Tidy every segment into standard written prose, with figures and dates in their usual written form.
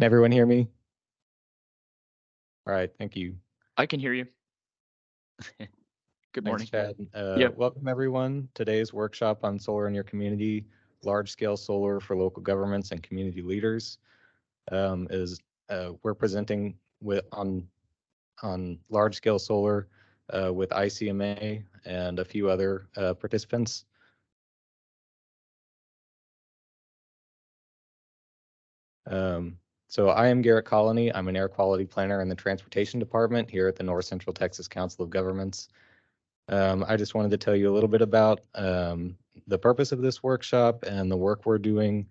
Can everyone hear me? All right, thank you. I can hear you. Good morning. Thanks, Chad. Yeah. Welcome, everyone. Today's workshop on solar in your community, large-scale solar for local governments and community leaders, we're presenting on large-scale solar with ICMA and a few other participants. So I am Garrett Colony. I'm an air quality planner in the transportation department here at the North Central Texas Council of Governments. I just wanted to tell you a little bit about the purpose of this workshop and the work we're doing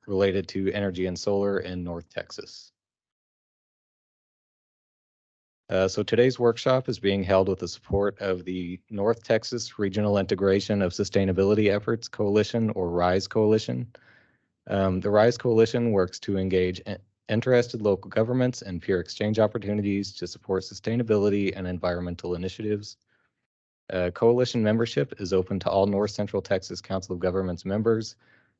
related to energy and solar in North Texas. So today's workshop is being held with the support of the North Texas Regional Integration of Sustainability Efforts Coalition, or RISE Coalition. The RISE Coalition works to engage interested local governments and peer exchange opportunities to support sustainability and environmental initiatives. Coalition membership is open to all North Central Texas Council of Governments members.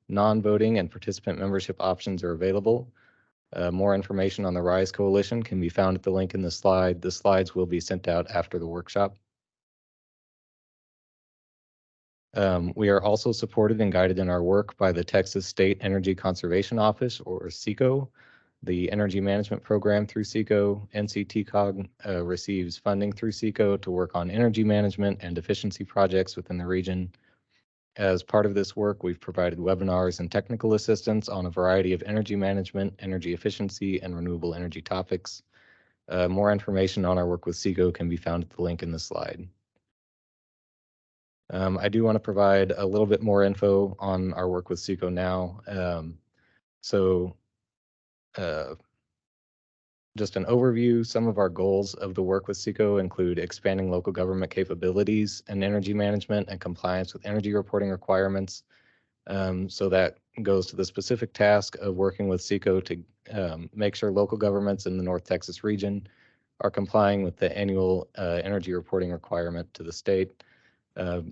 Non-voting and participant membership options are available. More information on the RISE Coalition can be found at the link in the slide. The slides will be sent out after the workshop. We are also supported and guided in our work by the Texas State Energy Conservation Office, or SECO, the Energy Management Program through SECO. NCTCOG receives funding through SECO to work on energy management and efficiency projects within the region. As part of this work, we've provided webinars and technical assistance on a variety of energy management, energy efficiency, and renewable energy topics. More information on our work with SECO can be found at the link in the slide. I do want to provide a little bit more info on our work with SECO now. Just an overview, some of our goals of the work with SECO include expanding local government capabilities and energy management and compliance with energy reporting requirements. So that goes to the specific task of working with SECO to make sure local governments in the North Texas region are complying with the annual energy reporting requirement to the state.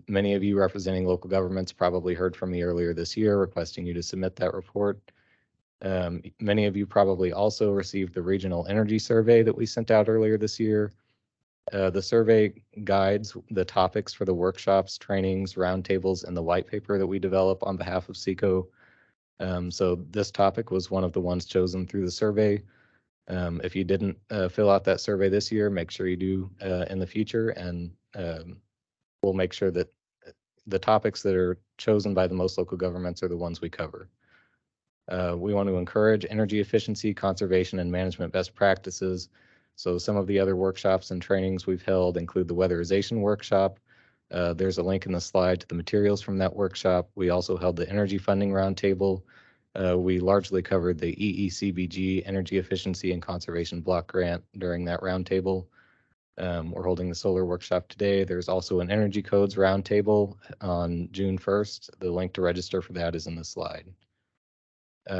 Many of you representing local governments probably heard from me earlier this year requesting you to submit that report. Many of you probably also received the regional energy survey that we sent out earlier this year. The survey guides the topics for the workshops, trainings, roundtables, and the white paper that we develop on behalf of SECO. So this topic was one of the ones chosen through the survey. If you didn't fill out that survey this year, make sure you do in the future, and we'll make sure that the topics that are chosen by the most local governments are the ones we cover. We want to encourage energy efficiency, conservation, and management best practices. So some of the other workshops and trainings we've held include the weatherization workshop. There's a link in the slide to the materials from that workshop. We also held the energy funding roundtable. We largely covered the EECBG Energy Efficiency and Conservation Block Grant during that roundtable. We're holding the solar workshop today. There's also an energy codes roundtable on June 1st. The link to register for that is in the slide.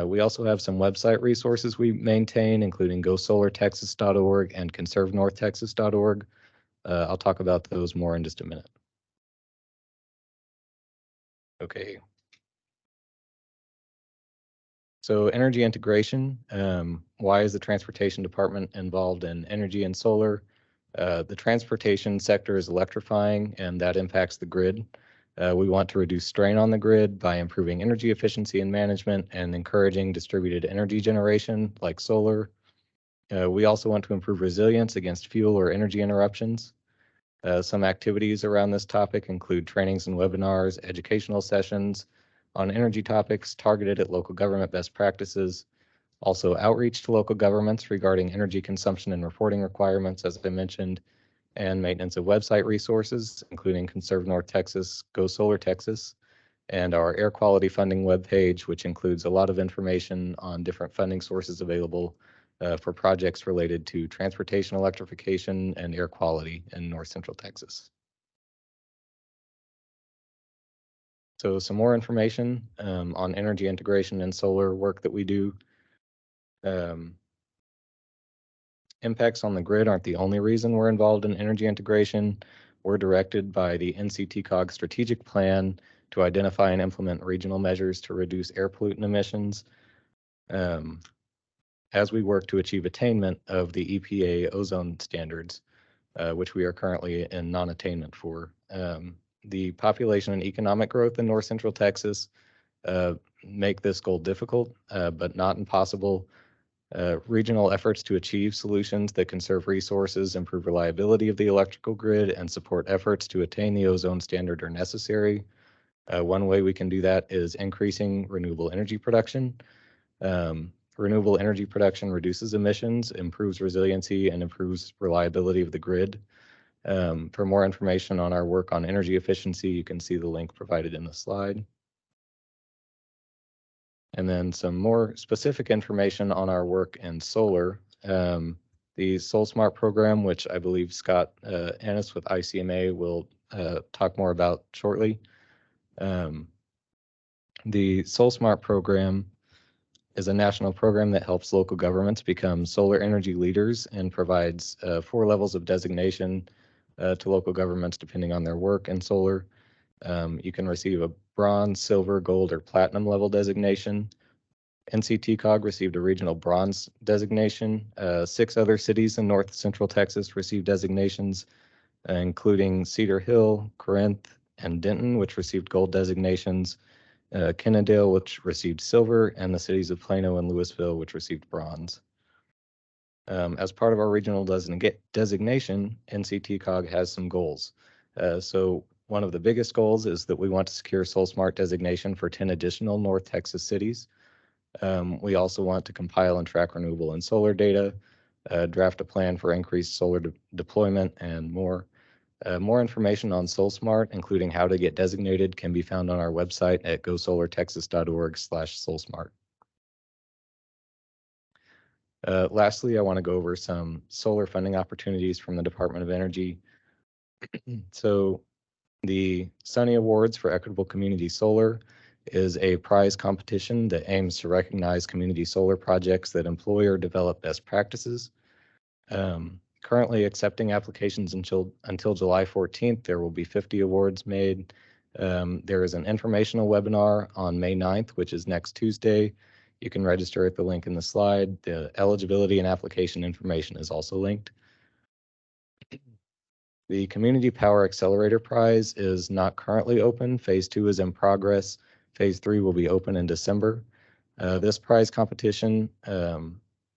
We also have some website resources we maintain, including gosolartexas.org and conservenorthtexas.org. I'll talk about those more in just a minute. Okay. So energy integration, why is the transportation department involved in energy and solar? The transportation sector is electrifying, and that impacts the grid. We want to reduce strain on the grid by improving energy efficiency and management and encouraging distributed energy generation like solar. We also want to improve resilience against fuel or energy interruptions. Some activities around this topic include trainings and webinars, educational sessions on energy topics targeted at local government best practices, also outreach to local governments regarding energy consumption and reporting requirements, as I mentioned, and maintenance of website resources, including Conserve North Texas, Go Solar Texas, and our air quality funding webpage, which includes a lot of information on different funding sources available for projects related to transportation electrification and air quality in North Central Texas. So some more information on energy integration and solar work that we do. Impacts on the grid aren't the only reason we're involved in energy integration. We're directed by the NCTCOG strategic plan to identify and implement regional measures to reduce air pollutant emissions. as we work to achieve attainment of the EPA ozone standards, which we are currently in non-attainment for. The population and economic growth in North Central Texas make this goal difficult, but not impossible. Regional efforts to achieve solutions that conserve resources, improve reliability of the electrical grid, and support efforts to attain the ozone standard are necessary. One way we can do that is increasing renewable energy production. Renewable energy production reduces emissions, improves resiliency, and improves reliability of the grid. For more information on our work on energy efficiency, you can see the link provided in the slide. And then some more specific information on our work in solar. The SolSmart program, which I believe Scott Ennis with ICMA will talk more about shortly. The SolSmart program is a national program that helps local governments become solar energy leaders and provides 4 levels of designation to local governments depending on their work in solar. You can receive a bronze, silver, gold, or platinum level designation. NCTCOG received a regional bronze designation. 6 other cities in North Central Texas received designations, including Cedar Hill, Corinth, and Denton, which received gold designations. Kennedale, which received silver, and the cities of Plano and Louisville, which received bronze. As part of our regional designation, NCTCOG has some goals. So one of the biggest goals is that we want to secure SolSmart designation for 10 additional North Texas cities. We also want to compile and track renewable and solar data, draft a plan for increased solar deployment, and more. More information on SolSmart, including how to get designated, can be found on our website at gosolartexas.org/SolSmart. Lastly, I want to go over some solar funding opportunities from the Department of Energy. So the Sunny Awards for Equitable Community Solar is a prize competition that aims to recognize community solar projects that employ or develop best practices. Currently accepting applications until July 14th. There will be 50 awards made. There is an informational webinar on May 9th, which is next Tuesday. You can register at the link in the slide. The eligibility and application information is also linked. The Community Power Accelerator Prize is not currently open. Phase 2 is in progress. Phase 3 will be open in December. This prize competition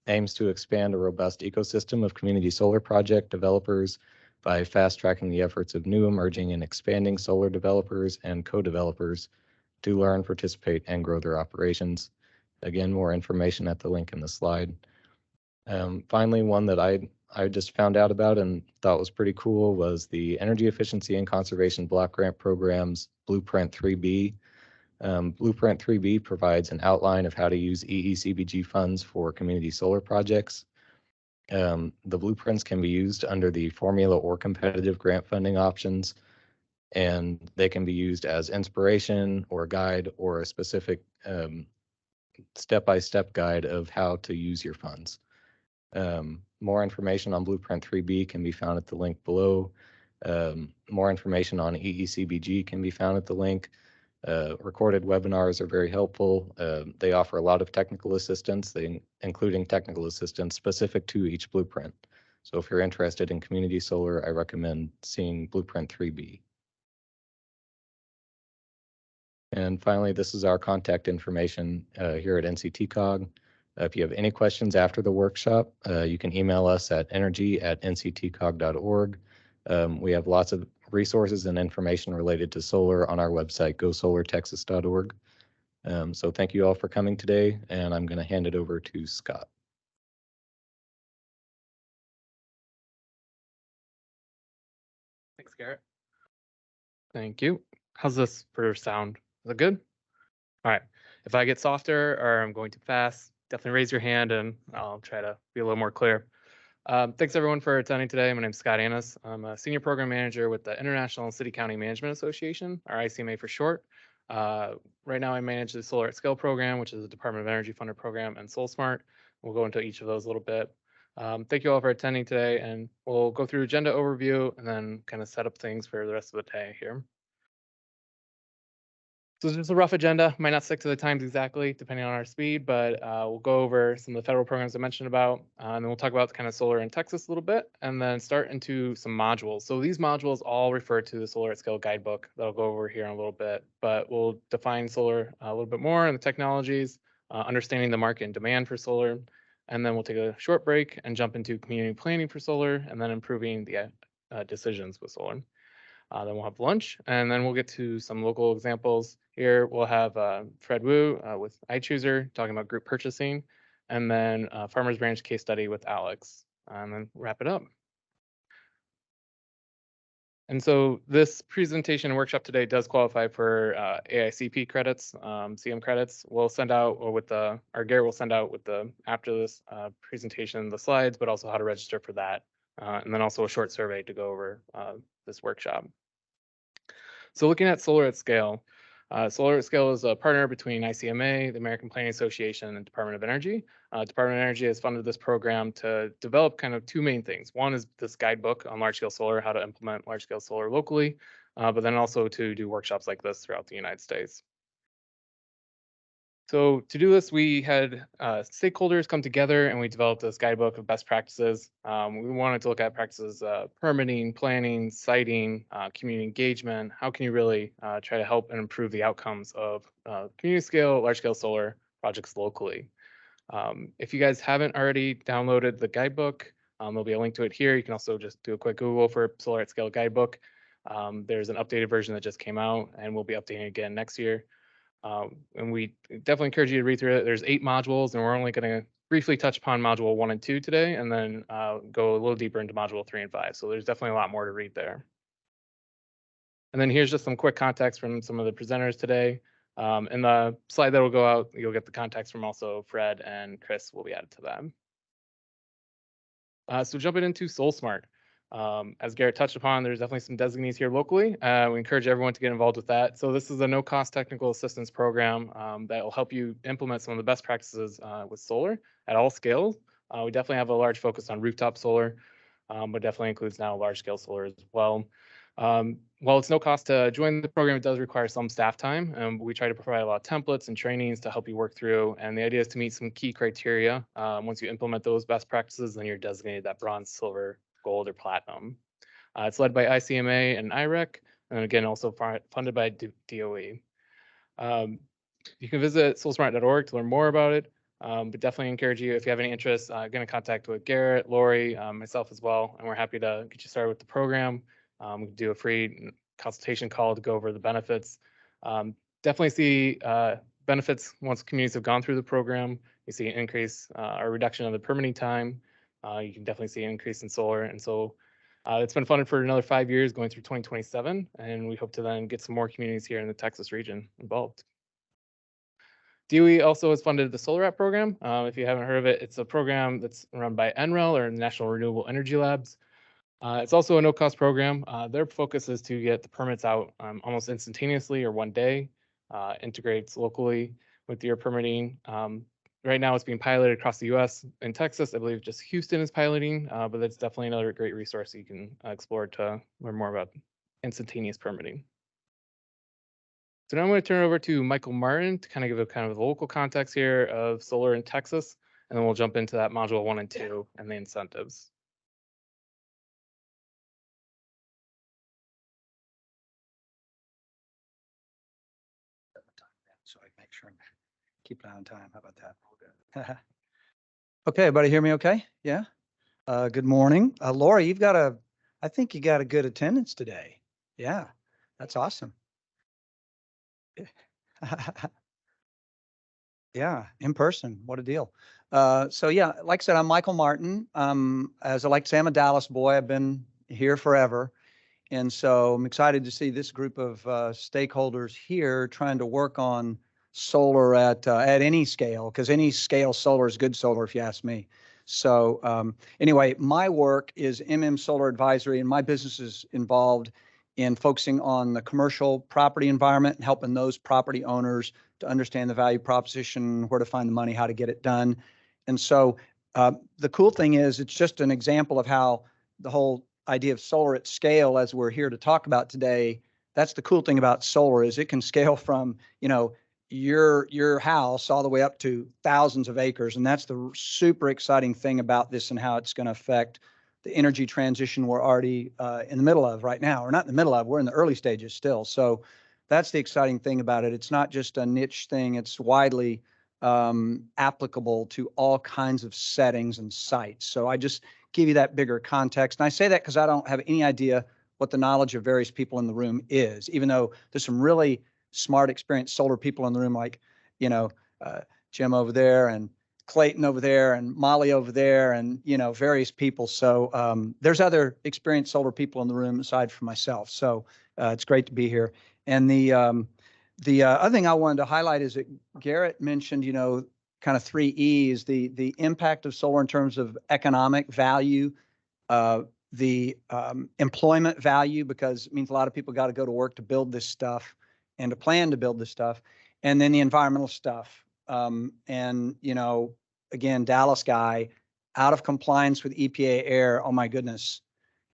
aims to expand a robust ecosystem of community solar project developers by fast-tracking the efforts of new, emerging, and expanding solar developers and co-developers to learn, participate, and grow their operations. Again, more information at the link in the slide. Finally, one that I just found out about and thought was pretty cool was the Energy Efficiency and Conservation Block Grant Program's Blueprint 3B. Blueprint 3B provides an outline of how to use EECBG funds for community solar projects. The blueprints can be used under the formula or competitive grant funding options, and they can be used as inspiration or guide or a specific step-by-step guide of how to use your funds. More information on Blueprint 3B can be found at the link below. More information on EECBG can be found at the link. Recorded webinars are very helpful. They offer a lot of technical assistance, including technical assistance specific to each blueprint. So if you're interested in community solar, I recommend seeing Blueprint 3B. And finally, this is our contact information here at NCTCOG. If you have any questions after the workshop, you can email us at energy@nctcog.org. We have lots of resources and information related to solar on our website, gosolartexas.org. So thank you all for coming today, and I'm going to hand it over to Scott. Thanks, Garrett. Thank you. How's this for sound? Is it good? All right. If I get softer or I'm going too fast, definitely raise your hand and I'll try to be a little more clear. Thanks everyone for attending today. My name is Scott Annis. I'm a senior program manager with the International City County Management Association, or ICMA for short. Right now I manage the Solar at Scale program, which is a Department of Energy funded program, and SolSmart. We'll go into each of those a little bit. Thank you all for attending today, and we'll go through agenda overview and then kind of set up things for the rest of the day here. So this is a rough agenda. Might not stick to the times exactly, depending on our speed, but we'll go over some of the federal programs I mentioned about, and then we'll talk about kind of solar in Texas a little bit, and then start into some modules. So these modules all refer to the Solar at Scale guidebook that I'll go over here in a little bit, but we'll define solar a little bit more and the technologies, understanding the market and demand for solar, and then we'll take a short break and jump into community planning for solar, and then improving the decisions with solar. Then we'll have lunch, and then we'll get to some local examples. Here we'll have Fred Wu with iChooser talking about group purchasing, and then Farmers Branch case study with Alex, and then wrap it up. And so this presentation and workshop today does qualify for AICP credits, CM credits. We'll send out, or with the, our Garrett will send out with the, after this presentation, the slides, but also how to register for that. And then also a short survey to go over this workshop. So looking at Solar at Scale, Solar at Scale is a partner between ICMA, the American Planning Association, and Department of Energy. Department of Energy has funded this program to develop kind of two main things. One is this guidebook on large-scale solar, how to implement large-scale solar locally, but then also to do workshops like this throughout the United States. So to do this, we had stakeholders come together and we developed this guidebook of best practices. We wanted to look at practices, permitting, planning, siting, community engagement. How can you really try to help and improve the outcomes of community scale, large scale solar projects locally? If you guys haven't already downloaded the guidebook, there'll be a link to it here. You can also just do a quick Google for Solar at Scale guidebook. There's an updated version that just came out and we'll be updating again next year. And we definitely encourage you to read through it. There's 8 modules, and we're only going to briefly touch upon module 1 and 2 today, and then go a little deeper into module 3 and 5. So there's definitely a lot more to read there. And then here's just some quick context from some of the presenters today. In the slide that will go out, you'll get the context from also Fred and Chris will be added to them. So jumping into SolSmart. As Garrett touched upon, there's definitely some designees here locally. We encourage everyone to get involved with that. So this is a no-cost technical assistance program that will help you implement some of the best practices with solar at all scales. We definitely have a large focus on rooftop solar, but definitely includes now large-scale solar as well. While it's no cost to join the program, it does require some staff time. We try to provide a lot of templates and trainings to help you work through. And the idea is to meet some key criteria. Once you implement those best practices, then you're designated that bronze, silver, gold, or platinum. It's led by ICMA and IREC, and again, also funded by DOE. You can visit soulsmart.org to learn more about it, but definitely encourage you, if you have any interest, get in contact with Garrett, Lori, myself as well, and we're happy to get you started with the program. We can do a free consultation call to go over the benefits. Definitely see benefits once communities have gone through the program. You see an increase or reduction of the permitting time. You can definitely see an increase in solar. And so it's been funded for another 5 years going through 2027. And we hope to then get some more communities here in the Texas region involved. DOE also has funded the Solar App program. If you haven't heard of it, it's a program that's run by NREL, or National Renewable Energy Labs. It's also a no-cost program. Their focus is to get the permits out almost instantaneously or one day, integrates locally with your permitting. Right now it's being piloted across the US. In Texas, I believe just Houston is piloting, but that's definitely another great resource that you can explore to learn more about instantaneous permitting. So now I'm going to turn it over to Michael Martin to kind of give a kind of the local context here of solar in Texas, and then we'll jump into that module 1 and 2 and the incentives. So I make sure I keep it on time. How about that? Okay, everybody hear me okay? Yeah. Good morning. Laura, I think you got a good attendance today. Yeah, that's awesome. Yeah, in person. What a deal. So yeah, like I said, I'm Michael Martin. As I like to say, I'm a Dallas boy. I've been here forever. And so I'm excited to see this group of stakeholders here trying to work on solar at any scale, because any scale solar is good solar, if you ask me. So anyway, my work is Solar Advisory, and my business is involved in focusing on the commercial property environment and helping those property owners to understand the value proposition, where to find the money, how to get it done. And so the cool thing is, it's just an example of how the whole idea of solar at scale, as we're here to talk about today, that's the cool thing about solar is it can scale from, your house all the way up to thousands of acres. And that's the super exciting thing about this and how it's going to affect the energy transition we're already in the middle of right now. Or not in the middle of, we're in the early stages still. So that's the exciting thing about it. It's not just a niche thing. It's widely applicable to all kinds of settings and sites. So I just give you that bigger context. And I say that because I don't have any idea what the knowledge of various people in the room is, even though there's some really smart, experienced solar people in the room, like, Jim over there and Clayton over there and Molly over there and, various people. So there's other experienced solar people in the room aside from myself. So it's great to be here. And the other thing I wanted to highlight is that Garrett mentioned, kind of 3 E's, the impact of solar in terms of economic value, the employment value, because it means a lot of people got to go to work to build this stuff and to plan to build this stuff, and then the environmental stuff. And, again, Dallas guy, out of compliance with EPA air, oh my goodness,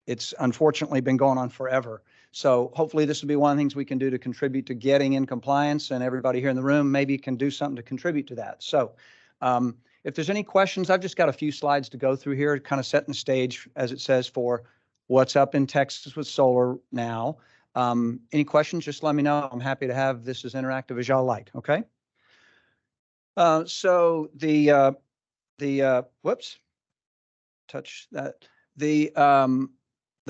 it's unfortunately been going on forever. So hopefully this will be one of the things we can do to contribute to getting in compliance, and everybody here in the room maybe can do something to contribute to that. So if there's any questions, I've just got a few slides to go through here, kind of setting the stage, as it says, for what's up in Texas with solar now. Any questions, just let me know. I'm happy to have this as interactive as y'all like, okay? So whoops, touch that. The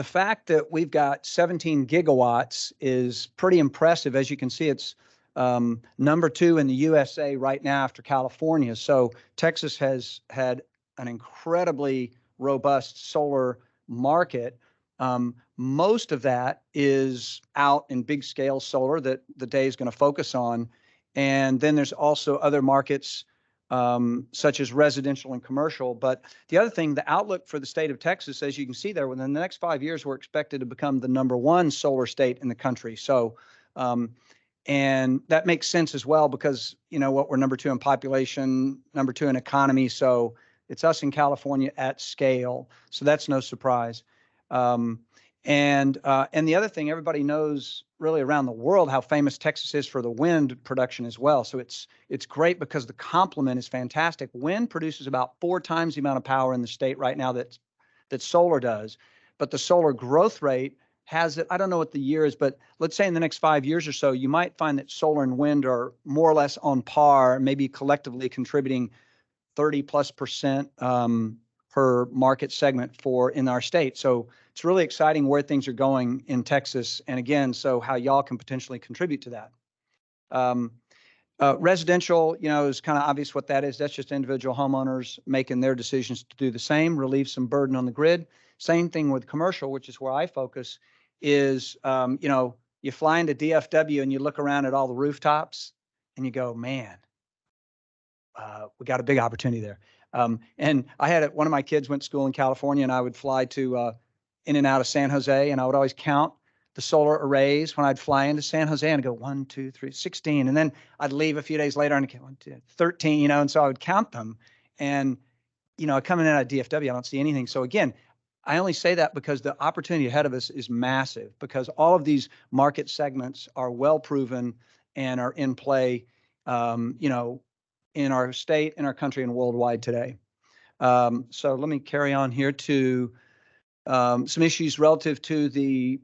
fact that we've got 17 gigawatts is pretty impressive. As you can see, it's number 2 in the USA right now after California. So Texas has had an incredibly robust solar market. Most of that is out in big scale solar that the day is going to focus on. And then there's also other markets such as residential and commercial. But the other thing, the outlook for the state of Texas, as you can see there, within the next 5 years, we're expected to become the #1 solar state in the country. So, and that makes sense as well because, what we're number 2 in population, number 2 in economy. So it's us in California at scale. So that's no surprise. And the other thing, everybody knows really around the world how famous Texas is for the wind production as well. So it's great because the complement is fantastic. Wind produces about 4 times the amount of power in the state right now that solar does. But the solar growth rate has it, I don't know what the year is, but let's say in the next 5 years or so, you might find that solar and wind are more or less on par, maybe collectively contributing 30+% per market segment in our state. So it's really exciting where things are going in Texas. And again, so how y'all can potentially contribute to that. Residential, is kind of obvious what that is. That's just individual homeowners making their decisions to do the same, relieve some burden on the grid. Same thing with commercial, which is where I focus, is, you fly into DFW and you look around at all the rooftops and you go, man, we got a big opportunity there. And I had one of my kids went to school in California, and I would fly to in and out of San Jose, and I would always count the solar arrays when I'd fly into San Jose, and I'd go 1, 2, 3, 16, and then I'd leave a few days later and I'd get 1, 2, 13, and so I would count them. And coming in out of DFW, I don't see anything. So again, I only say that because the opportunity ahead of us is massive, because all of these market segments are well proven and are in play, in our state, in our country, and worldwide today. So let me carry on here to some issues relative to the,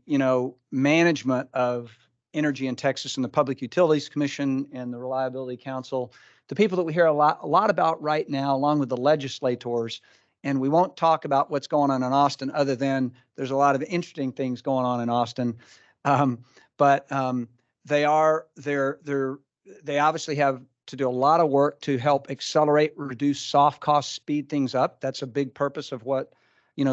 management of energy in Texas and the Public Utilities Commission and the Reliability Council, the people that we hear a lot about right now, along with the legislators. And we won't talk about what's going on in Austin, other than there's a lot of interesting things going on in Austin. But they obviously have to do a lot of work to help accelerate, reduce soft costs, speed things up. That's a big purpose of what,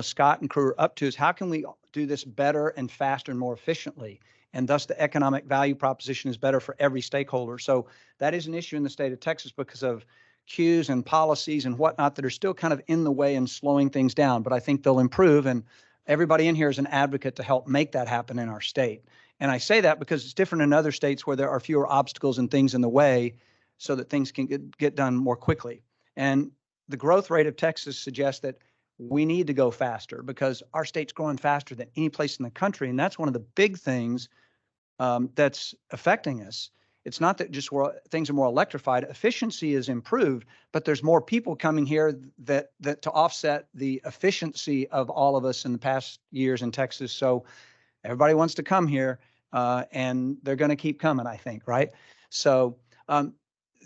Scott and crew are up to, is how can we do this better and faster and more efficiently? And thus the economic value proposition is better for every stakeholder. So that is an issue in the state of Texas because of queues and policies and whatnot that are still kind of in the way and slowing things down. But I think they'll improve, and everybody in here is an advocate to help make that happen in our state. And I say that because it's different in other states where there are fewer obstacles and things in the way, so that things can get done more quickly. And the growth rate of Texas suggests that we need to go faster because our state's growing faster than any place in the country. And that's one of the big things that's affecting us. It's not that just things are more electrified. Efficiency is improved, but there's more people coming here that to offset the efficiency of all of us in the past years in Texas. So everybody wants to come here, and they're going to keep coming, I think, right? So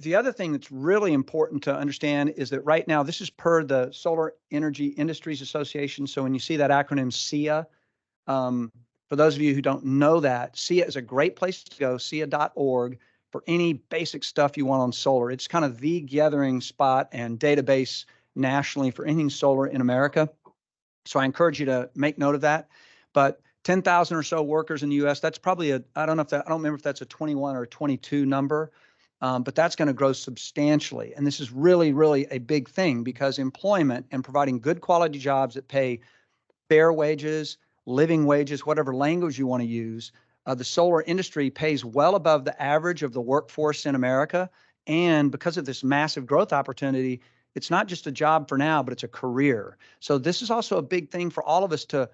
the other thing that's really important to understand is that right now, this is per the Solar Energy Industries Association. So when you see that acronym SEIA, for those of you who don't know that, SEIA is a great place to go, SEIA.org, for any basic stuff you want on solar. It's kind of the gathering spot and database nationally for anything solar in America. So I encourage you to make note of that. But 10,000 or so workers in the U.S., that's probably I don't remember if that's a 21 or a 22 number, but that's going to grow substantially. And this is really, really a big thing, because employment and providing good quality jobs that pay fair wages, living wages, whatever language you want to use, the solar industry pays well above the average of the workforce in America. And because of this massive growth opportunity, it's not just a job for now, but it's a career. So this is also a big thing for all of us to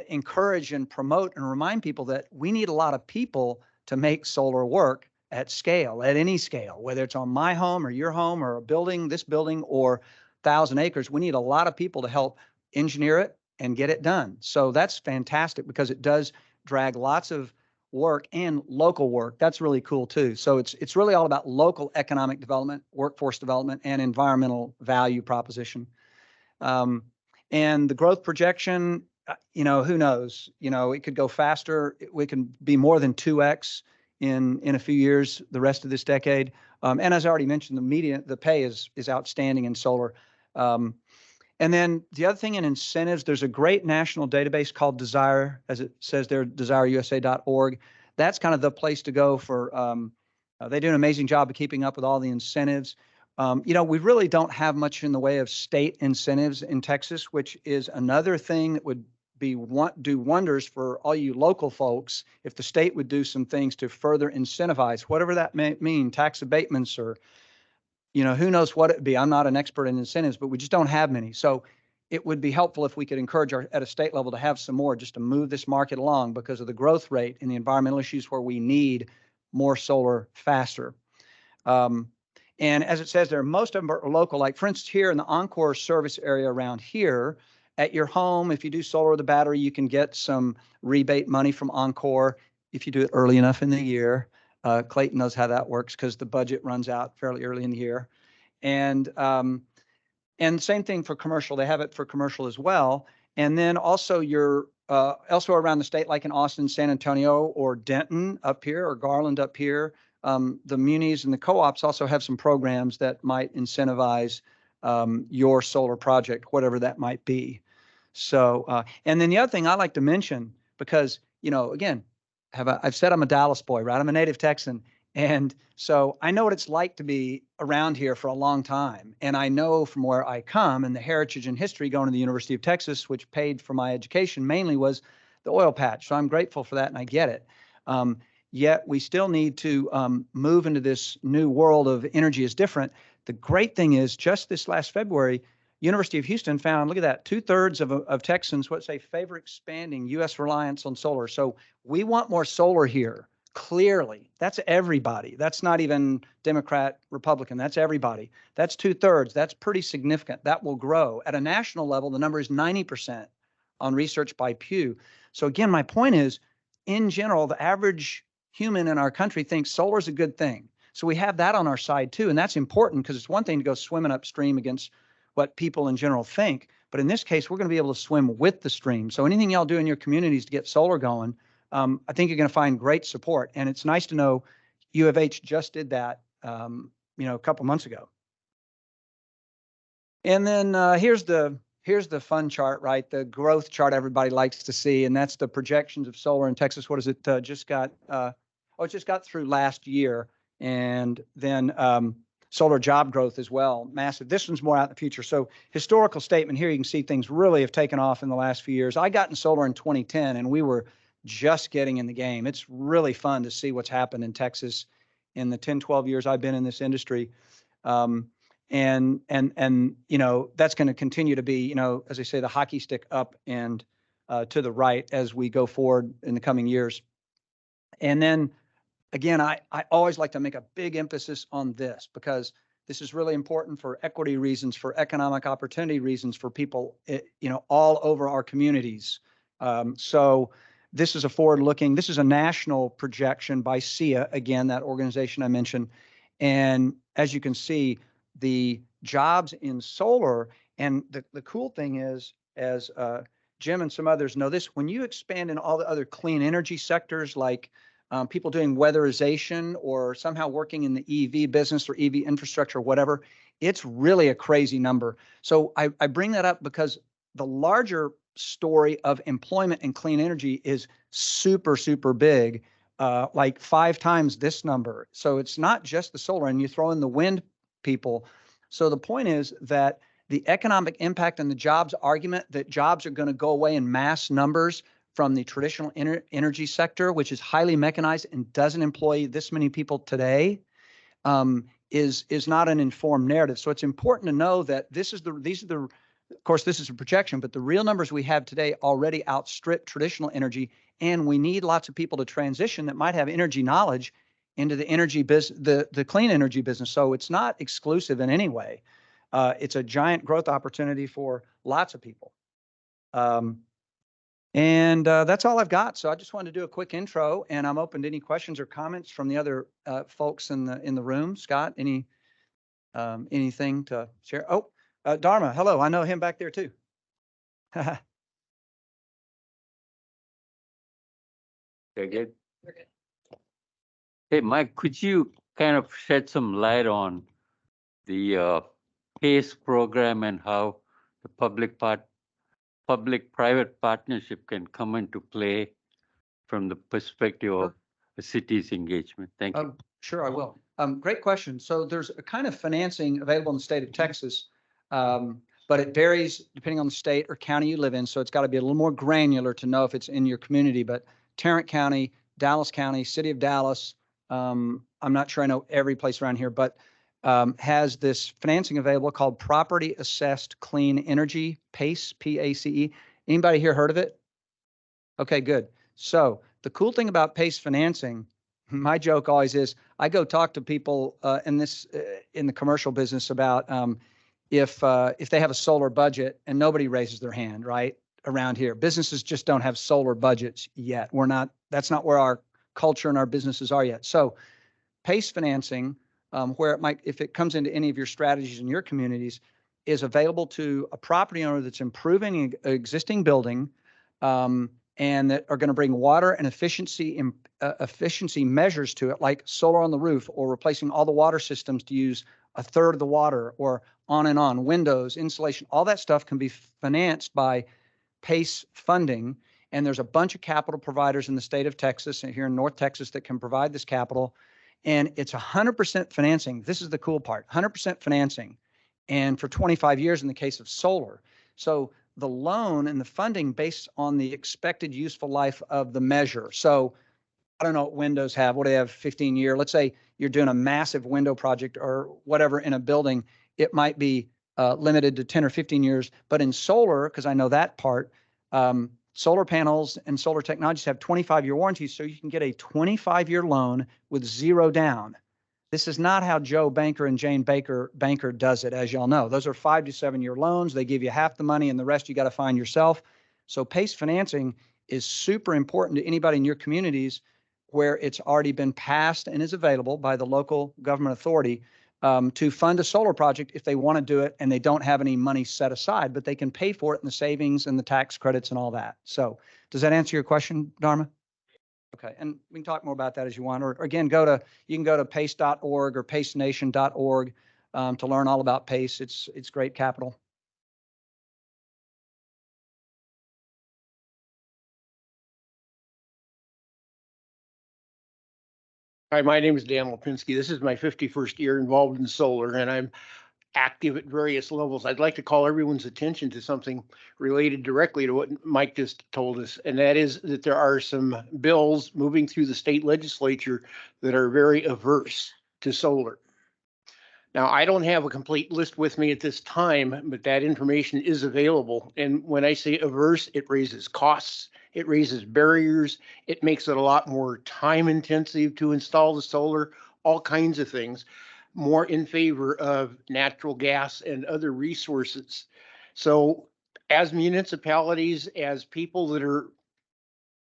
encourage and promote and remind people that we need a lot of people to make solar work at scale, at any scale, whether it's on my home or your home or a building, this building, or 1,000 acres. We need a lot of people to help engineer it and get it done. So that's fantastic, because it does drag lots of work and local work. That's really cool too. So it's really all about local economic development, workforce development, and environmental value proposition. And the growth projection, who knows? It could go faster. We can be more than 2x in a few years, the rest of this decade. And as I already mentioned, the pay is outstanding in solar. And then the other thing in incentives, there's a great national database called Desire, as it says there, desireusa.org. That's kind of the place to go for, they do an amazing job of keeping up with all the incentives. We really don't have much in the way of state incentives in Texas, which is another thing that would do wonders for all you local folks if the state would do some things to further incentivize, whatever that may mean, tax abatements or who knows what it'd be. I'm not an expert in incentives, but we just don't have many. So it would be helpful if we could encourage at a state level to have some more, just to move this market along, because of the growth rate and the environmental issues where we need more solar faster. And as it says there, most of them are local. Like, for instance, here in the Encore service area around here, at your home, if you do solar with a battery, you can get some rebate money from Encore if you do it early enough in the year. Clayton knows how that works, because the budget runs out fairly early in the year. And same thing for commercial. They have it for commercial as well. And then also you're elsewhere around the state, like in Austin, San Antonio, or Denton up here, or Garland up here. The munis and the co-ops also have some programs that might incentivize your solar project, whatever that might be. So, and then the other thing I like to mention, because, again, I've said I'm a Dallas boy, right? I'm a native Texan. And so I know what it's like to be around here for a long time. And I know from where I come, and the heritage and history going to the University of Texas, which paid for my education mainly, was the oil patch. So I'm grateful for that, and I get it. Yet we still need to move into this new world of energy is different. The great thing is, just this last February, University of Houston found, look at that, 2/3 of Texans favor expanding U.S. reliance on solar. So we want more solar here, clearly. That's everybody. That's not even Democrat, Republican. That's everybody. That's 2/3. That's pretty significant. That will grow. At a national level, the number is 90% on research by Pew. So again, my point is, in general, the average human in our country thinks solar is a good thing. So we have that on our side too. And that's important, because it's one thing to go swimming upstream against what people in general think. But in this case, we're going to be able to swim with the stream. So anything y'all do in your communities to get solar going, I think you're going to find great support. And it's nice to know U of H just did that, a couple months ago. And then here's the fun chart, right? The growth chart everybody likes to see, and that's the projections of solar in Texas. What is it? It just got through last year, and then solar job growth as well, massive. This one's more out in the future. So historical statement here, you can see things really have taken off in the last few years. I got in solar in 2010, and we were just getting in the game. It's really fun to see what's happened in Texas in the 10, 12 years I've been in this industry. And that's going to continue to be, as I say, the hockey stick up. And to the right as we go forward in the coming years. And then again, I always like to make a big emphasis on this because this is really important for equity reasons, for economic opportunity reasons, for people, all over our communities. So this is a forward-looking, this is a national projection by SEIA, again, that organization I mentioned. And as you can see, the jobs in solar, and the cool thing is, as Jim and some others know this, when you expand in all the other clean energy sectors like people doing weatherization or somehow working in the EV business or EV infrastructure, or whatever, it's really a crazy number. So I bring that up because the larger story of employment in clean energy is super, super big, like 5 times this number. So it's not just the solar, and you throw in the wind people. So the point is that the economic impact and the jobs argument that jobs are going to go away in mass numbers from the traditional energy sector, which is highly mechanized and doesn't employ this many people today, is not an informed narrative. So it's important to know that these are the, of course, this is a projection, but the real numbers we have today already outstrip traditional energy, and we need lots of people to transition that might have energy knowledge into the energy business, the clean energy business. So it's not exclusive in any way. It's a giant growth opportunity for lots of people. And that's all I've got. So I just wanted to do a quick intro, and I'm open to any questions or comments from the other folks in the room. Scott, anything to share? Oh, Dharma, hello. I know him back there too. They're good. Hey, Mike, could you kind of shed some light on the PACE program and how the public-private partnership can come into play from the perspective of the city's engagement? Thank you. Sure, I will. Great question. So there's a kind of financing available in the state of Texas, but it varies depending on the state or county you live in. So it's got to be a little more granular to know if it's in your community. But Tarrant County, Dallas County, City of Dallas, I'm not sure I know every place around here, but has this financing available called Property Assessed Clean Energy, PACE, P-A-C-E. Anybody here heard of it? Okay, good. So the cool thing about PACE financing, my joke always is, I go talk to people in the commercial business about if they have a solar budget, and nobody raises their hand, right? Around here, businesses just don't have solar budgets yet. That's not where our culture and our businesses are yet. So PACE financing, where if it comes into any of your strategies in your communities, is available to a property owner that's improving an existing building, and that are going to bring water and efficiency measures to it, like solar on the roof, or replacing all the water systems to use a third of the water, or on and on, windows, insulation, all that stuff can be financed by PACE funding. And there's a bunch of capital providers in the state of Texas and here in North Texas that can provide this capital. And it's 100% financing. This is the cool part, 100% financing. And for 25 years in the case of solar. So the loan and the funding based on the expected useful life of the measure. So I don't know what windows have. What do they have? 15-year. Let's say you're doing a massive window project or whatever in a building. It might be limited to 10 or 15 years. But in solar, because I know that part, solar panels and solar technologies have 25-year warranties. So you can get a 25-year loan with 0 down. This is not how Joe Banker and Jane Banker does it, as y'all know. Those are 5 to 7 year loans. They give you half the money and the rest you got to find yourself. So PACE financing is super important to anybody in your communities where it's already been passed and is available by the local government authority to fund a solar project if they want to do it and they don't have any money set aside, but they can pay for it in the savings and the tax credits and all that. So does that answer your question, Dharma? Okay, and we can talk more about that as you want, or again, you can go to pace.org or pacenation.org to learn all about PACE. It's great capital. Hi, my name is Dan Lipinski. This is my 51st year involved in solar, and I'm active at various levels. I'd like to call everyone's attention to something related directly to what Mike just told us, and that is that there are some bills moving through the state legislature that are very averse to solar. Now, I don't have a complete list with me at this time, but that information is available. And when I say averse, it raises costs, it raises barriers, it makes it a lot more time intensive to install the solar, all kinds of things, more in favor of natural gas and other resources. So as municipalities, as people that are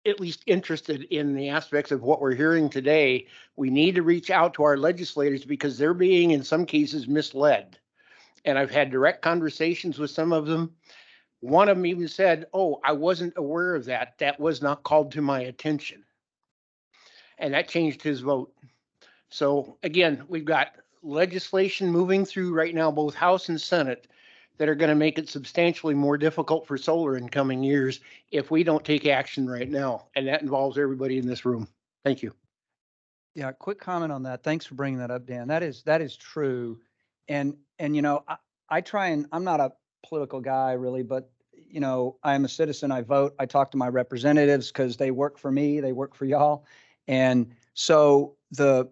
at least interested in the aspects of what we're hearing today, we need to reach out to our legislators because they're being, in some cases, misled. And I've had direct conversations with some of them. One of them even said, "Oh, I wasn't aware of that. That was not called to my attention." And that changed his vote. So again, we've got legislation moving through right now, both House and Senate, that are going to make it substantially more difficult for solar in coming years if we don't take action right now. And that involves everybody in this room. Thank you. Yeah, quick comment on that. Thanks for bringing that up, Dan. That is true. And you know, I try and I'm not a political guy really, but you know, I'm a citizen. I vote. I talk to my representatives because they work for me. They work for y'all. And so the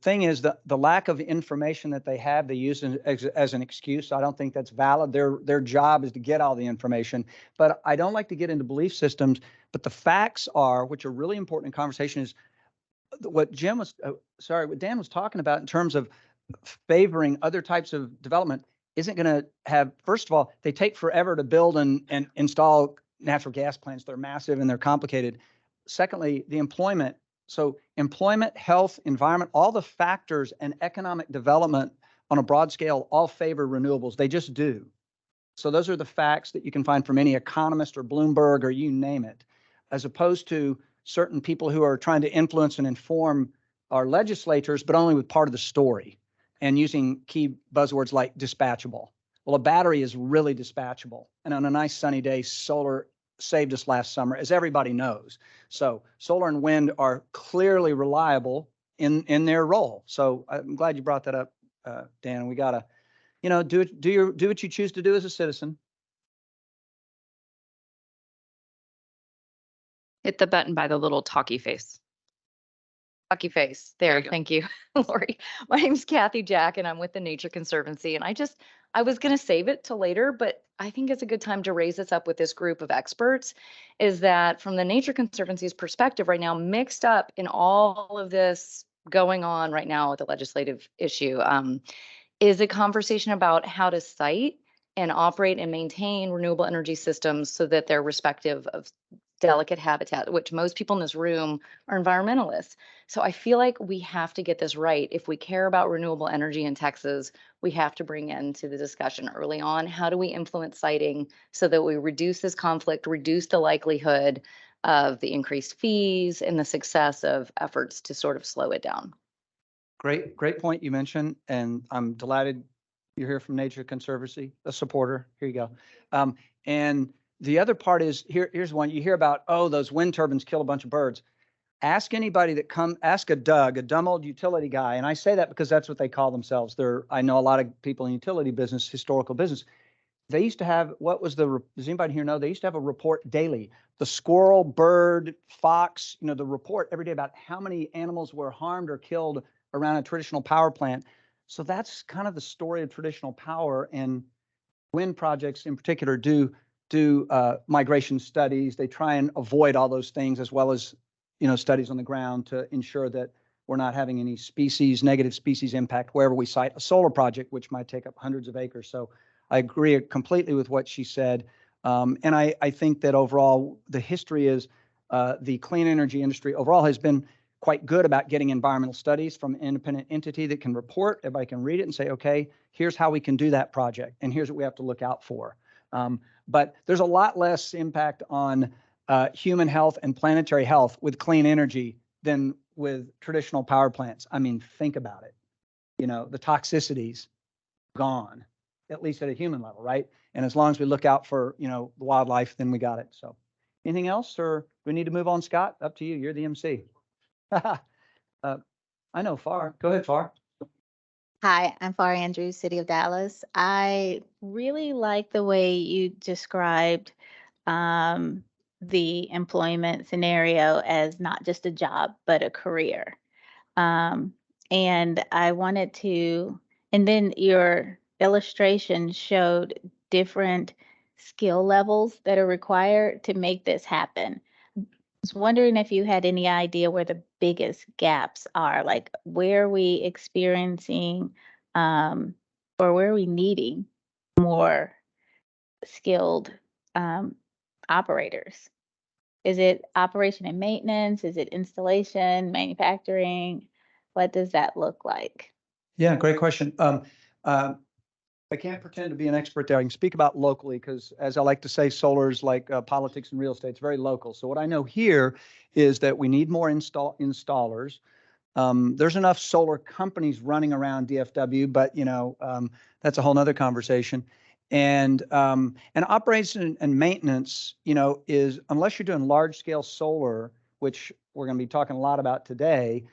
thing is that the lack of information that they have, they use as an excuse. I don't think that's valid. Their job is to get all the information. But I don't like to get into belief systems. But the facts are, which are really important in conversation, is what Jim was, what Dan was talking about in terms of favoring other types of development isn't going to have, first of all, they take forever to build and install natural gas plants. They're massive and they're complicated. Secondly, the employment. So employment, health, environment, all the factors and economic development on a broad scale all favor renewables. They just do. So those are the facts that you can find from any economist or Bloomberg or you name it, as opposed to certain people who are trying to influence and inform our legislators, but only with part of the story and using key buzzwords like dispatchable. Well, a battery is really dispatchable. And on a nice sunny day, solar saved us last summer, as everybody knows. So solar and wind are clearly reliable in their role. So I'm glad you brought that up, Dan. We got to, you know, do what you choose to do as a citizen. Hit the button by the little talkie face. Talkie face. There, thank you, Lori. My name's Kathy Jack, and I'm with the Nature Conservancy. And I was going to save it till later, but I think it's a good time to raise this up with this group of experts, is that from the Nature Conservancy's perspective right now, mixed up in all of this going on right now with the legislative issue, is a conversation about how to site and operate and maintain renewable energy systems so that they're respective of delicate habitat, which most people in this room are environmentalists. So I feel like we have to get this right. If we care about renewable energy in Texas, we have to bring into the discussion early on, how do we influence siting so that we reduce this conflict, reduce the likelihood of the increased fees and the success of efforts to sort of slow it down. Great point you mentioned, and I'm delighted you're here from Nature Conservancy, a supporter. Here you go. And the other part is, here's one you hear about, oh, those wind turbines kill a bunch of birds. Ask anybody ask a Doug, a dumb old utility guy. And I say that because that's what they call themselves. I know a lot of people in utility business, historical business. They used to have, does anybody here know? They used to have a report daily. The squirrel, bird, fox, you know, the report every day about how many animals were harmed or killed around a traditional power plant. So that's kind of the story of traditional power, and wind projects in particular do migration studies. They try and avoid all those things, as well as, you know, studies on the ground to ensure that we're not having any negative species impact wherever we site a solar project, which might take up hundreds of acres. So I agree completely with what she said. And I think that overall the history is the clean energy industry overall has been quite good about getting environmental studies from an independent entity that can report. Everybody can read it and say, okay, here's how we can do that project, and here's what we have to look out for. But there's a lot less impact on human health and planetary health with clean energy than with traditional power plants. I mean, think about it. You know, the toxicities gone, at least at a human level, right? And as long as we look out for, you know, the wildlife, then we got it. So anything else, or do we need to move on, Scott? Up to you. You're the MC. I know Far. Go ahead, Far. Hi, I'm Far Andrews, City of Dallas. I really like the way you described the employment scenario as not just a job, but a career. And I wanted to And then your illustration showed different skill levels that are required to make this happen. I was wondering if you had any idea where the biggest gaps are, like where are we experiencing or where are we needing more skilled operators? Is it operation and maintenance? Is it installation, manufacturing? What does that look like? Yeah, great question. I can't pretend to be an expert there. I can speak about locally because, as I like to say, solar is like politics and real estate. It's very local. So what I know here is that we need more installers. There's enough solar companies running around DFW, but that's a whole nother conversation. And operation and maintenance, is unless you're doing large scale solar, which we're going to be talking a lot about today.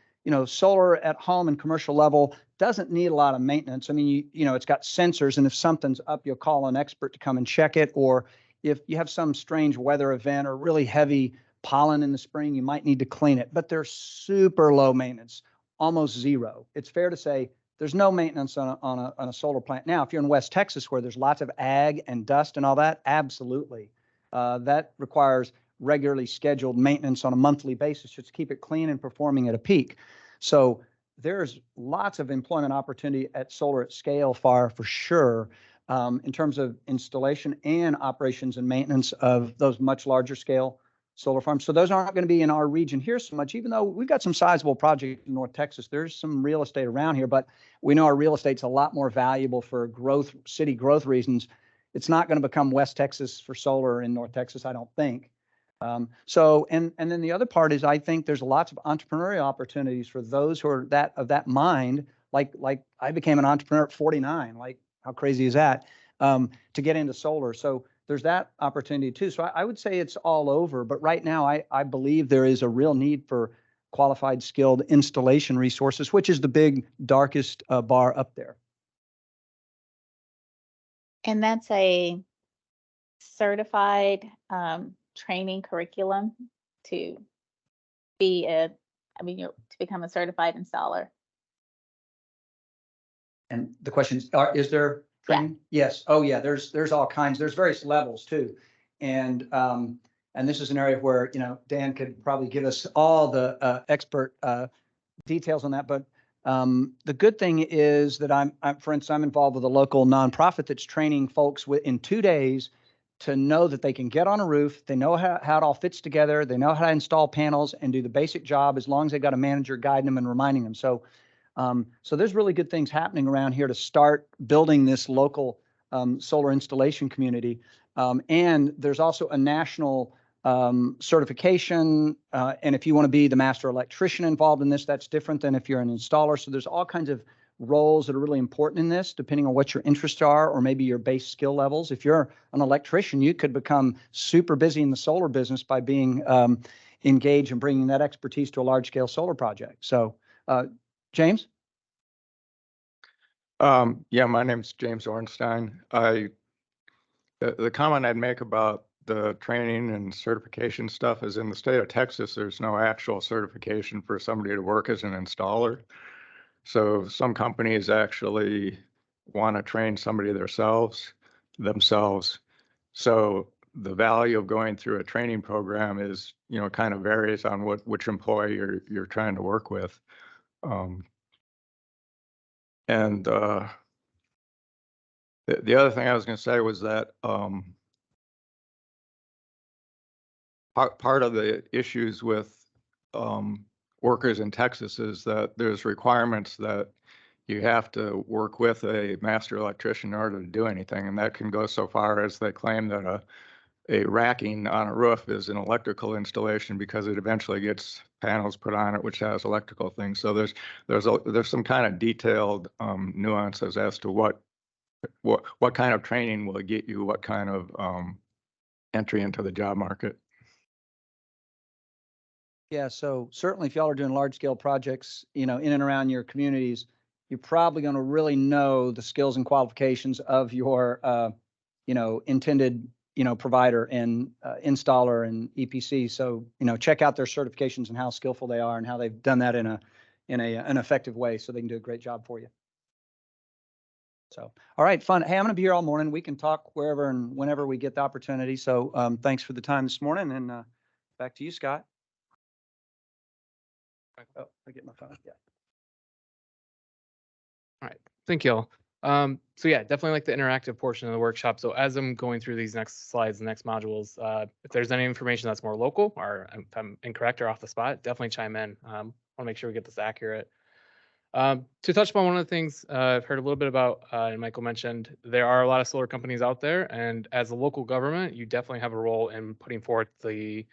Solar at home and commercial level doesn't need a lot of maintenance. I mean, it's got sensors, and if something's up, you'll call an expert to come and check it. Or if you have some strange weather event or really heavy pollen in the spring, you might need to clean it, but they're super low maintenance, almost zero. It's fair to say there's no maintenance on a solar plant. Now, if you're in West Texas where there's lots of ag and dust and all that, absolutely. That requires regularly scheduled maintenance on a monthly basis just to keep it clean and performing at a peak. So there's lots of employment opportunity at solar at scale for sure, in terms of installation and operations and maintenance of those much larger scale solar farms. So those aren't going to be in our region here so much, even though we've got some sizable projects in North Texas. There's some real estate around here, but we know our real estate's a lot more valuable for growth, city growth reasons. It's not going to become West Texas for solar in North Texas, I don't think. And then the other part is I think there's lots of entrepreneurial opportunities for those who are of that mind. Like I became an entrepreneur at 49. Like, how crazy is that? To get into solar. So there's that opportunity too. So I would say it's all over. But right now, I believe there is a real need for qualified, skilled installation resources, which is the big, darkest bar up there. And that's a certified training curriculum to be to become a certified installer. And the question is, is there training? Yeah. Yes. Oh yeah. There's all kinds. There's various levels too. And this is an area where, Dan could probably give us all the expert details on that. But the good thing is that for instance, I'm involved with a local nonprofit that's training folks in 2 days to know that they can get on a roof. They know how it all fits together. They know how to install panels and do the basic job as long as they've got a manager guiding them and reminding them. So there's really good things happening around here to start building this local solar installation community. And there's also a national certification. And if you want to be the master electrician involved in this, that's different than if you're an installer. So there's all kinds of roles that are really important in this, depending on what your interests are, or maybe your base skill levels. If you're an electrician, you could become super busy in the solar business by being engaged and bringing that expertise to a large scale solar project. So, James? Yeah, my name's James Ornstein. The comment I'd make about the training and certification stuff is in the state of Texas, there's no actual certification for somebody to work as an installer. So some companies actually want to train somebody themselves. So the value of going through a training program is, kind of varies on which employee you're trying to work with. And the other thing I was going to say was that part of the issues with workers in Texas is that there's requirements that you have to work with a master electrician in order to do anything. And that can go so far as they claim that a racking on a roof is an electrical installation because it eventually gets panels put on it, which has electrical things. So there's some kind of detailed nuances as to what kind of training will get you what kind of entry into the job market. Yeah, so certainly if y'all are doing large scale projects, in and around your communities, you're probably going to really know the skills and qualifications of your, intended, provider and installer and EPC. So, check out their certifications and how skillful they are and how they've done that in an effective way so they can do a great job for you. So, all right, fun. Hey, I'm going to be here all morning. We can talk wherever and whenever we get the opportunity. So thanks for the time this morning, and back to you, Scott. Oh, I get my phone. Yeah. All right, thank you all. So yeah, definitely like the interactive portion of the workshop. So as I'm going through these next slides, the next modules, if there's any information that's more local or if I'm incorrect or off the spot, definitely chime in. Want to make sure we get this accurate. To touch upon one of the things I've heard a little bit about, and Michael mentioned, there are a lot of solar companies out there, and as a local government, you definitely have a role in putting forth the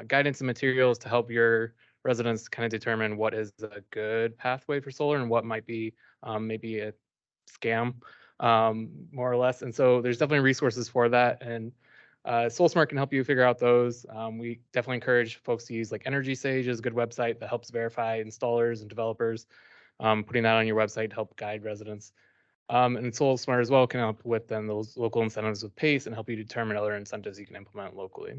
guidance and materials to help your residents kind of determine what is a good pathway for solar and what might be maybe a scam, more or less. And so there's definitely resources for that, and SoulSmart can help you figure out those. We definitely encourage folks to use like Energy Sage is a good website that helps verify installers and developers. Putting that on your website to help guide residents. And SoulSmart as well can help with then those local incentives with PACE and help you determine other incentives you can implement locally.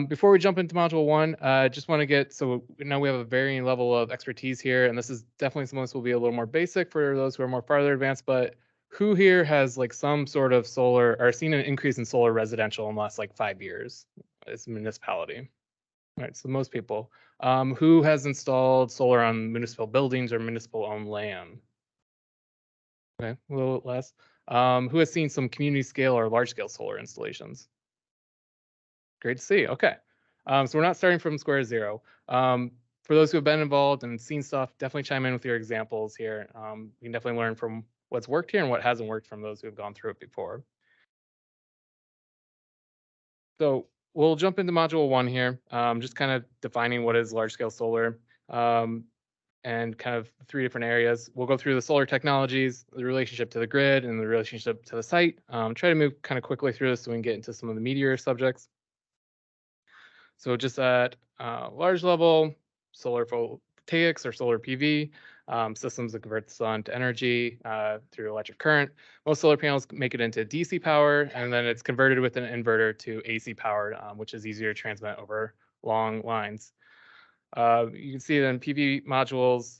Before we jump into module one, just want to get, so now we have a varying level of expertise here, and this is definitely some of this will be a little more basic for those who are more farther advanced, but who here has like some sort of solar or seen an increase in solar residential in the last like 5 years as a municipality? All right, so most people. Who has installed solar on municipal buildings or municipal owned land? Okay, a little less. Who has seen some community scale or large scale solar installations? Great to see. Okay. So we're not starting from square zero. For those who have been involved and seen stuff, definitely chime in with your examples here. You can definitely learn from what's worked here and what hasn't worked from those who have gone through it before. So we'll jump into module one here, just kind of defining what is large scale solar, and kind of 3 different areas. We'll go through the solar technologies, the relationship to the grid, and the relationship to the site. Try to move kind of quickly through this so we can get into some of the meatier subjects. So just at large level, solar photovoltaics or solar PV, systems that convert the sun to energy through electric current. Most solar panels make it into DC power, and then it's converted with an inverter to AC powered, which is easier to transmit over long lines. You can see then PV modules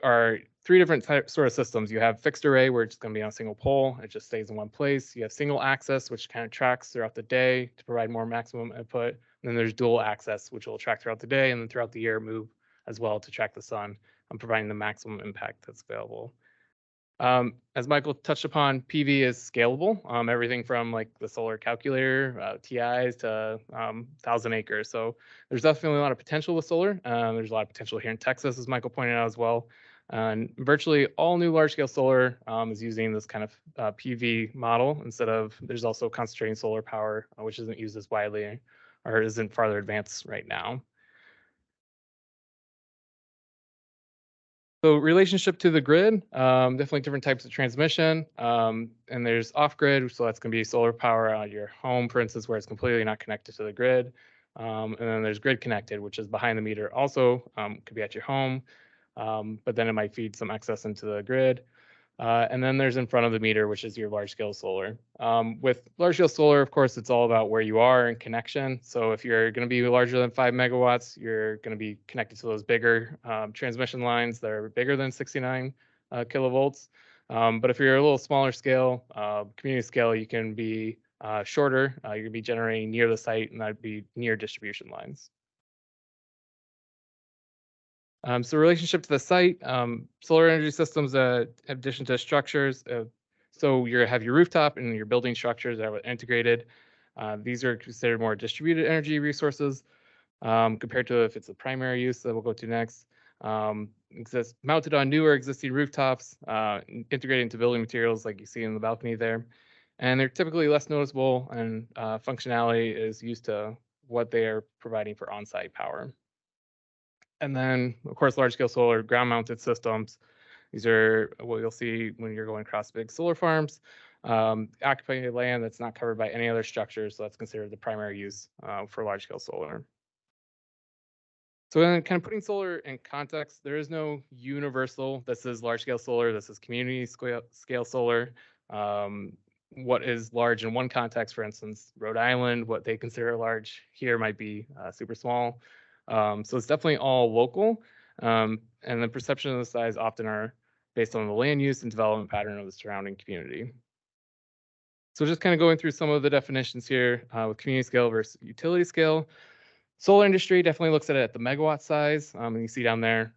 are 3 different sort of systems. You have fixed array, where it's going to be on a single pole. It just stays in one place. You have single access, which kind of tracks throughout the day to provide more maximum input. And then there's dual access, which will track throughout the day and then throughout the year move as well to track the sun, providing the maximum impact that's available. As Michael touched upon, PV is scalable. Everything from like the solar calculator, TIs to 1,000 acres. So there's definitely a lot of potential with solar. There's a lot of potential here in Texas, as Michael pointed out as well. And virtually all new large scale solar is using this kind of PV model instead of, there's also concentrating solar power, which isn't used as widely or isn't farther advanced right now. So relationship to the grid, definitely different types of transmission. And there's off-grid, so that's going to be solar power on your home, for instance, where it's completely not connected to the grid. And then there's grid connected, which is behind the meter also, could be at your home, but then it might feed some excess into the grid. And then there's in front of the meter, which is your large scale solar. With large scale solar, of course, it's all about where you are and connection. So if you're going to be larger than 5 megawatts, you're going to be connected to those bigger transmission lines that are bigger than 69 kilovolts. But if you're a little smaller scale, community scale, you can be shorter. You're going to be generating near the site, and that'd be near distribution lines. So relationship to the site, solar energy systems, in addition to structures, so you have your rooftop and your building structures that are integrated. These are considered more distributed energy resources compared to if it's a primary use that we'll go to next. Exists mounted on newer existing rooftops, integrated into building materials like you see in the balcony there. And they're typically less noticeable, and functionality is used to what they are providing for on-site power. And then, of course, large-scale solar ground-mounted systems. These are what you'll see when you're going across big solar farms. Occupying land that's not covered by any other structures, so that's considered the primary use for large-scale solar. So then kind of putting solar in context, there is no universal, this is large-scale solar, this is community scale solar. What is large in one context, for instance, Rhode Island, what they consider large here might be super small. So it's definitely all local, and the perception of the size often are based on the land use and development pattern of the surrounding community. So just kind of going through some of the definitions here with community scale versus utility scale. Solar industry definitely looks at it at the megawatt size. And you see down there,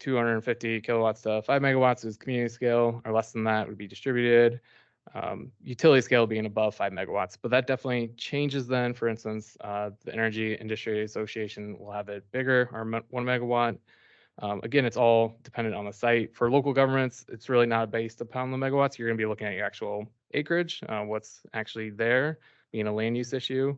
250 kilowatts to 5 megawatts is community scale, or less than that would be distributed. Utility scale being above 5 megawatts, but that definitely changes then. For instance, the Energy Industry Association will have it bigger, or 1 megawatt. Again, it's all dependent on the site. For local governments, it's really not based upon the megawatts. You're going to be looking at your actual acreage, what's actually there, being a land use issue.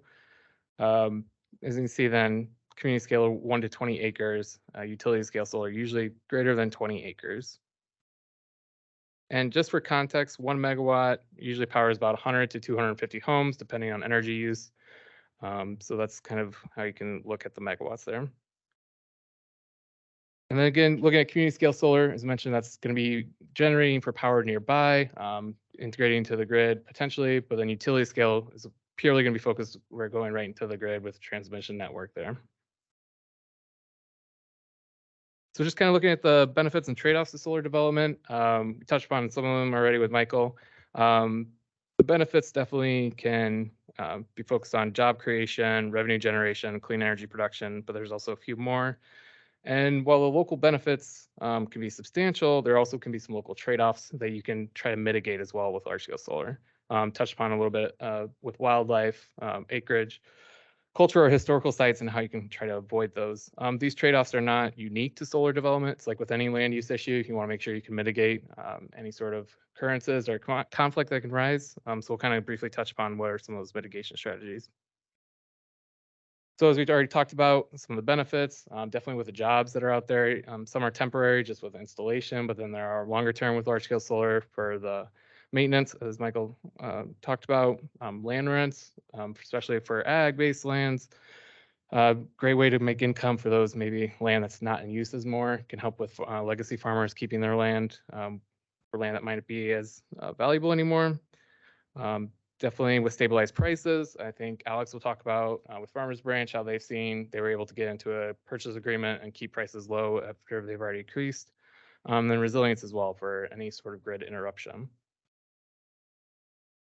As you can see then, community scale 1 to 20 acres, utility scale solar usually greater than 20 acres. And just for context, 1 megawatt usually powers about 100 to 250 homes, depending on energy use. So that's kind of how you can look at the megawatts there. And then again, looking at community scale solar, as mentioned, that's going to be generating for power nearby, integrating into the grid potentially, but then utility scale is purely going to be focused, we're going right into the grid with transmission network there. So just kind of looking at the benefits and trade-offs of solar development. We touched upon some of them already with Michael. The benefits definitely can be focused on job creation, revenue generation, clean energy production, but there's also a few more. And while the local benefits can be substantial, there also can be some local trade-offs that you can try to mitigate as well with large-scale solar. Touched upon a little bit with wildlife, acreage, cultural or historical sites, and how you can try to avoid those. These trade-offs are not unique to solar development. It's like with any land use issue, you want to make sure you can mitigate any sort of occurrences or conflict that can rise. So we'll kind of briefly touch upon what are some of those mitigation strategies. So as we've already talked about, some of the benefits, definitely with the jobs that are out there, some are temporary just with installation, but then there are longer term with large scale solar for the maintenance, as Michael talked about, land rents, especially for ag-based lands. Great way to make income for those maybe land that's not in use as more, can help with legacy farmers keeping their land for land that might be as valuable anymore. Definitely with stabilized prices. I think Alex will talk about with Farmers Branch how they were able to get into a purchase agreement and keep prices low after they've already increased. Then resilience as well for any sort of grid interruption.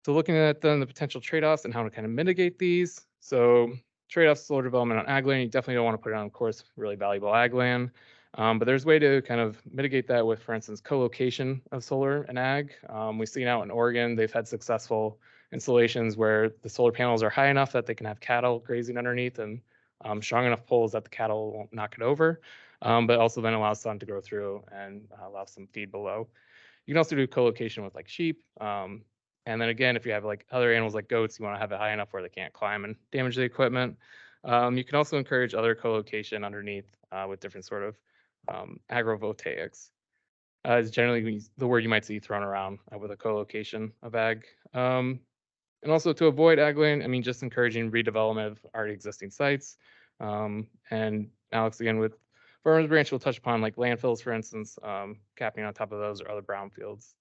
So looking at then the potential trade-offs and how to kind of mitigate these. So trade-offs solar development on ag land, you definitely don't want to put it on, of course, really valuable ag land. But there's a way to kind of mitigate that with, for instance, co-location of solar and ag. We've seen out in Oregon, they've had successful installations where the solar panels are high enough that they can have cattle grazing underneath and strong enough poles that the cattle won't knock it over, but also then allows sun to grow through and allow some feed below. You can also do co-location with like sheep. And then again, if you have like other animals like goats, you want to have it high enough where they can't climb and damage the equipment. You can also encourage other co-location underneath with different sort of agrovoltaics. Is generally the word you might see thrown around with a co-location of ag. And also to avoid ag land, I mean, just encouraging redevelopment of already existing sites. And Alex, again, with Farmers Branch, will touch upon like landfills, for instance, capping on top of those or other brownfields.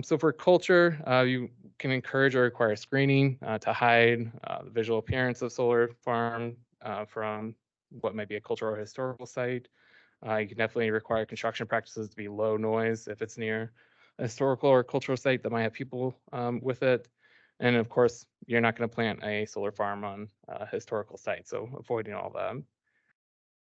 So for culture, you can encourage or require screening to hide the visual appearance of solar farm from what might be a cultural or historical site. You can definitely require construction practices to be low noise if it's near a historical or cultural site that might have people with it. And of course, you're not going to plant a solar farm on a historical site, so avoiding all that.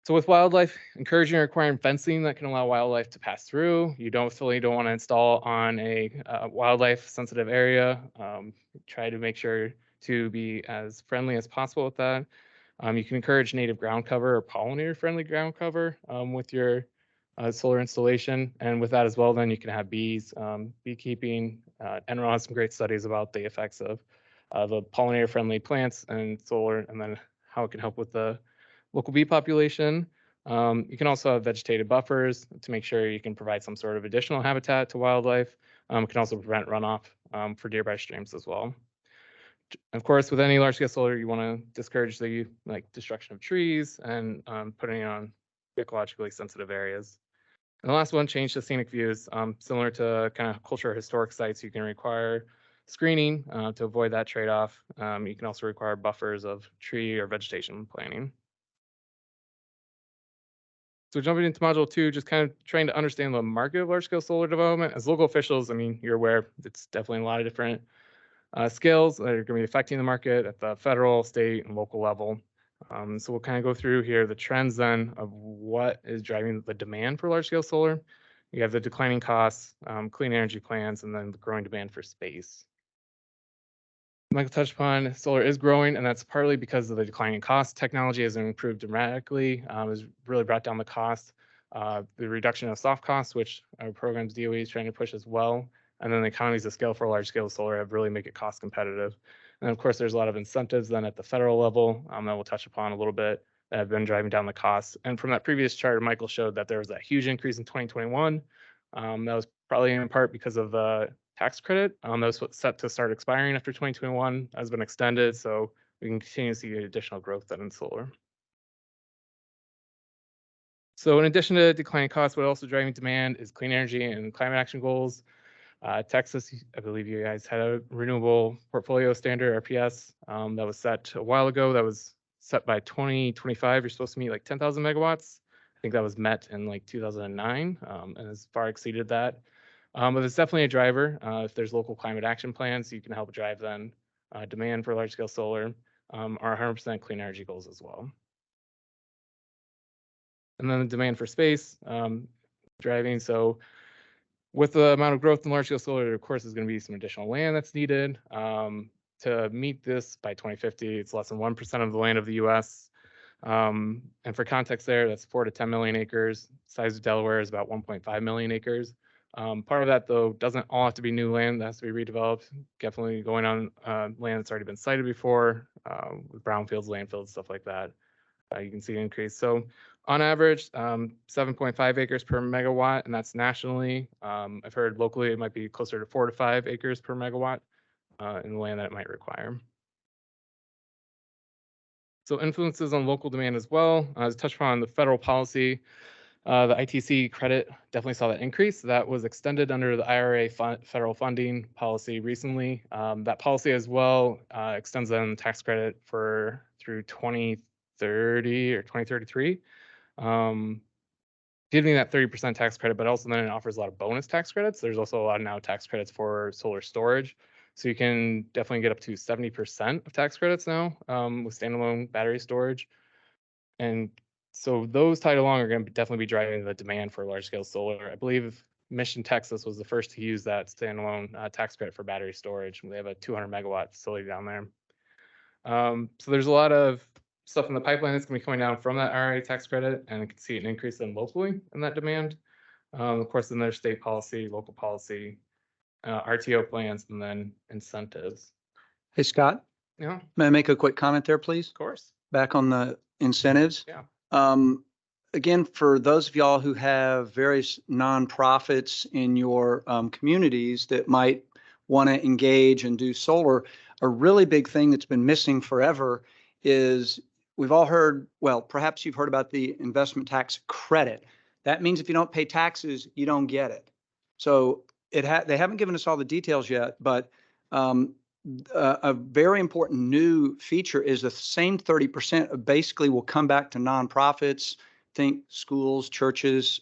So with wildlife, encouraging or requiring fencing that can allow wildlife to pass through. You don't want to install on a wildlife sensitive area. Try to make sure to be as friendly as possible with that. You can encourage native ground cover or pollinator friendly ground cover with your solar installation. And with that as well, then you can have bees, beekeeping. Enron has some great studies about the effects of the pollinator friendly plants and solar, and then how it can help with the local bee population. You can also have vegetated buffers to make sure you can provide some sort of additional habitat to wildlife. It can also prevent runoff for nearby streams as well. Of course, with any large scale solar, you want to discourage the destruction of trees and putting it on ecologically sensitive areas. And the last one, change to scenic views. Similar to kind of cultural historic sites, you can require screening to avoid that trade-off. You can also require buffers of tree or vegetation planting. So jumping into module 2, just kind of trying to understand the market of large-scale solar development. As local officials, I mean, you're aware it's definitely a lot of different scales that are going to be affecting the market at the federal, state, and local level. So we'll kind of go through here the trends then of what is driving the demand for large-scale solar. You have the declining costs, clean energy plans, and then the growing demand for space. Michael touched upon solar is growing, and that's partly because of the declining cost. Technology has improved dramatically, has really brought down the cost. The reduction of soft costs, which our programs DOE is trying to push as well, and then the economies of scale for large-scale solar have really make it cost competitive. And of course, there's a lot of incentives then at the federal level that we'll touch upon a little bit that have been driving down the costs. And from that previous chart, Michael showed that there was that huge increase in 2021. That was probably in part because of the tax credit. That was what's set to start expiring after 2021, has been extended, so we can continue to see additional growth then in solar. So in addition to declining costs, what also driving demand is clean energy and climate action goals. Texas, I believe you guys had a renewable portfolio standard, RPS, that was set a while ago. That was set by 2025. You're supposed to meet like 10,000 megawatts. I think that was met in like 2009 and has far exceeded that. But it's definitely a driver. If there's local climate action plans, you can help drive then demand for large scale solar or 100% clean energy goals as well. And then the demand for space driving. So with the amount of growth in large scale solar, of course, there's going to be some additional land that's needed to meet this by 2050. It's less than 1% of the land of the US. And for context there, that's 4 to 10 million acres. Size of Delaware is about 1.5 million acres. Part of that, though, doesn't all have to be new land that has to be redeveloped. Definitely going on land that's already been sited before, with brownfields, landfills, stuff like that. You can see an increase. So on average, 7.5 acres per megawatt, and that's nationally. I've heard locally it might be closer to 4 to 5 acres per megawatt in the land that it might require. So influences on local demand as well. As touched upon the federal policy, the ITC credit definitely saw that increase. That was extended under the IRA federal funding policy recently. That policy as well extends then tax credit for through 2030 or 2033. Giving that 30% tax credit, but also then it offers a lot of bonus tax credits. There's also a lot of now tax credits for solar storage. So you can definitely get up to 70% of tax credits now with standalone battery storage. And so those tied along are going to definitely be driving the demand for large scale solar. I believe Mission, Texas was the first to use that standalone tax credit for battery storage. They have a 200 megawatt facility down there. So there's a lot of stuff in the pipeline that's going to be coming down from that IRA tax credit, and you can see an increase in locally in that demand. Of course, then there's state policy, local policy, RTO plans, and then incentives. Hey, Scott, Yeah, may I make a quick comment there, please? of course. Back on the incentives. Yeah. Again, for those of y'all who have various nonprofits in your communities that might want to engage and do solar, a really big thing that's been missing forever is we've all heard, well, perhaps you've heard about the investment tax credit. That means if you don't pay taxes, you don't get it. So they haven't given us all the details yet, but a very important new feature is the same 30% basically will come back to nonprofits, think schools, churches,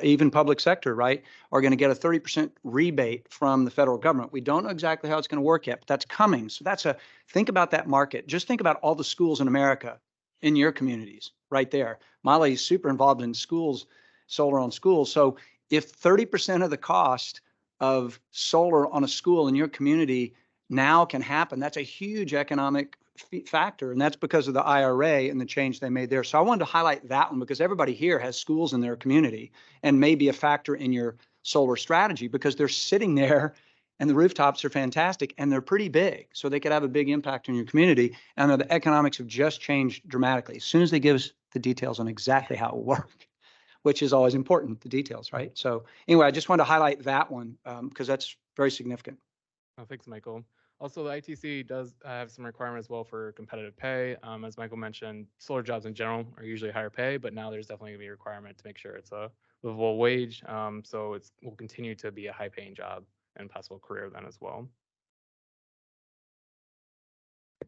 even public sector, right, are going to get a 30% rebate from the federal government. We don't know exactly how it's going to work yet, but that's coming. So think about that market. Just think about all the schools in America in your communities right there. Molly is super involved in schools, solar on schools. So if 30% of the cost of solar on a school in your community now can happen, that's a huge economic factor. And that's because of the IRA and the change they made there. So I wanted to highlight that one because everybody here has schools in their community and may be a factor in your solar strategy because they're sitting there and the rooftops are fantastic and they're pretty big. So they could have a big impact on your community. And the economics have just changed dramatically as soon as they give us the details on exactly how it will work, which is always important, the details, right? So anyway, I just wanted to highlight that one because that's very significant. Oh, thanks, Michael. Also, the ITC does have some requirements as well for competitive pay. As Michael mentioned, solar jobs in general are usually higher pay, but now there's definitely going to be a requirement to make sure it's a livable wage. So it will continue to be a high paying job and possible career then as well.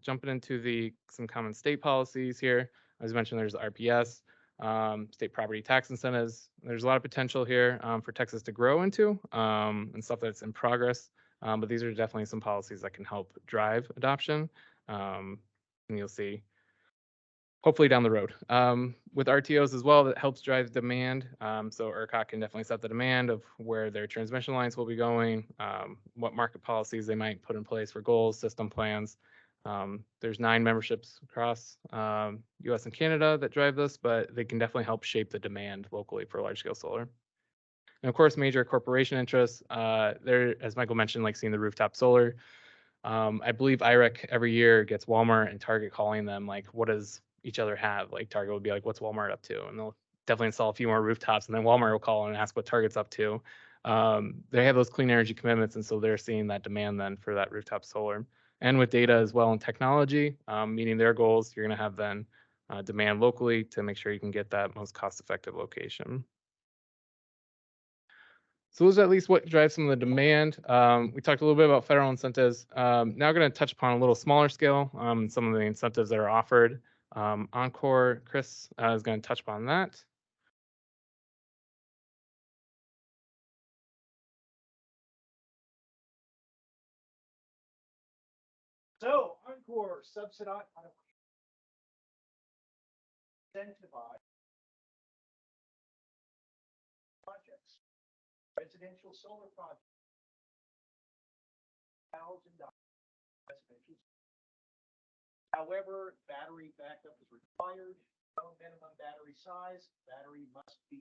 Jumping into some common state policies here. As mentioned, there's RPS. state property tax incentives. There's a lot of potential here for Texas to grow into and stuff that's in progress. But these are definitely some policies that can help drive adoption. And you'll see hopefully down the road. With RTOs as well, that helps drive demand. So ERCOT can definitely set the demand of where their transmission lines will be going, what market policies they might put in place for goals, system plans. There's 9 memberships across US and Canada that drive this, but they can definitely help shape the demand locally for large scale solar. And of course, major corporation interests, there, as Michael mentioned, like seeing the rooftop solar. I believe IREC every year gets Walmart and Target calling them like, what does each other have? Like Target would be like, what's Walmart up to? And they'll definitely install a few more rooftops, and then Walmart will call and ask what Target's up to. They have those clean energy commitments, and so they're seeing that demand then for that rooftop solar. And with data as well and technology, meeting their goals, you're going to have then demand locally to make sure you can get that most cost-effective location. So those are at least what drives some of the demand. We talked a little bit about federal incentives. Now I'm going to touch upon a little smaller scale, some of the incentives that are offered. Encore, Chris is going to touch upon that. So Encore subsidized, incentivize projects, residential solar projects, $1,000 residential. However, battery backup is required. No minimum battery size. Battery must be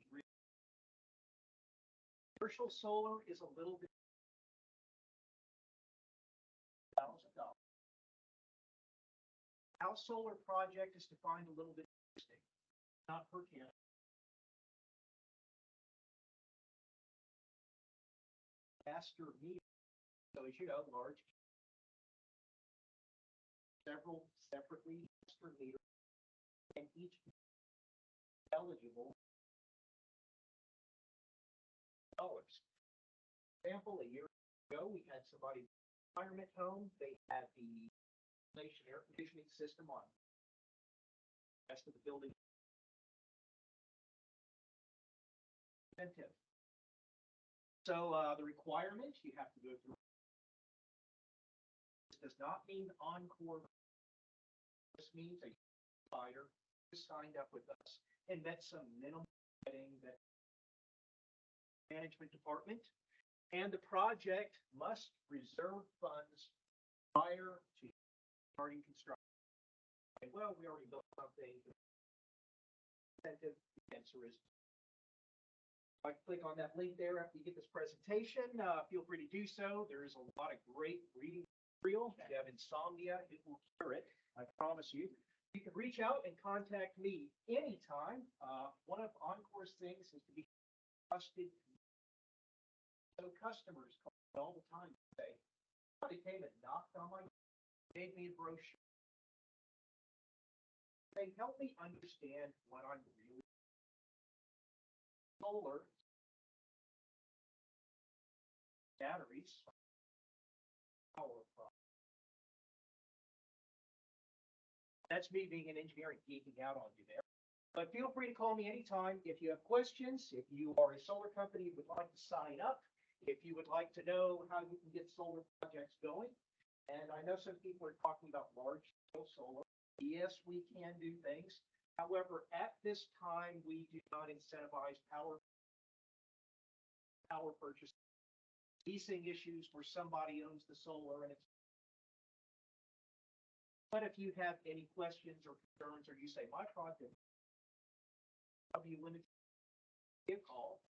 commercial solar is a little bit $1,000. House solar project is defined a little bit interesting, not per campus. Master meter. So as you know, large several separately master meters, and each eligible dollars. Example, a year ago, we had somebody in a retirement home. They had the air conditioning system on. The rest of the building. Incentive. So the requirement you have to go through. This does not mean Encore. This means a provider who signed up with us and met some minimum vetting that management department, and the project must reserve funds prior to starting construction. Well, we already built something. Incentive, the answer is. If I click on that link there after you get this presentation, feel free to do so. There is a lot of great reading material. If you have insomnia, it will cure it. I promise you. You can reach out and contact me anytime. One of Encore's things is to be trusted. So customers call me all the time and say, somebody came and knocked on my door, gave me a brochure. They help me understand what I'm really solar batteries power from. That's me being an engineer and geeking out on you there. But feel free to call me anytime if you have questions, if you are a solar company who would like to sign up, if you would like to know how you can get solar projects going. And I know some people are talking about large scale solar. Yes, we can do things. However, at this time, we do not incentivize power purchase. Leasing issues where somebody owns the solar and it's. But if you have any questions or concerns, or you say my project, I'll be limited. Give a call.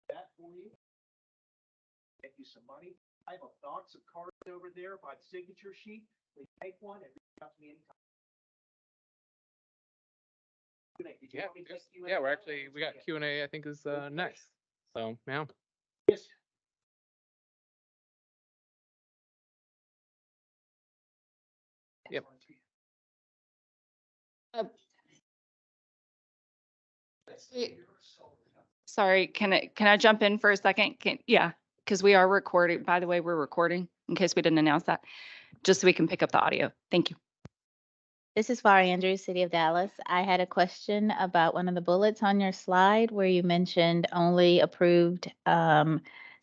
That for you. Get you some money. I have a box of cards over there by the signature sheet. Please take one and reach out to me anytime. Did you want me to take Q&A? Yeah, we got Q&A, I think is next. So, yeah. Yes. Yep. Sorry, can I jump in for a second? Yeah, because we are recording. By the way, we're recording in case we didn't announce that, just so we can pick up the audio. Thank you. This is Far Andrews, City of Dallas. I had a question about one of the bullets on your slide where you mentioned only approved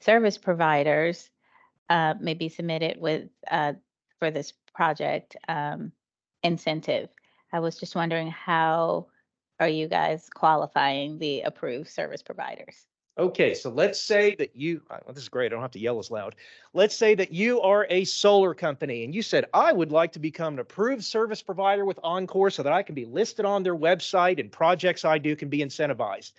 service providers may be submitted with for this project incentive. I was just wondering, how are you guys qualifying the approved service providers? Okay, so let's say that well, this is great. I don't have to yell as loud. Let's say that you are a solar company and you said, I would like to become an approved service provider with Encore so that I can be listed on their website and projects I do can be incentivized.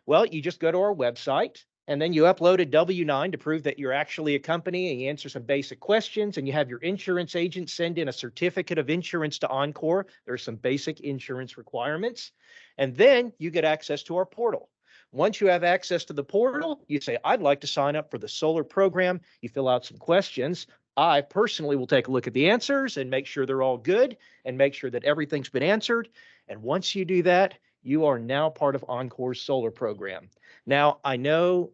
Well, you just go to our website and then you upload a W-9 to prove that you're actually a company, and you answer some basic questions, and you have your insurance agent send in a certificate of insurance to Encore. There are some basic insurance requirements. And then you get access to our portal. Once you have access to the portal, you say, I'd like to sign up for the solar program. You fill out some questions. I personally will take a look at the answers and make sure they're all good and make sure that everything's been answered. And once you do that, you are now part of Encore's solar program. Now, I know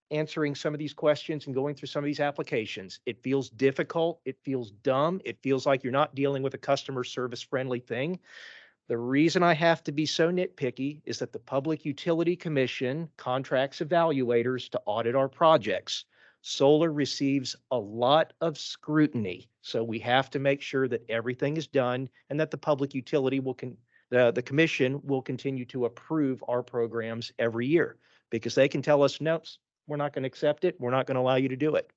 answering some of these questions and going through some of these applications, it feels difficult. It feels dumb. It feels like you're not dealing with a customer service friendly thing. The reason I have to be so nitpicky is that the Public Utility Commission contracts evaluators to audit our projects. Solar receives a lot of scrutiny, so we have to make sure that everything is done and that the Public Utility the commission will continue to approve our programs every year, because they can tell us, no, we're not going to accept it. We're not going to allow you to do it.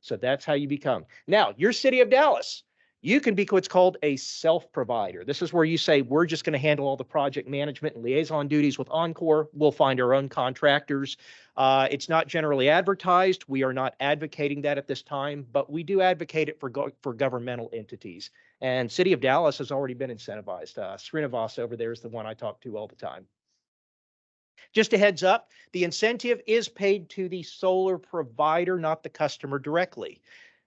So that's how you become. Now, your City of Dallas, you can be what's called a self-provider. This is where you say, we're just going to handle all the project management and liaison duties with Encore. We'll find our own contractors. It's not generally advertised. We are not advocating that at this time, but we do advocate it for governmental entities. And City of Dallas has already been incentivized. Srinivas over there is the one I talk to all the time. Just a heads up, the incentive is paid to the solar provider, not the customer directly.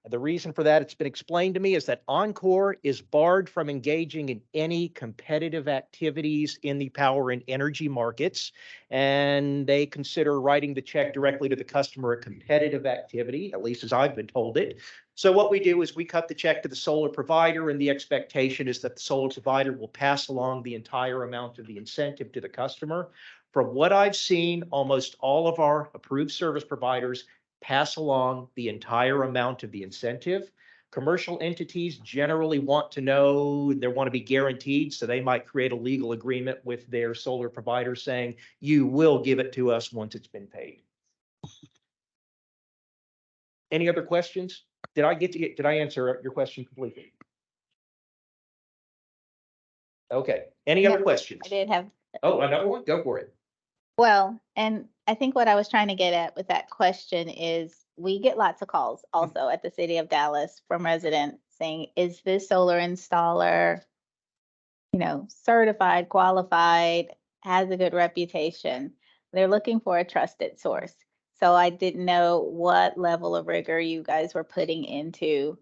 The reason for that, it's been explained to me, is that Encore is barred from engaging in any competitive activities in the power and energy markets, and they consider writing the check directly to the customer a competitive activity, at least as I've been told it. So what we do is we cut the check to the solar provider, and the expectation is that the solar provider will pass along the entire amount of the incentive to the customer. From what I've seen, almost all of our approved service providers pass along the entire amount of the incentive. Commercial entities generally want to know, they want to be guaranteed, so they might create a legal agreement with their solar provider saying, you will give it to us once it's been paid. Any other questions? Did I answer your question completely? Okay, any other questions? I did have. Oh, another one? Go for it. Well, and I think what I was trying to get at with that question is, we get lots of calls also at the City of Dallas from residents saying, is this solar installer, certified, qualified, has a good reputation? They're looking for a trusted source. So I didn't know what level of rigor you guys were putting into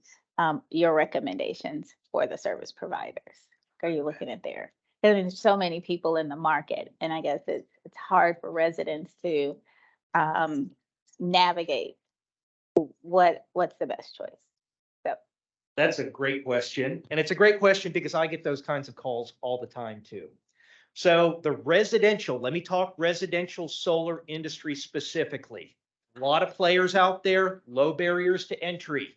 your recommendations for the service providers. Are you looking at there? There's so many people in the market, and I guess it's hard for residents to navigate what's the best choice. So that's a great question, and it's a great question because I get those kinds of calls all the time too. So the residential, let me talk residential solar industry specifically. A lot of players out there, low barriers to entry.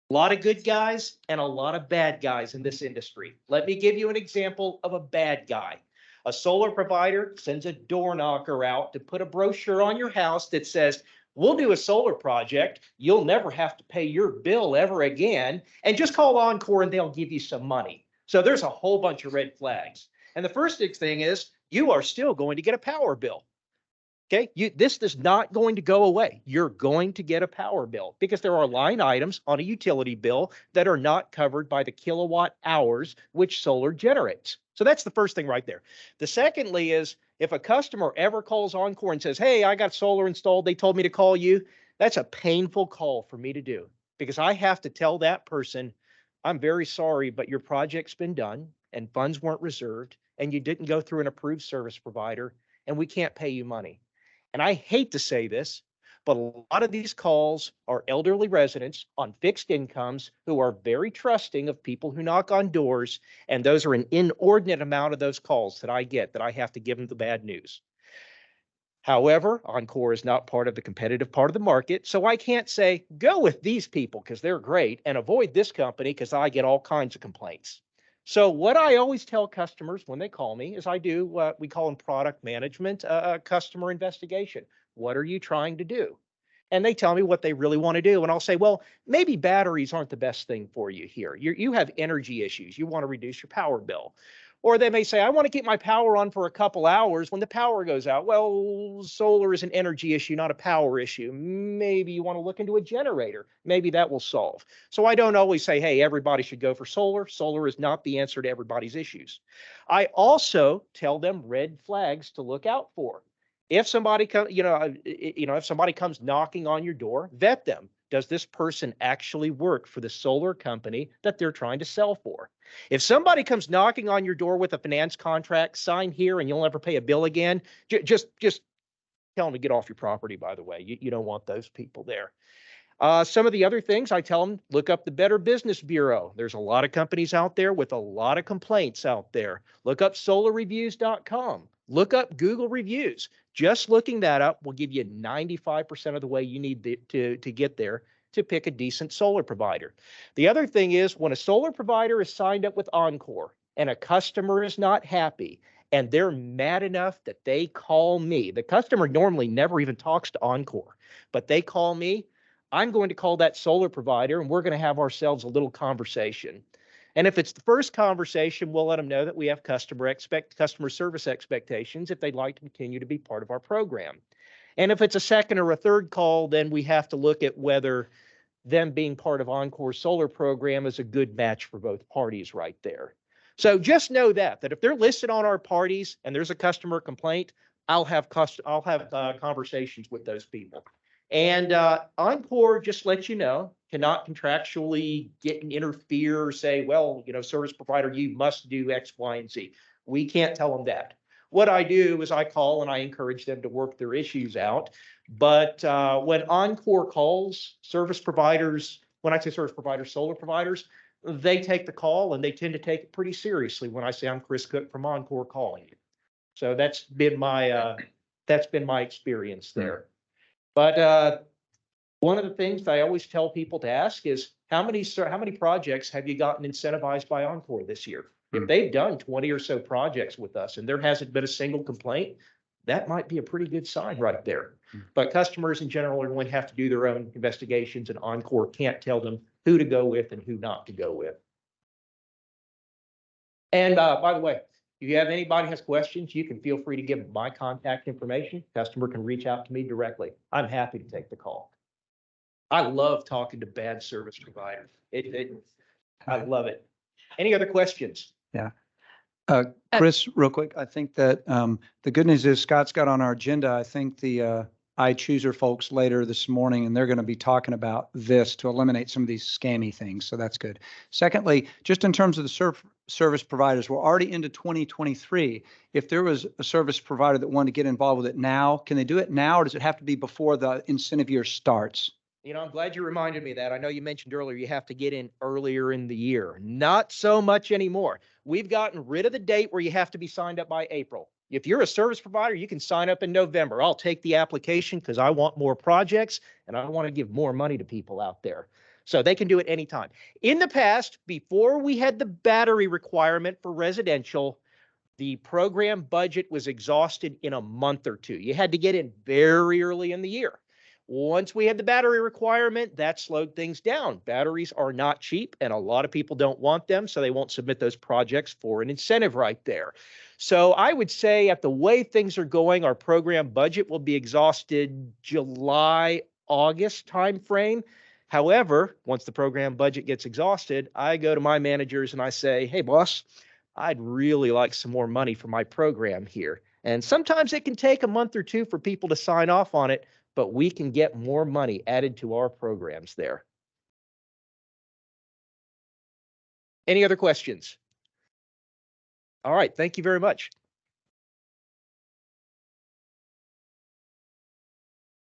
A lot of good guys and a lot of bad guys in this industry. Let me give you an example of a bad guy. A solar provider sends a door knocker out to put a brochure on your house that says, we'll do a solar project. You'll never have to pay your bill ever again. And just call Encore and they'll give you some money. So there's a whole bunch of red flags. And the first big thing is, you are still going to get a power bill. Okay, this is not going to go away. You're going to get a power bill because there are line items on a utility bill that are not covered by the kilowatt hours which solar generates. So that's the first thing right there. The secondly is, if a customer ever calls Encore and says, hey, I got solar installed, they told me to call you, that's a painful call for me to do, because I have to tell that person, I'm very sorry, but your project's been done and funds weren't reserved and you didn't go through an approved service provider and we can't pay you money. And I hate to say this, But a lot of these calls are elderly residents on fixed incomes who are very trusting of people who knock on doors. And those are an inordinate amount of those calls that I get that I have to give them the bad news. However, Encore is not part of the competitive part of the market. So I can't say, go with these people because they're great and avoid this company because I get all kinds of complaints. So what I always tell customers when they call me is I do what we call in product management, customer investigation. What are you trying to do? And they tell me what they really want to do. And I'll say, well, maybe batteries aren't the best thing for you here. You have energy issues. You want to reduce your power bill. Or they may say, I want to keep my power on for a couple hours when the power goes out. Well, solar is an energy issue, not a power issue. Maybe you want to look into a generator. Maybe that will solve. So I don't always say, hey, everybody should go for solar. Solar is not the answer to everybody's issues. I also tell them red flags to look out for. If somebody comes, if somebody comes knocking on your door, vet them. Does this person actually work for the solar company that they're trying to sell for? If somebody comes knocking on your door with a finance contract, sign here and you'll never pay a bill again, just tell them to get off your property, by the way. You don't want those people there. Some of the other things I tell them, look up the Better Business Bureau. There's a lot of companies out there with a lot of complaints out there. Look up solarreviews.com. Look up Google reviews. Just looking that up will give you 95% of the way you need to get there to pick a decent solar provider. The other thing is when a solar provider is signed up with Encore and a customer is not happy and they're mad enough that they call me, the customer normally never even talks to Encore, but they call me, I'm going to call that solar provider and we're going to have ourselves a little conversation. And if it's the first conversation, we'll let them know that we have customer service expectations if they'd like to continue to be part of our program. And if it's a second or a third call, then we have to look at whether them being part of Encore's solar program is a good match for both parties right there. So just know that if they're listed on our parties and there's a customer complaint, I'll have conversations with those people. And Encore, just let you know, cannot contractually get and interfere or say, well, service provider, you must do X, Y, and Z. We can't tell them that. What I do is I call and I encourage them to work their issues out. But when Encore calls service providers, when I say service providers, solar providers, they take the call and they tend to take it pretty seriously when I say I'm Chris Cook from Encore calling you. So that's been my experience there. But one of the things that I always tell people to ask is how many projects have you gotten incentivized by Encore this year? If they've done 20 or so projects with us and there hasn't been a single complaint, that might be a pretty good sign right there. But customers in general are going to have to do their own investigations and Encore can't tell them who to go with and who not to go with. And by the way, if you have anybody has questions, you can feel free to give them my contact information. Customer can reach out to me directly. I'm happy to take the call. I love talking to bad service providers. I love it. Any other questions? Yeah. Chris, real quick, I think that the good news is Scott's got on our agenda, I think the iChooser folks later this morning, and they're going to be talking about this to eliminate some of these scammy things. So that's good. Secondly, just in terms of the service providers, we're already into 2023. If there was a service provider that wanted to get involved with it now, can they do it now or does it have to be before the incentive year starts? I'm glad you reminded me that. I know you mentioned earlier you have to get in earlier in the year. Not so much anymore. We've gotten rid of the date where you have to be signed up by April. If you're a service provider, you can sign up in November. I'll take the application because I want more projects and I want to give more money to people out there. So they can do it anytime. In the past, before we had the battery requirement for residential, the program budget was exhausted in a month or two. You had to get in very early in the year. Once we had the battery requirement, that slowed things down. Batteries are not cheap and a lot of people don't want them, so they won't submit those projects for an incentive right there. So I would say at the way things are going, our program budget will be exhausted July, August timeframe. However, once the program budget gets exhausted, I go to my managers and I say, hey, boss, I'd really like some more money for my program here. And sometimes it can take a month or two for people to sign off on it, but we can get more money added to our programs there. Any other questions? All right, thank you very much.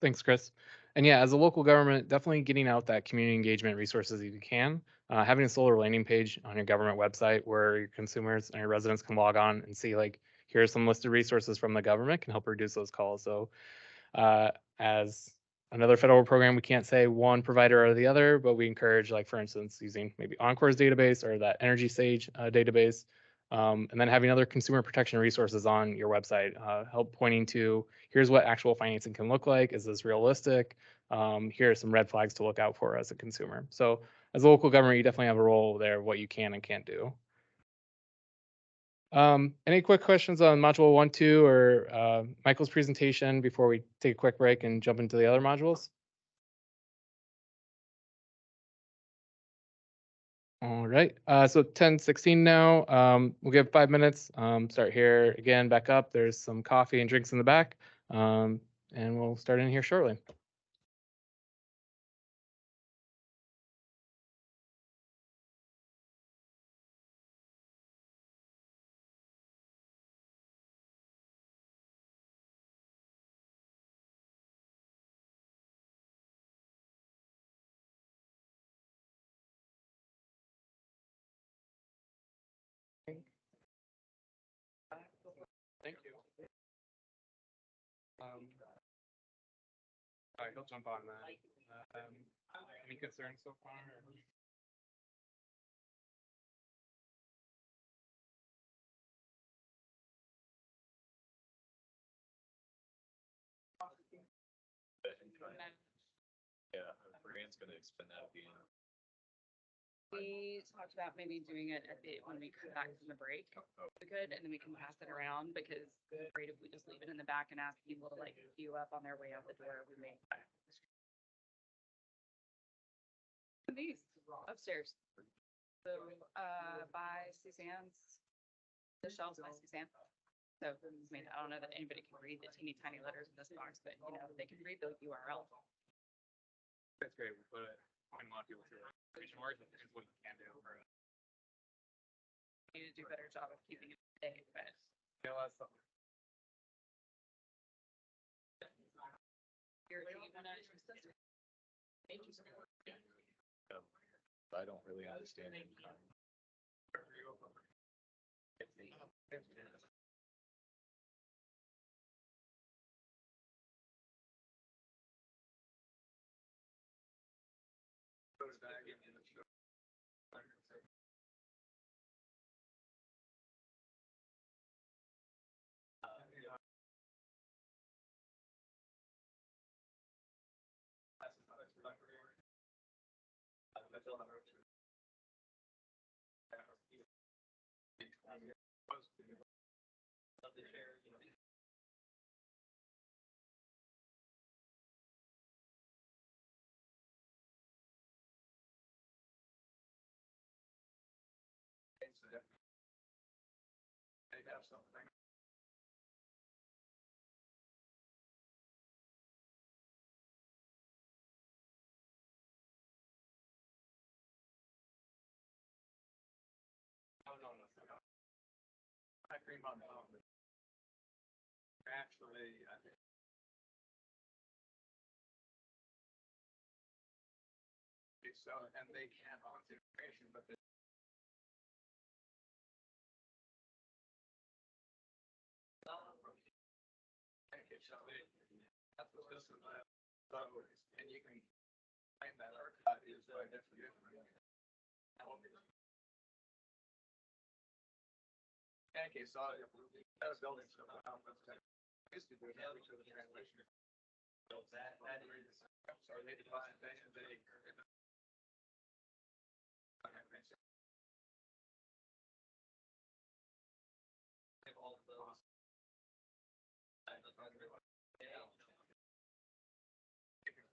Thanks, Chris. And yeah, as a local government, definitely getting out that community engagement resources if you can. Having a solar landing page on your government website where your consumers and your residents can log on and see like, here's some listed resources from the government can help reduce those calls. So as another federal program, we can't say one provider or the other, but we encourage, like, for instance, using maybe Encore's database or that Energy Sage database, and then having other consumer protection resources on your website, help pointing to, here's what actual financing can look like. Is this realistic? Here are some red flags to look out for as a consumer. So as a local government, you definitely have a role there, what you can and can't do. Any quick questions on module 1, 2, or Michael's presentation before we take a quick break and jump into the other modules? All right, so 10:16 now. We'll give 5 minutes. Start here again, back up. There's some coffee and drinks in the back, and we'll start in here shortly. Thank you. All right, he'll jump on that. Any concerns so far? Yeah, Brian's gonna expand that at the end. We talked about maybe doing it at the, when we come back from the break. We could, and then we can pass it around, because I'm afraid if we just leave it in the back and ask people to like queue up on their way out the door, we may. These upstairs. So, by Suzanne's, the shelves by Suzanne. So, I mean, I don't know that anybody can read the teeny tiny letters in this box, but you know, they can read the URL. That's great. We put it on a lot of people through margin is what you can do. Need to do a better job of keeping it safe, but. Yeah, that's something. I don't really understand it. Actually, I think. So, and they can't on information, but and you can find that archive is by definition. Okay, so that was building stuff. Used to do that, which was the translation. So that is, sorry, they define things, they. All of those.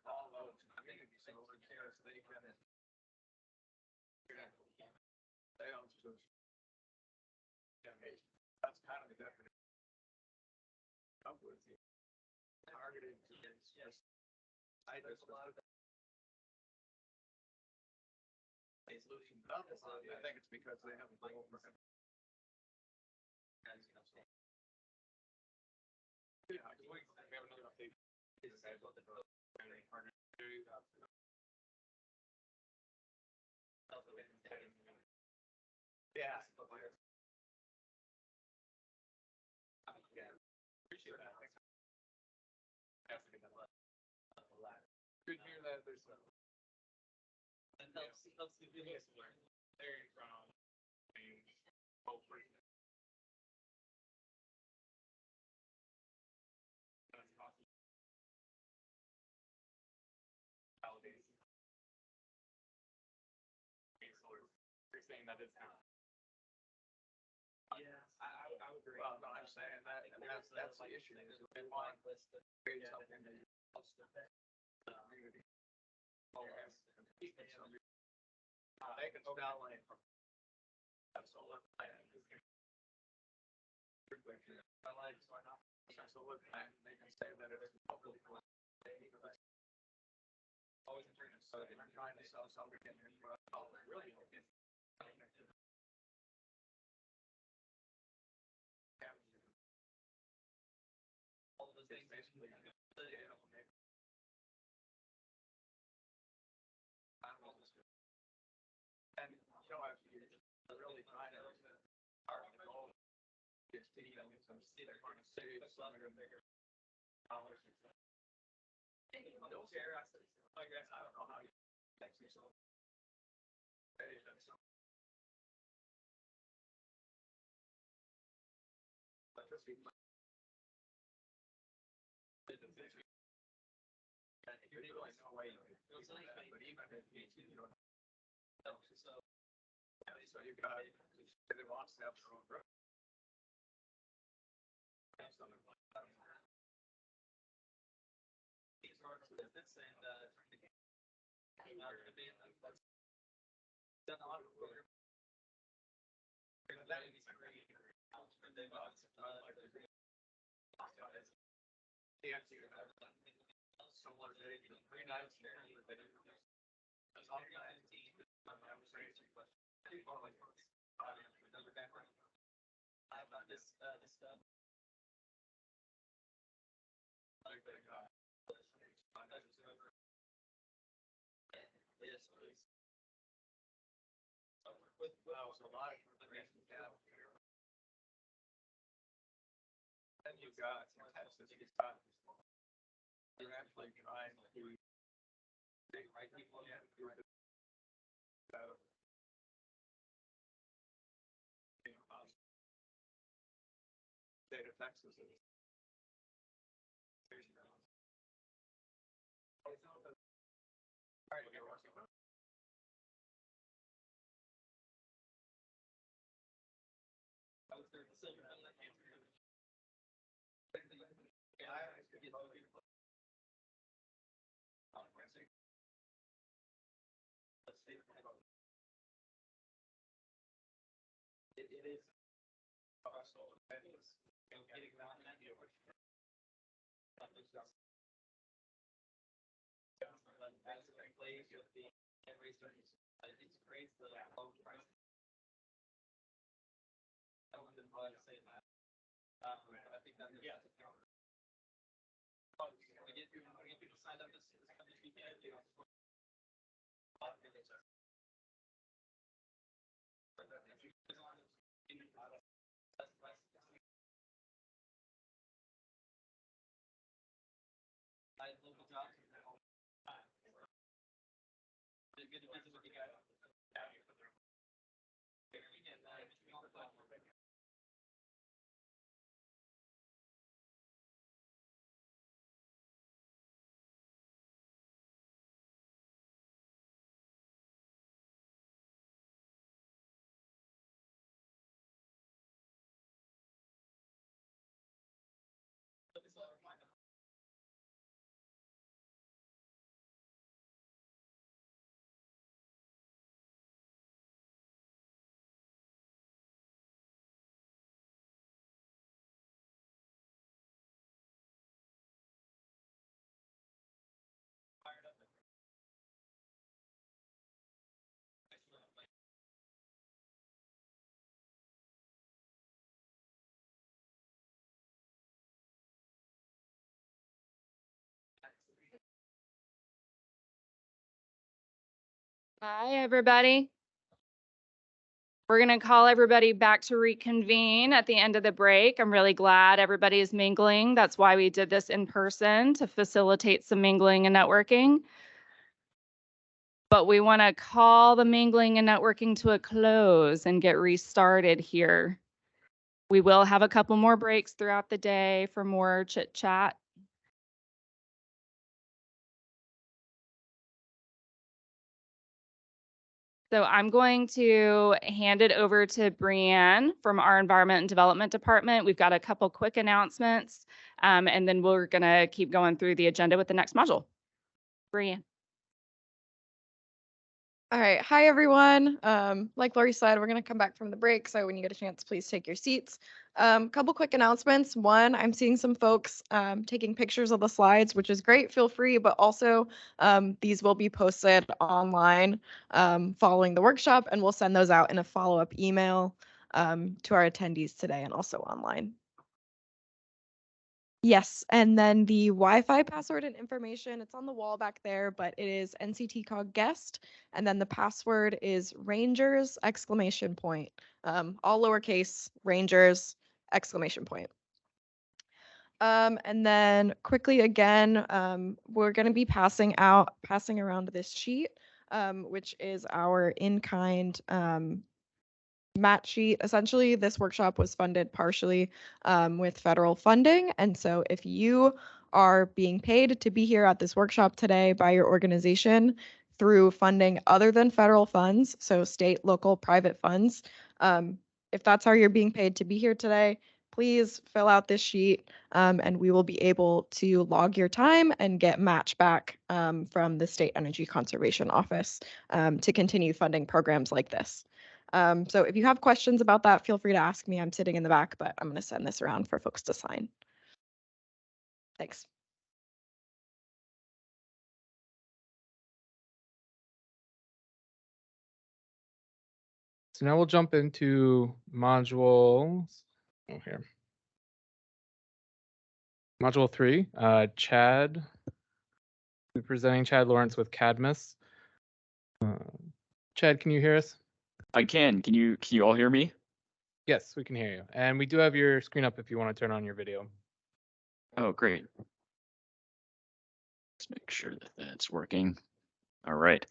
All those community solar cares, they can. Sales to. That's kind of the definition. Up with you. Targeted to yes. I just a lot of that. Solution. I think it's because they have a goal for him. Yeah, we have another update. Yeah. Yeah. Appreciate that. Good to hear that there's some. That helps the videos learn. There from. You're saying that it's not. Yeah, I would agree. Well, no, I'm saying that, and that's the issue, is we want to create something that helps the community. They can spell it from. Solar plan. I like, so I know, solar plan, they can say that it is public. Always interesting, so if you're trying to sell something in here, really. All of the things basically. And you know, if you're really trying to hard to go, it's some city, they're going to say some of your bigger dollars. Don't care. I guess I don't know how you actually so. So you got it wants to have their own growth. These are business and done a lot of work. That would be great. Similar to 3 nights here. That's all you guys team. I was raised in question. I've got this stuff. Yes, please. With a lot of information down here. And you've got Texas, you're actually trying to right people in state of Texas is. All right, you're working on. I was there to say, yeah, it is. Getting around that deal. It creates the low price. I wouldn't want to say that. I think that yeah. We get people signed up this coming weekend. Local jobs. Good to visit with you guys. Hi, everybody. We're going to call everybody back to reconvene at the end of the break. I'm really glad everybody is mingling. That's why we did this in person, to facilitate some mingling and networking. But we want to call the mingling and networking to a close and get restarted here. We will have a couple more breaks throughout the day for more chit chat. So I'm going to hand it over to Brianne from our Environment and Development Department. We've got a couple quick announcements, and then we're going to keep going through the agenda with the next module. Brianne. All right. Hi, everyone. Like Lori said, we're going to come back from the break. So when you get a chance, please take your seats. Couple quick announcements. One, I'm seeing some folks taking pictures of the slides, which is great. Feel free, but also these will be posted online following the workshop, and we'll send those out in a follow-up email to our attendees today and also online. Yes, and then the Wi-Fi password and information, it's on the wall back there, but it is NCTcog guest, and then the password is Rangers exclamation point, all lowercase Rangers exclamation point. And then quickly again, we're going to be passing around this sheet, which is our in-kind match sheet. Essentially, this workshop was funded partially with federal funding. And so if you are being paid to be here at this workshop today by your organization through funding other than federal funds, so state, local, private funds, if that's how you're being paid to be here today, please fill out this sheet and we will be able to log your time and get match back from the State Energy Conservation Office to continue funding programs like this. So if you have questions about that, feel free to ask me. I'm sitting in the back, but I'm going to send this around for folks to sign. Thanks. So now we'll jump into modules. Oh, here. Module 3, Chad. We're presenting Chad Lawrence with Cadmus. Chad, can you hear us? I can. Can you all hear me? Yes, we can hear you. And we do have your screen up if you want to turn on your video. Oh, great. Let's make sure that that's working. All right.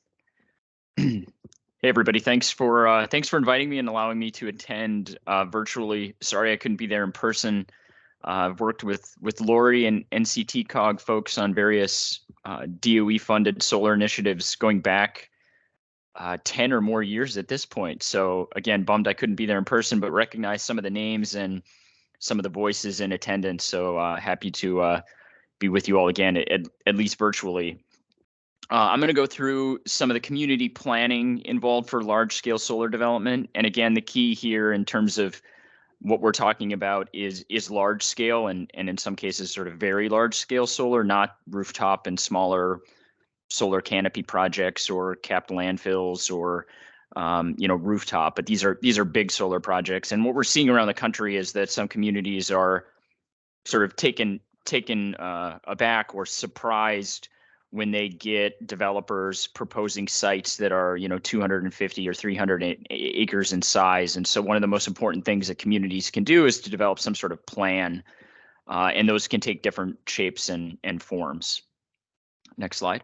Hey, everybody. Thanks for inviting me and allowing me to attend virtually. Sorry I couldn't be there in person. I've worked with Lori and NCTcog folks on various DOE-funded solar initiatives going back 10 or more years at this point. So again, bummed I couldn't be there in person, but recognize some of the names and some of the voices in attendance. So happy to be with you all again, at least virtually. I'm going to go through some of the community planning involved for large scale solar development. And again, the key here in terms of what we're talking about is large scale and in some cases sort of very large scale solar, not rooftop and smaller solar canopy projects or capped landfills or rooftop, but these are big solar projects. And what we're seeing around the country is that some communities are sort of taken aback or surprised when they get developers proposing sites that are 250 or 300 acres in size. And so one of the most important things that communities can do is to develop some sort of plan, and those can take different shapes and forms. Next slide.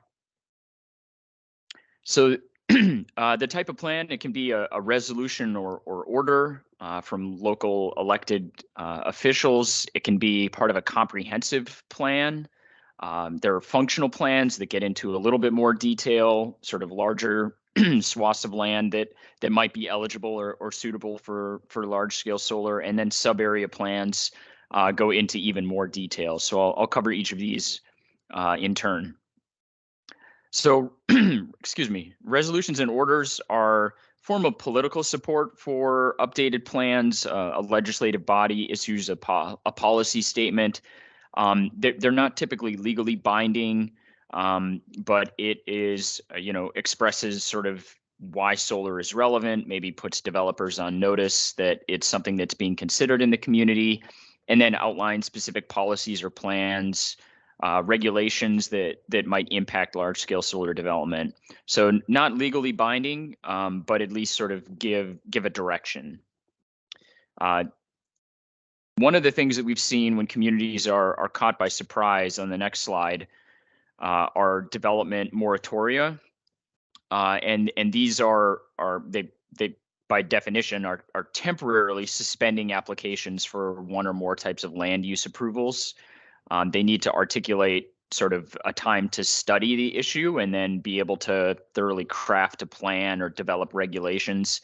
So the type of plan, it can be a resolution or order from local elected officials. It can be part of a comprehensive plan. There are functional plans that get into a little bit more detail, sort of larger swaths of land that might be eligible or suitable for large scale solar. And then sub-area plans go into even more detail. So I'll cover each of these in turn. So, excuse me, resolutions and orders are form of political support for updated plans. A legislative body issues a policy statement. They're not typically legally binding, but it is, expresses sort of why solar is relevant, maybe puts developers on notice that it's something that's being considered in the community, and then outlines specific policies or plans regulations that might impact large-scale solar development. So not legally binding, but at least sort of give a direction. One of the things that we've seen when communities are caught by surprise on the next slide are development moratoria, and these are they by definition are temporarily suspending applications for one or more types of land use approvals. They need to articulate sort of a time to study the issue and then be able to thoroughly craft a plan or develop regulations.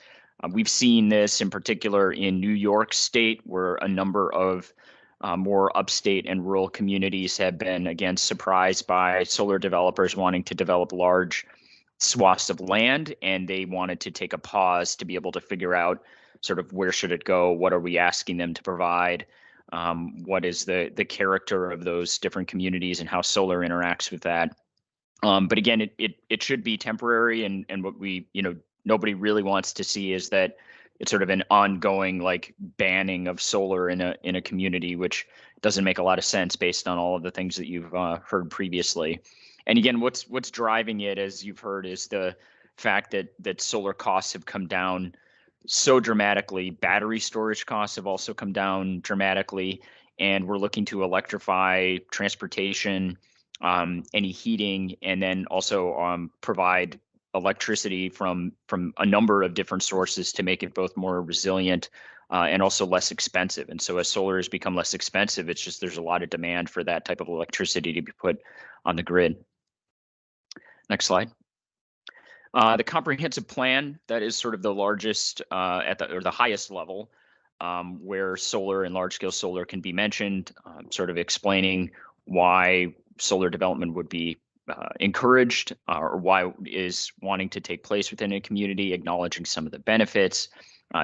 We've seen this in particular in New York State, where a number of more upstate and rural communities have been, again, surprised by solar developers wanting to develop large swaths of land, and they wanted to take a pause to be able to figure out sort of where should it go, what are we asking them to provide, what is the character of those different communities and how solar interacts with that. But again, it should be temporary, and what we, nobody really wants to see is that it's sort of an ongoing like banning of solar in a community, which doesn't make a lot of sense based on all of the things that you've heard previously. And again, what's driving it, as you've heard, is the fact that solar costs have come down so dramatically. Battery storage costs have also come down dramatically, and we're looking to electrify transportation, any heating, and then also provide electricity from a number of different sources to make it both more resilient and also less expensive. And so as solar has become less expensive, it's just there's a lot of demand for that type of electricity to be put on the grid. Next slide. The comprehensive plan, that is sort of the largest at the highest level where solar and large scale solar can be mentioned, sort of explaining why solar development would be encouraged or why is wanting to take place within a community, acknowledging some of the benefits,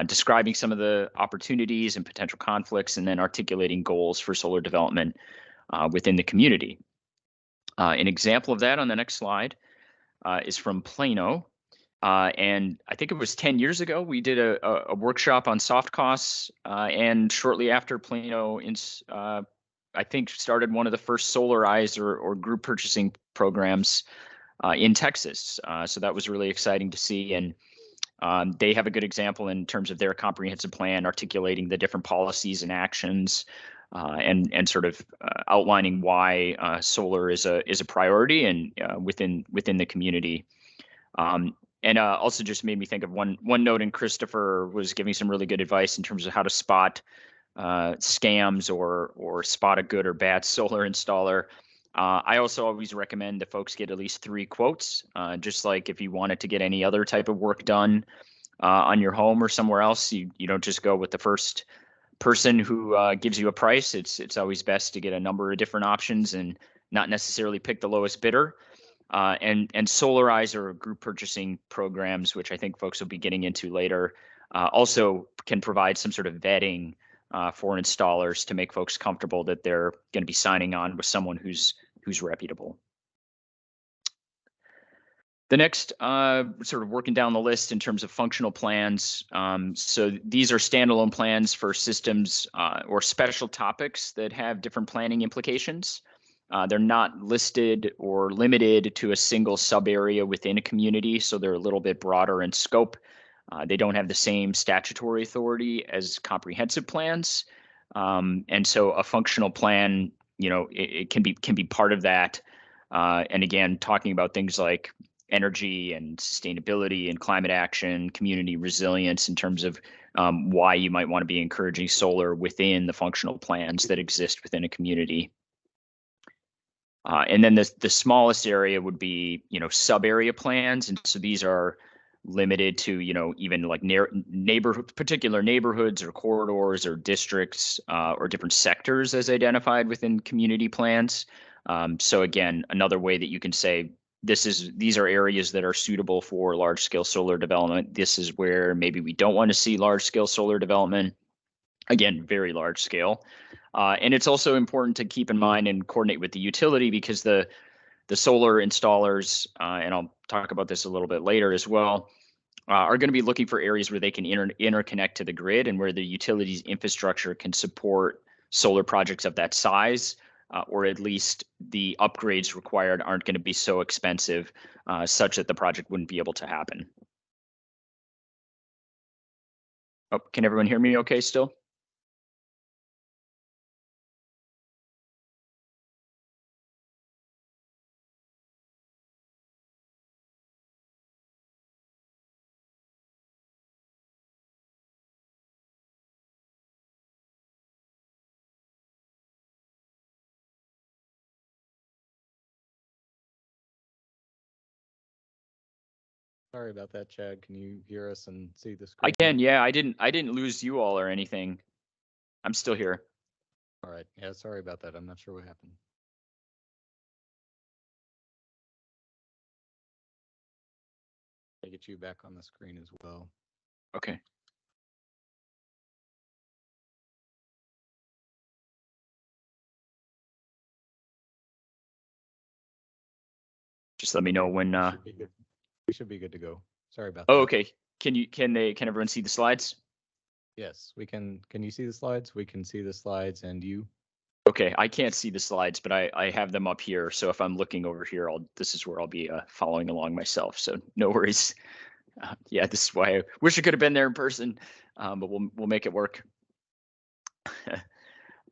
describing some of the opportunities and potential conflicts, and then articulating goals for solar development within the community. An example of that on the next slide is from Plano. And I think it was 10 years ago, we did a workshop on soft costs. And shortly after, Plano, I think, started one of the first solarized or group purchasing programs in Texas. So that was really exciting to see. And they have a good example in terms of their comprehensive plan, articulating the different policies and actions, and sort of outlining why solar is a priority and within the community. And also just made me think of one note, and Christopher was giving some really good advice in terms of how to spot scams or spot a good or bad solar installer. I also always recommend that folks get at least 3 quotes, just like if you wanted to get any other type of work done on your home or somewhere else. You don't just go with the first person who gives you a price. It's always best to get a number of different options and not necessarily pick the lowest bidder. And solarize or group purchasing programs, which I think folks will be getting into later, also can provide some sort of vetting for installers to make folks comfortable that they're going to be signing on with someone who's reputable. The next, sort of working down the list in terms of functional plans. So these are standalone plans for systems or special topics that have different planning implications. They're not listed or limited to a single sub area within a community, so they're a little bit broader in scope. They don't have the same statutory authority as comprehensive plans, and so a functional plan, it can be part of that. And again, talking about things like energy and sustainability and climate action, community resilience in terms of why you might want to be encouraging solar within the functional plans that exist within a community. And then the smallest area would be, sub area plans. And so these are limited to, even like particular neighborhoods or corridors or districts or different sectors as identified within community plans. So again, another way that you can say these are areas that are suitable for large scale solar development. This is where maybe we don't want to see large scale solar development. Again, very large scale. And it's also important to keep in mind and coordinate with the utility, because the solar installers, and I'll talk about this a little bit later as well, are going to be looking for areas where they can interconnect to the grid and where the utility's infrastructure can support solar projects of that size. or at least the upgrades required aren't going to be so expensive such that the project wouldn't be able to happen. Oh, can everyone hear me okay still? Sorry about that, Chad. Can you hear us and see the I screen? can, yeah. I didn't lose you all or anything. I'm still here. All right. Yeah, sorry about that. I'm not sure what happened. I get you back on the screen as well. Okay. Just let me know when. We should be good to go. Sorry about Oh, that. okay. Can everyone see the slides? Yes, we can. Can you see the slides? We can see the slides, and you? Okay, I can't see the slides, but I have them up here. So if I'm looking over here, this is where I'll be following along myself. So no worries. Yeah, this is why I wish I could have been there in person, but we'll make it work.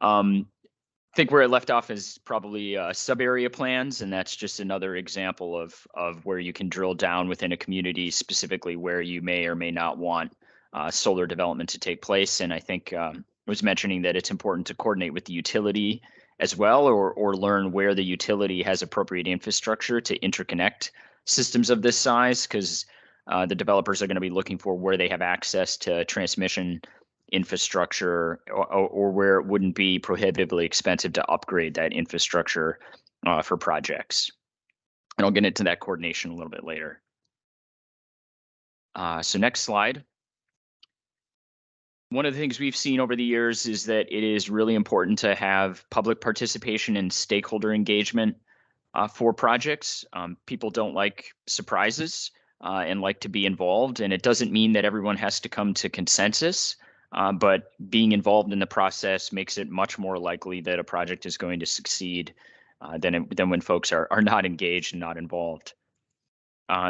I think where I left off is probably sub-area plans, and that's just another example of where you can drill down within a community, specifically where you may or may not want solar development to take place. And I think I was mentioning that it's important to coordinate with the utility as well, or learn where the utility has appropriate infrastructure to interconnect systems of this size, because the developers are going to be looking for where they have access to transmission infrastructure, or where it wouldn't be prohibitively expensive to upgrade that infrastructure for projects. And I'll get into that coordination a little bit later. So next slide. One of the things we've seen over the years is that it is really important to have public participation and stakeholder engagement for projects. People don't like surprises and like to be involved, and it doesn't mean that everyone has to come to consensus. But being involved in the process makes it much more likely that a project is going to succeed than when folks are not engaged and not involved.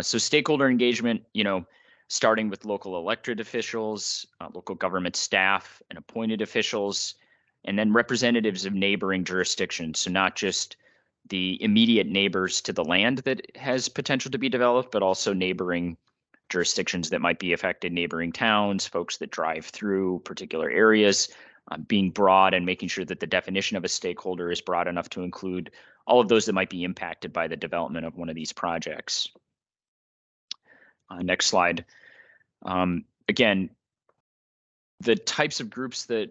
So stakeholder engagement, starting with local elected officials, local government staff, and appointed officials, and then representatives of neighboring jurisdictions. So not just the immediate neighbors to the land that has potential to be developed, but also neighboring jurisdictions that might be affected, neighboring towns, folks that drive through particular areas, being broad and making sure that the definition of a stakeholder is broad enough to include all of those that might be impacted by the development of one of these projects. Next slide. Again, the types of groups that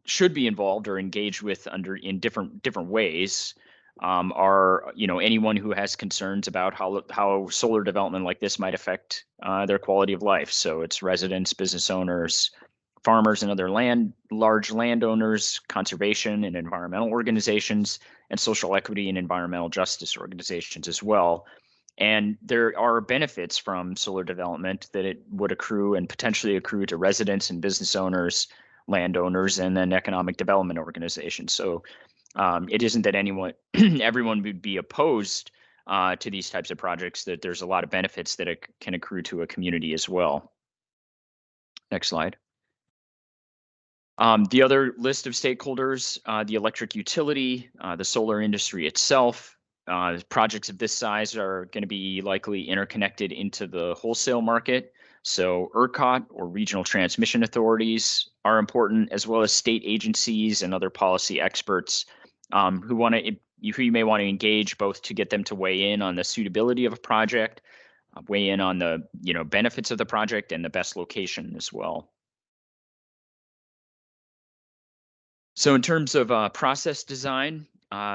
should be involved or engaged with in different ways are anyone who has concerns about how solar development like this might affect their quality of life. So it's residents, business owners, farmers and other large landowners, conservation and environmental organizations, and social equity and environmental justice organizations as well. And there are benefits from solar development that it would accrue and potentially accrue to residents and business owners, landowners, and then economic development organizations. So it isn't that everyone would be opposed to these types of projects, that there's a lot of benefits that it can accrue to a community as well. Next slide. The other list of stakeholders, the electric utility, the solar industry itself. Projects of this size are going to be likely interconnected into the wholesale market. So ERCOT, or regional transmission authorities, are important, as well as state agencies and other policy experts who you may want to engage, both to get them to weigh in on the suitability of a project, weigh in on the benefits of the project and the best location as well. So in terms of process design,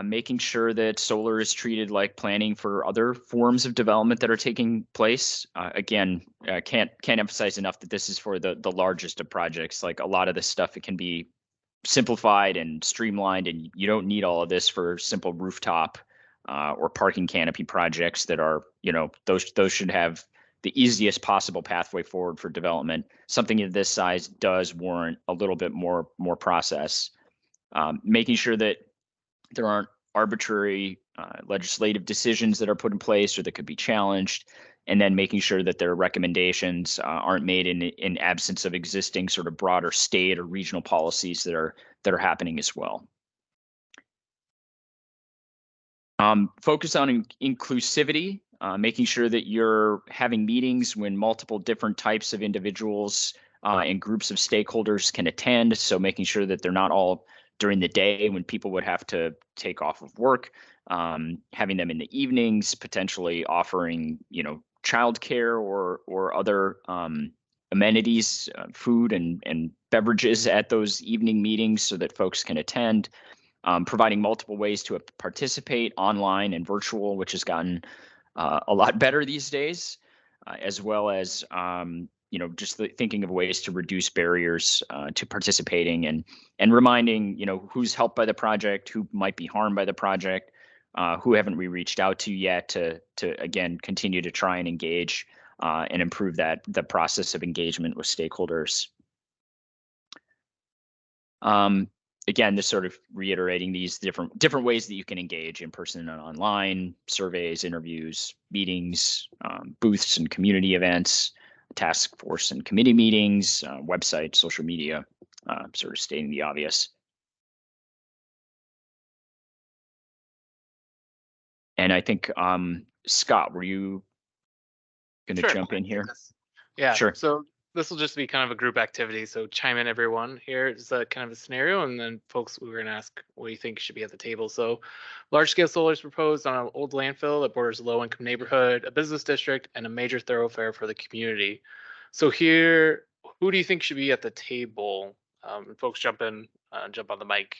making sure that solar is treated like planning for other forms of development that are taking place. Again, can't emphasize enough that this is for the largest of projects. Like a lot of this stuff, it can be simplified and streamlined, and you don't need all of this for simple rooftop or parking canopy projects that are, those should have the easiest possible pathway forward for development. Something of this size does warrant a little bit more process. Making sure that there aren't arbitrary legislative decisions that are put in place or that could be challenged, and then making sure that their recommendations aren't made in absence of existing sort of broader state or regional policies that are happening as well. Focus on inclusivity, making sure that you're having meetings when multiple different types of individuals and groups of stakeholders can attend. So making sure that they're not all during the day when people would have to take off of work, having them in the evenings, potentially offering, childcare or other amenities, food and beverages at those evening meetings so that folks can attend. Providing multiple ways to participate online and virtual, which has gotten a lot better these days, as well as just thinking of ways to reduce barriers to participating and reminding who's helped by the project, who might be harmed by the project, who haven't we reached out to yet to again continue to try and engage and improve the process of engagement with stakeholders. Again, just sort of reiterating these different ways that you can engage in person and online: surveys, interviews, meetings, booths and community events, task force and committee meetings, website, social media, sort of stating the obvious. And I think, Scott, were you going to jump in here? Yeah, sure. So this will just be kind of a group activity. So chime in, everyone. Here is a kind of a scenario, and then folks, we were going to ask what do you think should be at the table. So large-scale solar is proposed on an old landfill that borders a low-income neighborhood, a business district, and a major thoroughfare for the community. So here, who do you think should be at the table? Folks, jump in, jump on the mic.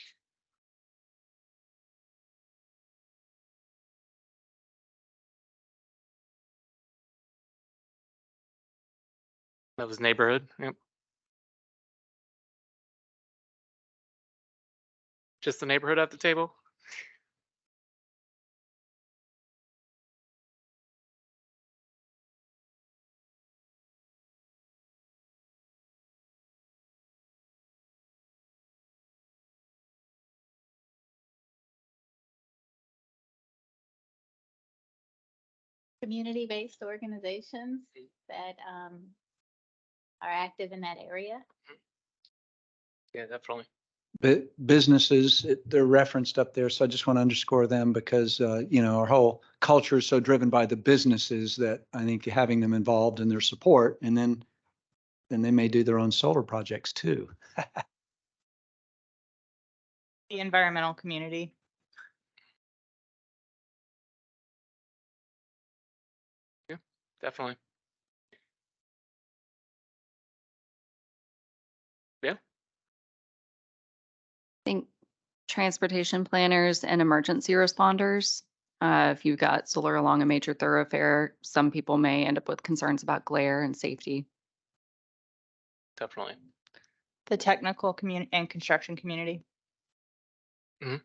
That was neighborhood. Yep. Just the neighborhood at the table? Community-based organizations that are active in that area. Yeah, definitely. Businesses, they're referenced up there, so I just want to underscore them because, our whole culture is so driven by the businesses that I think having them involved in their support, and then they may do their own solar projects too. The environmental community. Yeah, definitely. Yeah. I think transportation planners and emergency responders. If you've got solar along a major thoroughfare, some people may end up with concerns about glare and safety. Definitely. The technical community and construction community. Mm-hmm.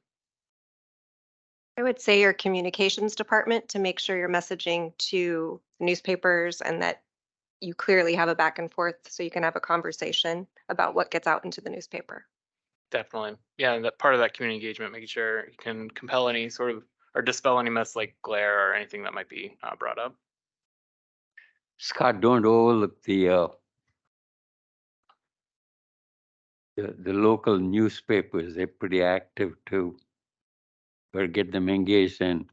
I would say your communications department to make sure you're messaging to newspapers and that you clearly have a back and forth so you can have a conversation about what gets out into the newspaper. Definitely. Yeah, and that part of that community engagement, making sure you can compel any sort of or dispel any myths like glare or anything that might be brought up. Scott, don't overlook the local newspapers. They're pretty active too. Better get them engaged. And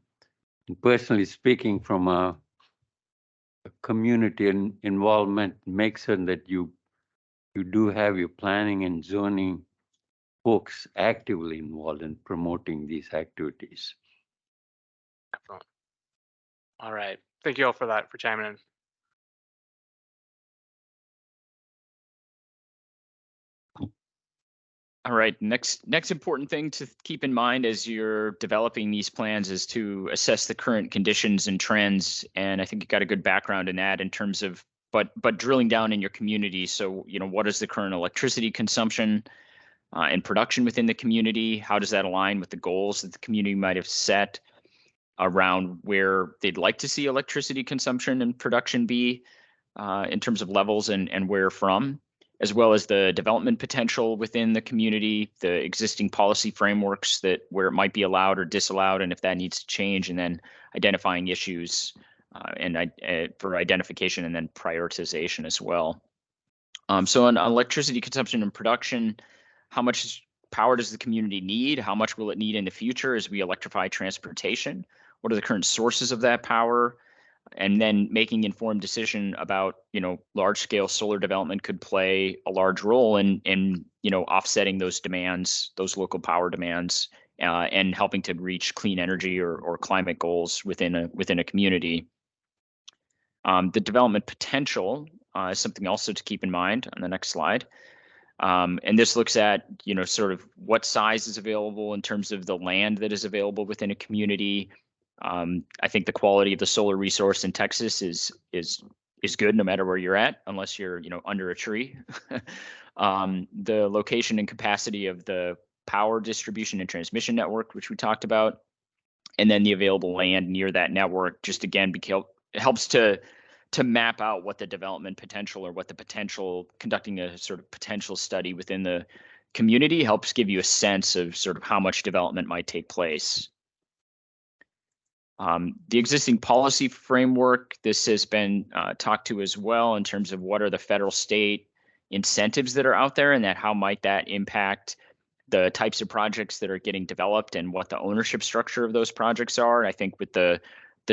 personally speaking, from a community involvement, make certain that you do have your planning and zoning folks actively involved in promoting these activities. Excellent. All right. Thank you all for that, for chiming in. All right. Next important thing to keep in mind as you're developing these plans is to assess the current conditions and trends. And I think you got a good background in that in terms of, but drilling down in your community. So, what is the current electricity consumption and production within the community? How does that align with the goals that the community might have set around where they'd like to see electricity consumption and production be in terms of levels and where from? as well as the development potential within the community, the existing policy frameworks that where it might be allowed or disallowed, and if that needs to change, and then identifying issues for identification and then prioritization as well. So on electricity consumption and production, how much power does the community need? How much will it need in the future as we electrify transportation? What are the current sources of that power? And then making informed decision about, large scale solar development could play a large role in offsetting those demands, those local power demands, and helping to reach clean energy or climate goals within a community. The development potential is something also to keep in mind on the next slide. And this looks at, sort of what size is available in terms of the land that is available within a community. I think the quality of the solar resource in Texas is good no matter where you're at, unless you're, under a tree. The location and capacity of the power distribution and transmission network, which we talked about, and then the available land near that network, just again, helps to map out what the development potential or what the potential, conducting a sort of potential study within the community helps give you a sense of sort of how much development might take place. The existing policy framework, this has been talked to as well in terms of what are the federal state incentives that are out there, and that how might that impact the types of projects that are getting developed and what the ownership structure of those projects are. I think with the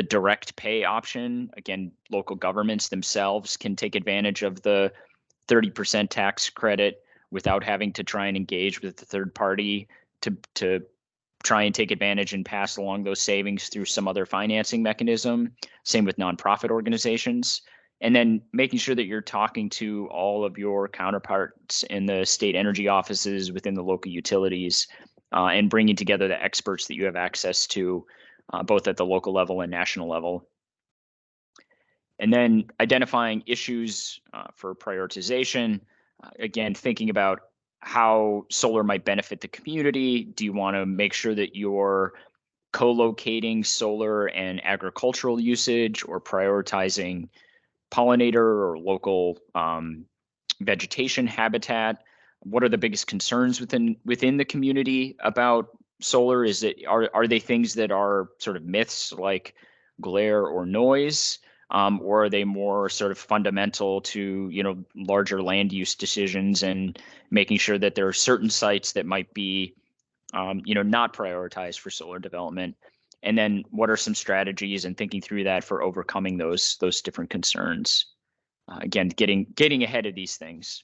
direct pay option, again, local governments themselves can take advantage of the 30% tax credit without having to try and engage with the third party to try and take advantage and pass along those savings through some other financing mechanism. Same with nonprofit organizations. And then making sure that you're talking to all of your counterparts in the state energy offices within the local utilities, and bringing together the experts that you have access to, both at the local level and national level. And then identifying issues for prioritization. Again, thinking about how solar might benefit the community. Do you want to make sure that you're co-locating solar and agricultural usage, or prioritizing pollinator or local vegetation habitat? What are the biggest concerns within the community about solar? Are they things that are sort of myths like glare or noise? Or are they more sort of fundamental to, larger land use decisions, and making sure that there are certain sites that might be, not prioritized for solar development? And then what are some strategies and thinking through that for overcoming those different concerns? Again, getting ahead of these things.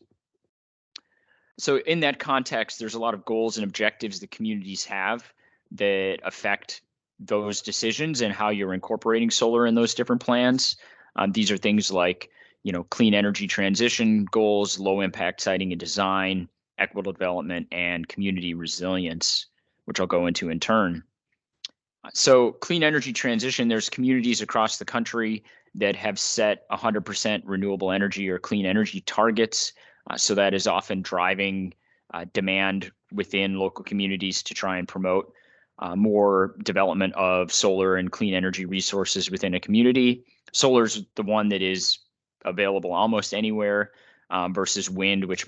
So in that context, there's a lot of goals and objectives that communities have that affect those decisions and how you're incorporating solar in those different plans. These are things like, clean energy transition goals, low impact siting and design, equitable development, and community resilience, which I'll go into in turn. So clean energy transition, there's communities across the country that have set 100% renewable energy or clean energy targets. So that is often driving demand within local communities to try and promote more development of solar and clean energy resources within a community. Solar is the one that is available almost anywhere, versus wind, which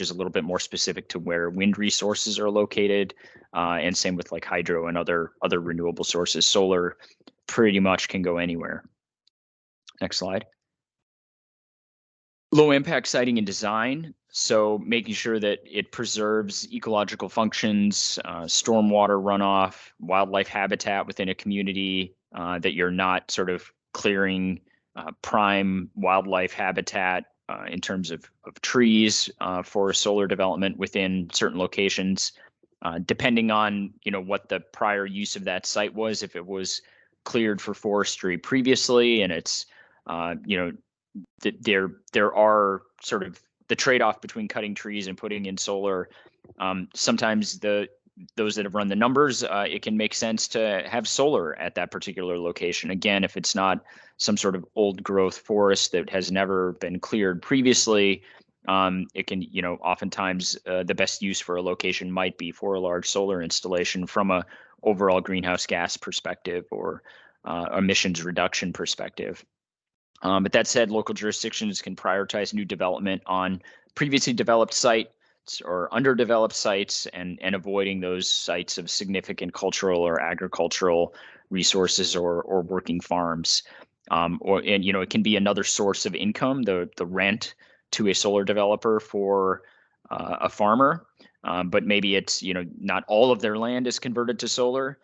is a little bit more specific to where wind resources are located, and same with like hydro and other renewable sources. Solar pretty much can go anywhere. Next slide. Low impact siting and design. So making sure that it preserves ecological functions, stormwater runoff, wildlife habitat within a community, that you're not sort of clearing prime wildlife habitat in terms of trees for solar development within certain locations, depending on what the prior use of that site was. If it was cleared for forestry previously, and it's there are sort of the trade-off between cutting trees and putting in solar. Sometimes those that have run the numbers, it can make sense to have solar at that particular location. Again, if it's not some sort of old growth forest that has never been cleared previously, it can, oftentimes the best use for a location might be for a large solar installation from a overall greenhouse gas perspective or emissions reduction perspective. But that said, local jurisdictions can prioritize new development on previously developed sites or underdeveloped sites and avoiding those sites of significant cultural or agricultural resources or working farms. And it can be another source of income, the rent to a solar developer for a farmer. But maybe it's, not all of their land is converted to solar,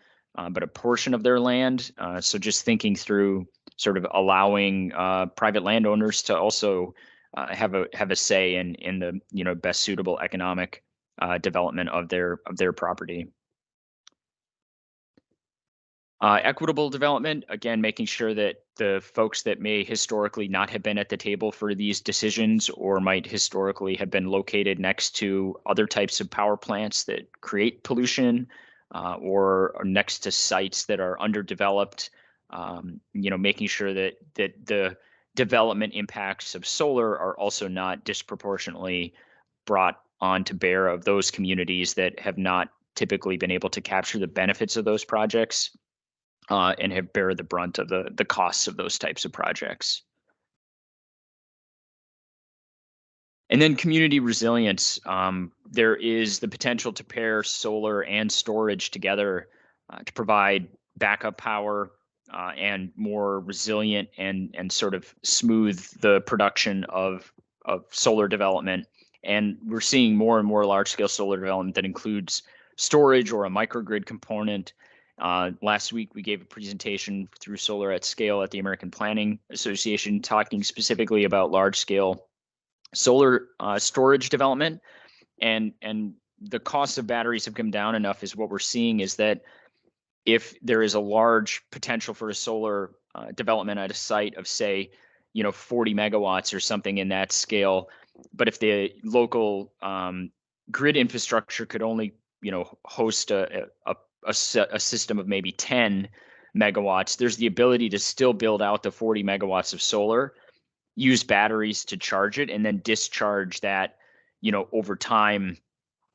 but a portion of their land. So just thinking through sort of allowing private landowners to also have a say in the best suitable economic development of their property. Equitable development, again, making sure that the folks that may historically not have been at the table for these decisions or might historically have been located next to other types of power plants that create pollution or next to sites that are underdeveloped, making sure that the development impacts of solar are also not disproportionately brought on to bear of those communities that have not typically been able to capture the benefits of those projects. And have bear the brunt of the costs of those types of projects. And then community resilience. There is the potential to pair solar and storage together to provide backup power and more resilient and sort of smooth the production of solar development. And we're seeing more and more large-scale solar development that includes storage or a microgrid component. Last week, we gave a presentation through Solar at Scale at the American Planning Association, talking specifically about large-scale solar storage development. And the cost of batteries have come down enough is what we're seeing is that if there is a large potential for a solar development at a site of, say, 40 megawatts or something in that scale, but if the local grid infrastructure could only, host a system of maybe 10 megawatts, there's the ability to still build out the 40 megawatts of solar, use batteries to charge it, and then discharge that, over time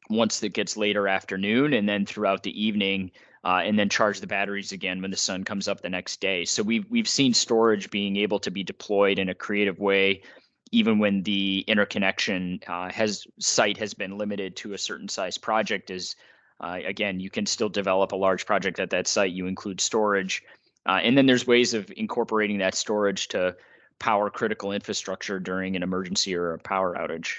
once it gets later afternoon and then throughout the evening, and then charge the batteries again when the sun comes up the next day. So we've seen storage being able to be deployed in a creative way, even when the interconnection site has been limited to a certain size project. Again, you can still develop a large project at that site. You include storage. And then there's ways of incorporating that storage to power critical infrastructure during an emergency or a power outage.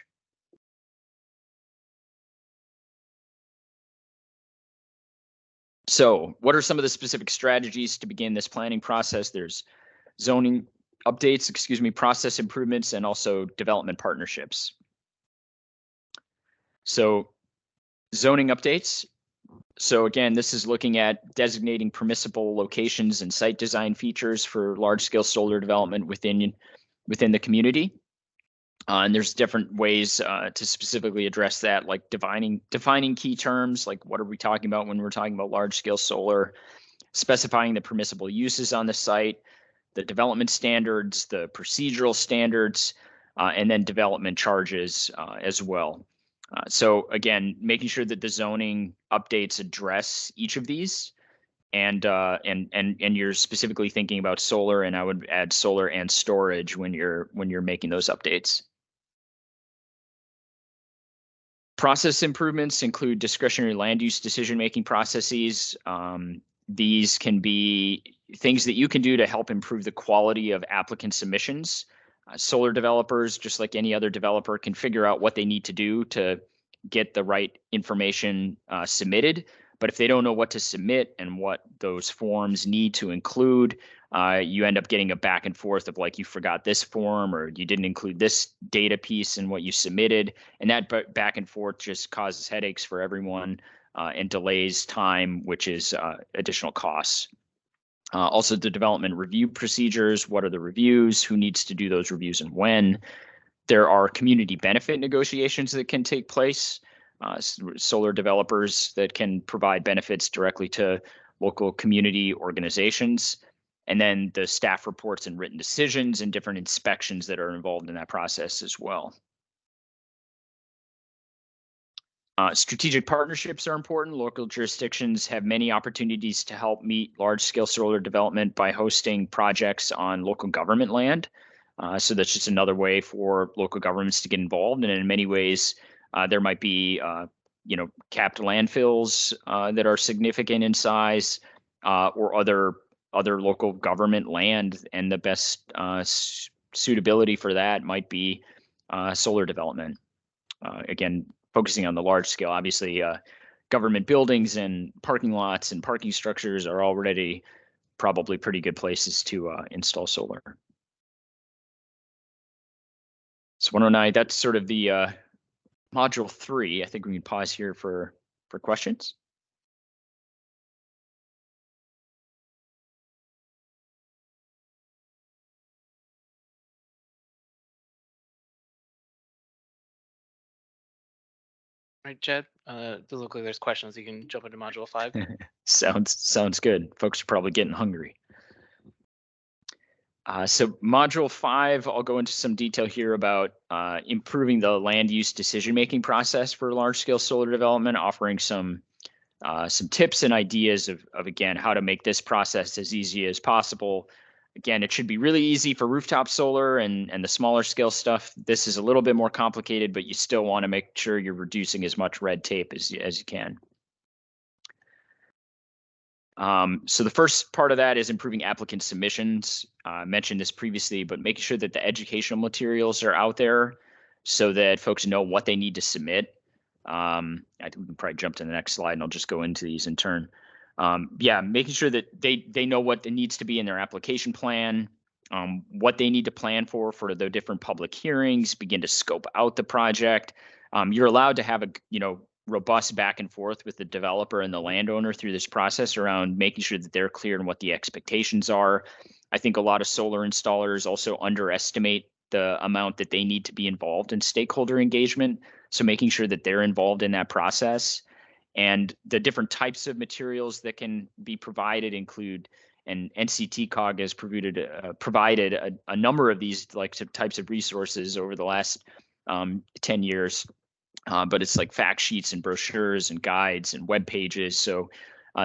So what are some of the specific strategies to begin this planning process? There's zoning updates, process improvements, and also development partnerships. So zoning updates. So again, this is looking at designating permissible locations and site design features for large-scale solar development within the community. And there's different ways to specifically address that, like defining key terms, like what are we talking about when we're talking about large-scale solar, specifying the permissible uses on the site, the development standards, the procedural standards, and then development charges as well. So again, making sure that the zoning updates address each of these, and you're specifically thinking about solar, and I would add solar and storage when you're making those updates. Process improvements include discretionary land use decision-making processes. These can be things that you can do to help improve the quality of applicant submissions. Solar developers, just like any other developer, can figure out what they need to do to get the right information submitted. But if they don't know what to submit and what those forms need to include, you end up getting a back and forth of like, you forgot this form or you didn't include this data piece in what you submitted. And that back and forth just causes headaches for everyone and delays time, which is additional costs. Also, the development review procedures. What are the reviews? Who needs to do those reviews and when? There are community benefit negotiations that can take place. Solar developers that can provide benefits directly to local community organizations. And then the staff reports and written decisions and different inspections that are involved in that process as well. Strategic partnerships are important. Local jurisdictions have many opportunities to help meet large-scale solar development by hosting projects on local government land. So that's just another way for local governments to get involved. And in many ways, there might be, capped landfills that are significant in size, or other local government land, and the best suitability for that might be solar development. Again, focusing on the large scale, obviously, government buildings and parking lots and parking structures are already probably pretty good places to install solar. So 109, that's sort of the module 3. I think we can pause here for questions. All right, Jed, does look like there's questions. You can jump into module 5. Sounds good. Folks are probably getting hungry. So module 5, I'll go into some detail here about improving the land use decision-making process for large-scale solar development, offering some tips and ideas of again, how to make this process as easy as possible. Again, it should be really easy for rooftop solar and the smaller scale stuff. This is a little bit more complicated, but you still want to make sure you're reducing as much red tape as you can. So the first part of that is improving applicant submissions. I mentioned this previously, but making sure that the educational materials are out there so that folks know what they need to submit. I think we can probably jump to the next slide and I'll just go into these in turn. Making sure that they know what needs to be in their application plan, what they need to plan for the different public hearings, begin to scope out the project. You're allowed to have a robust back and forth with the developer and the landowner through this process around making sure that they're clear on what the expectations are. I think a lot of solar installers also underestimate the amount that they need to be involved in stakeholder engagement. So making sure that they're involved in that process, and the different types of materials that can be provided include, and NCTCOG has provided a number of these types of resources over the last 10 years. But it's like fact sheets and brochures and guides and web pages. So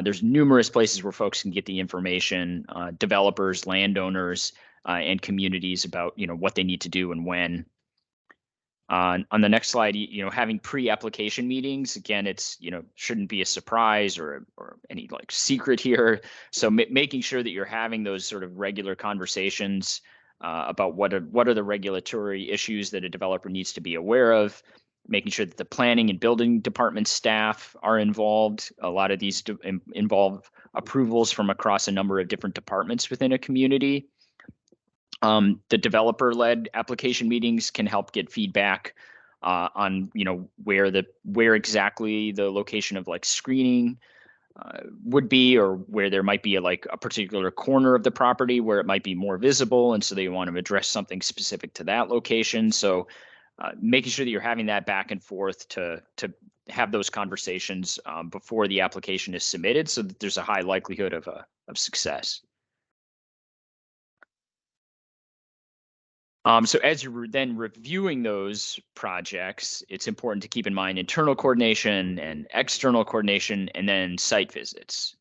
there's numerous places where folks can get the information, developers, landowners, and communities about what they need to do and when. On the next slide, having pre-application meetings, again, it's shouldn't be a surprise or any secret here. So making sure that you're having those sort of regular conversations about what are the regulatory issues that a developer needs to be aware of. Making sure that the planning and building department staff are involved. A lot of these involve approvals from across a number of different departments within a community. The developer-led application meetings can help get feedback on where exactly the location of screening would be, or where there might be a particular corner of the property where it might be more visible, and so they want to address something specific to that location. So making sure that you're having that back and forth to have those conversations before the application is submitted, so that there's a high likelihood of success. So as you're then reviewing those projects, it's important to keep in mind internal coordination and external coordination, and then site visits.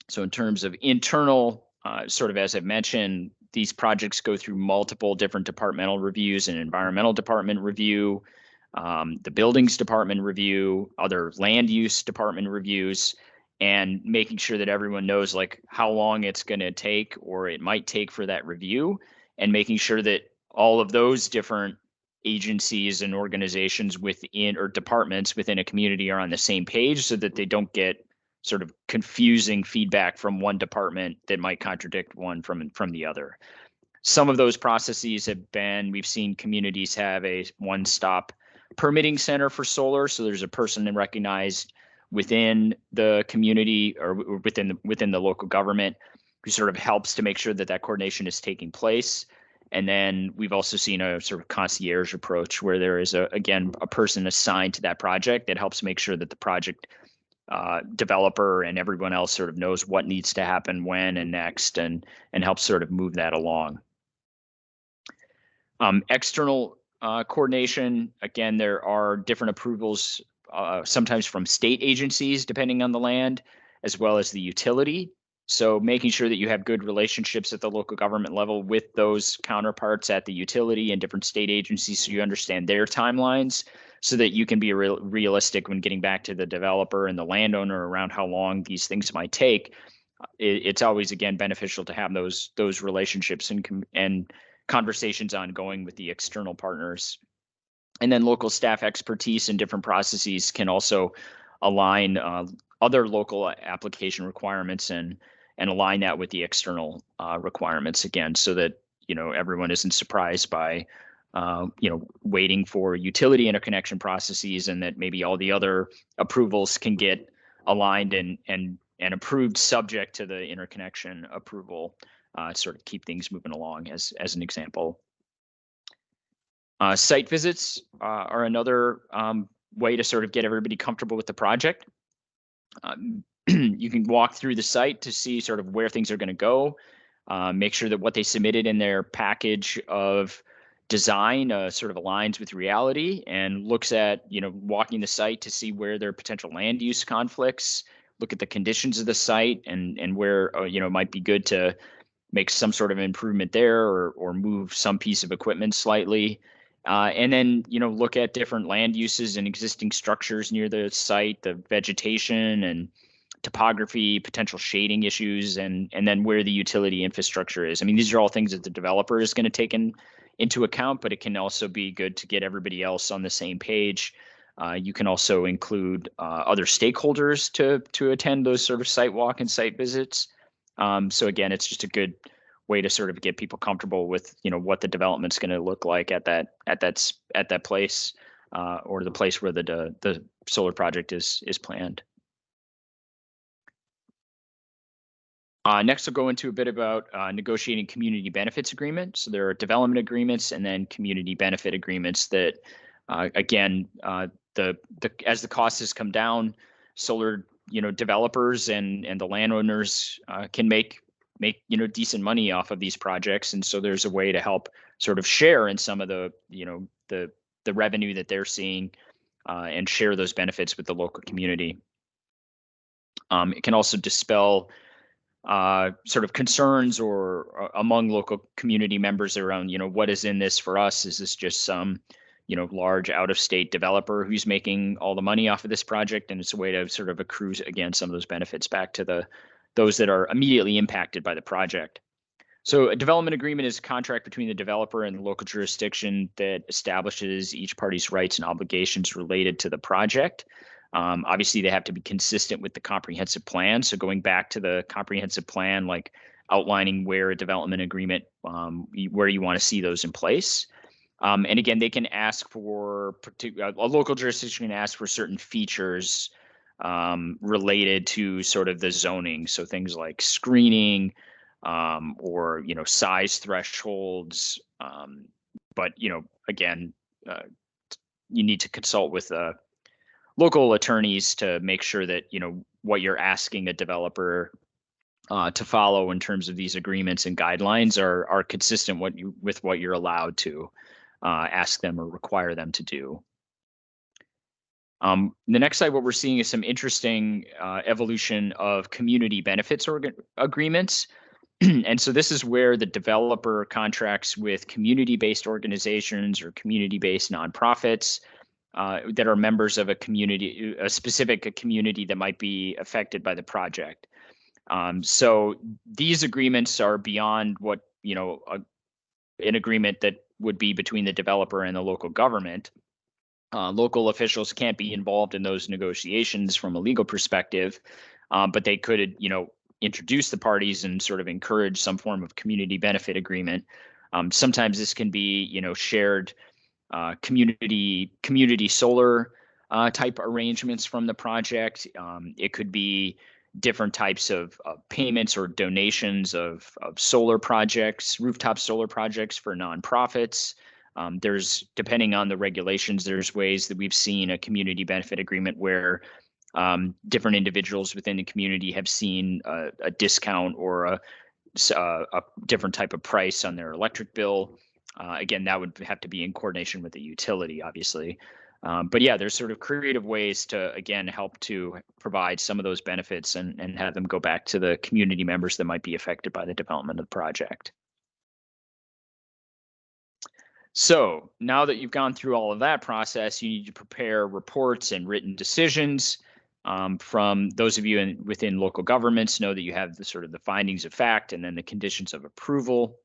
So in terms of internal, sort of as I've mentioned, these projects go through multiple different departmental reviews: an environmental department review, the buildings department review, other land use department reviews, and making sure that everyone knows how long it's going to take or it might take for that review, and making sure that all of those different agencies and organizations within, or departments within a community, are on the same page, so that they don't get sort of confusing feedback from one department that might contradict one from the other. Some of those processes we've seen communities have a one-stop permitting center for solar. So there's a person recognized within the community or within the local government who sort of helps to make sure that that coordination is taking place. And then we've also seen a sort of concierge approach where there is again a person assigned to that project that helps make sure that the project developer and everyone else sort of knows what needs to happen when and next, and helps sort of move that along. External coordination, again, there are different approvals, sometimes from state agencies, depending on the land, as well as the utility. So making sure that you have good relationships at the local government level with those counterparts at the utility and different state agencies, so you understand their timelines, so that you can be realistic when getting back to the developer and the landowner around how long these things might take. It's always, again, beneficial to have those relationships and conversations ongoing with the external partners. And then local staff expertise in different processes can also align other local application requirements and align that with the external requirements, again, so that everyone isn't surprised by waiting for utility interconnection processes, and that maybe all the other approvals can get aligned and approved subject to the interconnection approval, sort of keep things moving along, as an example. Site visits are another way to sort of get everybody comfortable with the project. You can walk through the site to see sort of where things are going to go, make sure that what they submitted in their package of design sort of aligns with reality, and looks at, walking the site to see where there are potential land use conflicts, look at the conditions of the site, and where, it might be good to make some sort of improvement there, or move some piece of equipment slightly. And then, look at different land uses and existing structures near the site, the vegetation and topography, potential shading issues, and then where the utility infrastructure is. I mean, these are all things that the developer is going to take into account, but it can also be good to get everybody else on the same page. You can also include other stakeholders to attend those sort of site walk and site visits. So again, it's just a good way to sort of get people comfortable with what the development's going to look like at that place, or the place where the solar project is planned. Next, I'll go into a bit about negotiating community benefits agreements. So there are development agreements and then community benefit agreements that, again, as the cost has come down, solar developers and the landowners can make decent money off of these projects, and so there's a way to help sort of share in some of the revenue that they're seeing, and share those benefits with the local community. It can also dispel sort of concerns or among local community members around, what is in this for us? Is this just some, large out-of-state developer who's making all the money off of this project? And it's a way to sort of accrue, again, some of those benefits back to those that are immediately impacted by the project. So a development agreement is a contract between the developer and the local jurisdiction that establishes each party's rights and obligations related to the project. Obviously, they have to be consistent with the comprehensive plan. So going back to the comprehensive plan, like outlining where a development agreement, where you want to see those in place. And again, they can ask for, a local jurisdiction can ask for certain features related to sort of the zoning. So things like screening, or, size thresholds. But, again, you need to consult with local attorneys to make sure that, what you're asking a developer to follow in terms of these agreements and guidelines are consistent with what you're allowed to ask them or require them to do. The next slide, what we're seeing is some interesting evolution of community benefits agreements. And so this is where the developer contracts with community-based organizations or community-based nonprofits that are members of a community, a specific community that might be affected by the project. So these agreements are beyond what, an agreement that would be between the developer and the local government. Local officials can't be involved in those negotiations from a legal perspective, but they could, introduce the parties and sort of encourage some form of community benefit agreement. Sometimes this can be, shared community solar type arrangements from the project. It could be different types of payments or donations of solar projects, rooftop solar projects for nonprofits. There's, depending on the regulations, there's ways that we've seen a community benefit agreement where different individuals within the community have seen a discount or a different type of price on their electric bill. Again, that would have to be in coordination with the utility, obviously. But yeah, there's sort of creative ways to, again, help to provide some of those benefits and have them go back to the community members that might be affected by the development of the project. So now that you've gone through all of that process, you need to prepare reports and written decisions. From those of you within local governments, know that you have the sort of the findings of fact and then the conditions of approval.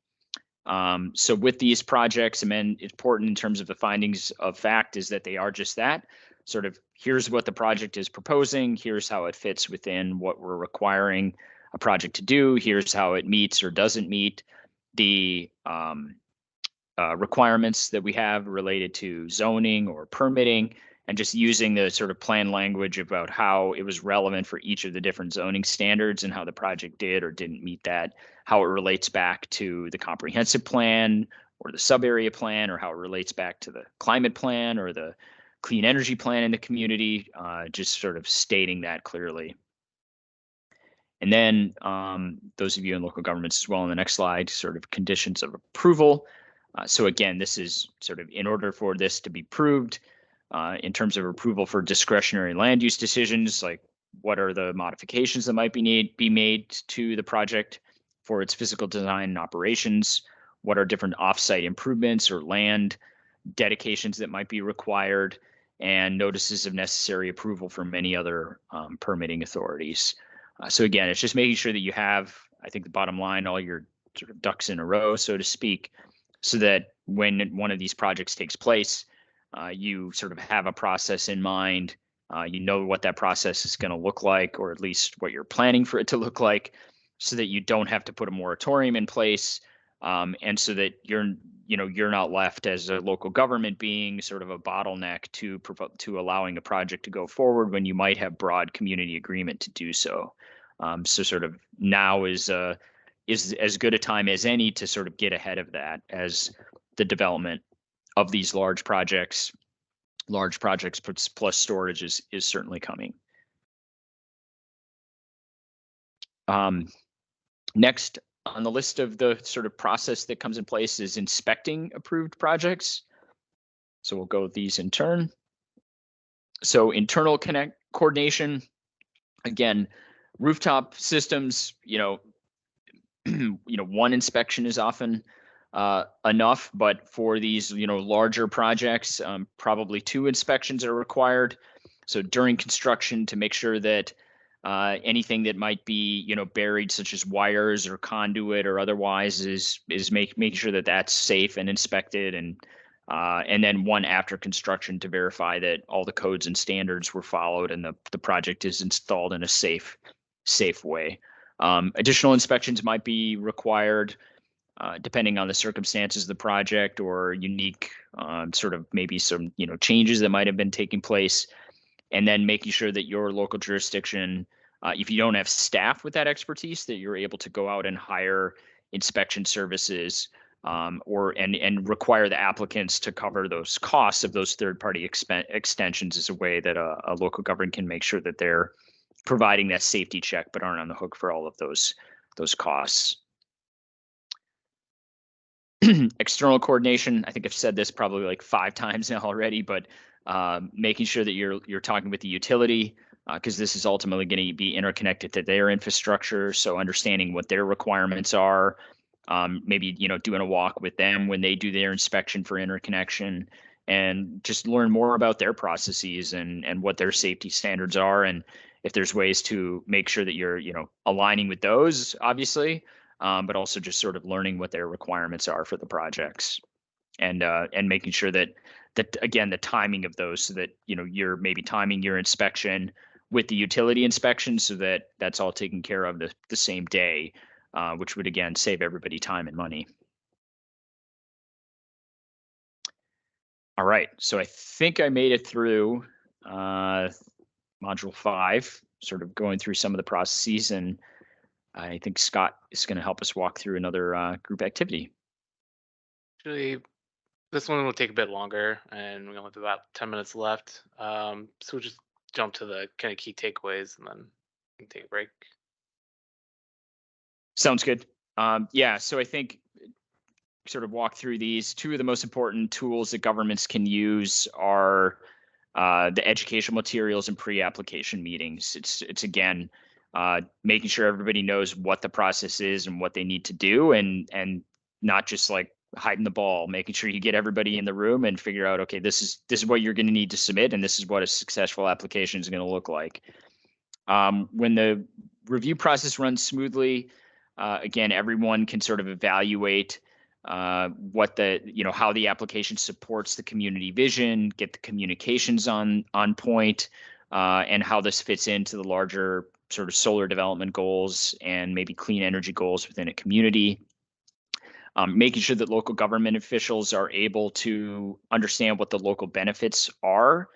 So with these projects, I mean, important in terms of the findings of fact is that they are just that. Sort of, here's what the project is proposing, here's how it fits within what we're requiring a project to do, here's how it meets or doesn't meet the requirements that we have related to zoning or permitting, and just using the sort of plan language about how it was relevant for each of the different zoning standards and how the project did or didn't meet that, how it relates back to the comprehensive plan or the sub-area plan, or how it relates back to the climate plan or the clean energy plan in the community, just sort of stating that clearly. And then those of you in local governments as well, on the next slide, sort of conditions of approval. So again, this is sort of in order for this to be proved, in terms of approval for discretionary land use decisions, like what are the modifications that might be made to the project for its physical design and operations, what are different offsite improvements or land dedications that might be required, and notices of necessary approval from many other permitting authorities. So again, it's just making sure that you have, I think the bottom line, all your sort of ducks in a row, so to speak, so that when one of these projects takes place, you sort of have a process in mind. You know what that process is going to look like, or at least what you're planning for it to look like, so that you don't have to put a moratorium in place, and so that you're not left as a local government being sort of a bottleneck to allowing a project to go forward when you might have broad community agreement to do so. So sort of now is as good a time as any to sort of get ahead of that, as the development of these large projects plus storage is certainly coming. Next on the list of the sort of process that comes in place is inspecting approved projects. So we'll go with these in turn. So internal coordination, again, rooftop systems, one inspection is often enough, but for these, larger projects, probably 2 inspections are required. So during construction, to make sure that anything that might be, buried, such as wires or conduit or otherwise, is making sure that that's safe and inspected, and then one after construction to verify that all the codes and standards were followed and the project is installed in a safe way. Additional inspections might be required depending on the circumstances of the project, or unique sort of maybe some changes that might have been taking place, and then making sure that your local jurisdiction, if you don't have staff with that expertise, that you're able to go out and hire inspection services, and require the applicants to cover those costs of those third-party extensions, as a way that a local government can make sure that they're providing that safety check but aren't on the hook for all of those costs. External coordination, I think I've said this probably like 5 times now already, but making sure that you're talking with the utility, because this is ultimately going to be interconnected to their infrastructure. So understanding what their requirements are, maybe doing a walk with them when they do their inspection for interconnection, and just learn more about their processes and what their safety standards are, and if there's ways to make sure that you're aligning with those, obviously. But also just sort of learning what their requirements are for the projects, and making sure that again, the timing of those, so that you're maybe timing your inspection with the utility inspection, so that that's all taken care of the same day, which would again save everybody time and money. All right, so I think I made it through module 5, sort of going through some of the processes, and I think Scott is going to help us walk through another group activity. Actually, this one will take a bit longer, and we only have about 10 minutes left. So we'll just jump to the kind of key takeaways, and then we can take a break. Sounds good. Yeah, so I think sort of walk through these. 2 of the most important tools that governments can use are the educational materials and pre-application meetings. It's again, making sure everybody knows what the process is and what they need to do, and not just like hiding the ball, making sure you get everybody in the room and figure out, okay, this is what you're going to need to submit, and this is what a successful application is going to look like. When the review process runs smoothly, again, everyone can sort of evaluate what how the application supports the community vision, get the communications on point, and how this fits into the larger sort of solar development goals and maybe clean energy goals within a community. Making sure that local government officials are able to understand what the local benefits are,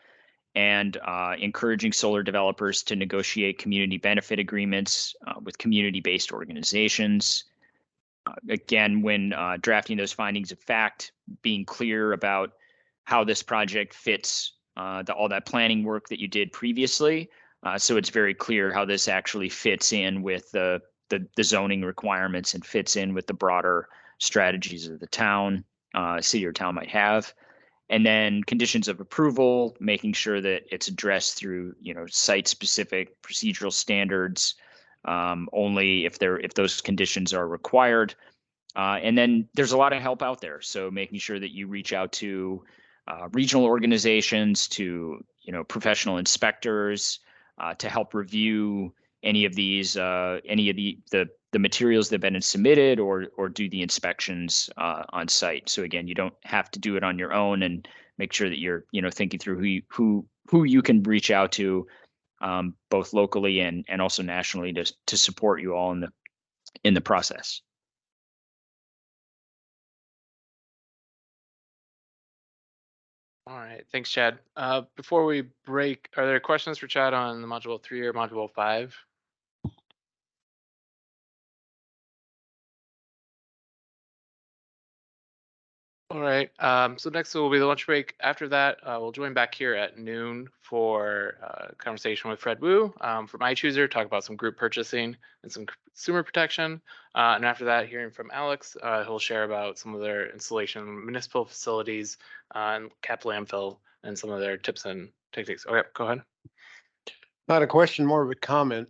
and encouraging solar developers to negotiate community benefit agreements with community-based organizations. Again, when drafting those findings of fact, being clear about how this project fits all that planning work that you did previously. So it's very clear how this actually fits in with the zoning requirements and fits in with the broader strategies of the town, city or town might have. And then conditions of approval, making sure that it's addressed through, site-specific procedural standards, only if those conditions are required. And then there's a lot of help out there. So making sure that you reach out to regional organizations, to, professional inspectors, to help review any of these, any of the materials that have been submitted, or do the inspections on site. So again, you don't have to do it on your own, and make sure that you're, thinking through who you can reach out to, both locally and also nationally to support you all in the process. All right, thanks, Chad. Before we break, are there questions for Chad on the module 3 or module 5? All right, so next will be the lunch break. After that, we'll join back here at noon for a conversation with Fred Wu from iChooser, talk about some group purchasing and some consumer protection. And after that, hearing from Alex, he'll share about some of their installation in municipal facilities and cap landfill and some of their tips and techniques. Okay, go ahead. Not a question, more of a comment.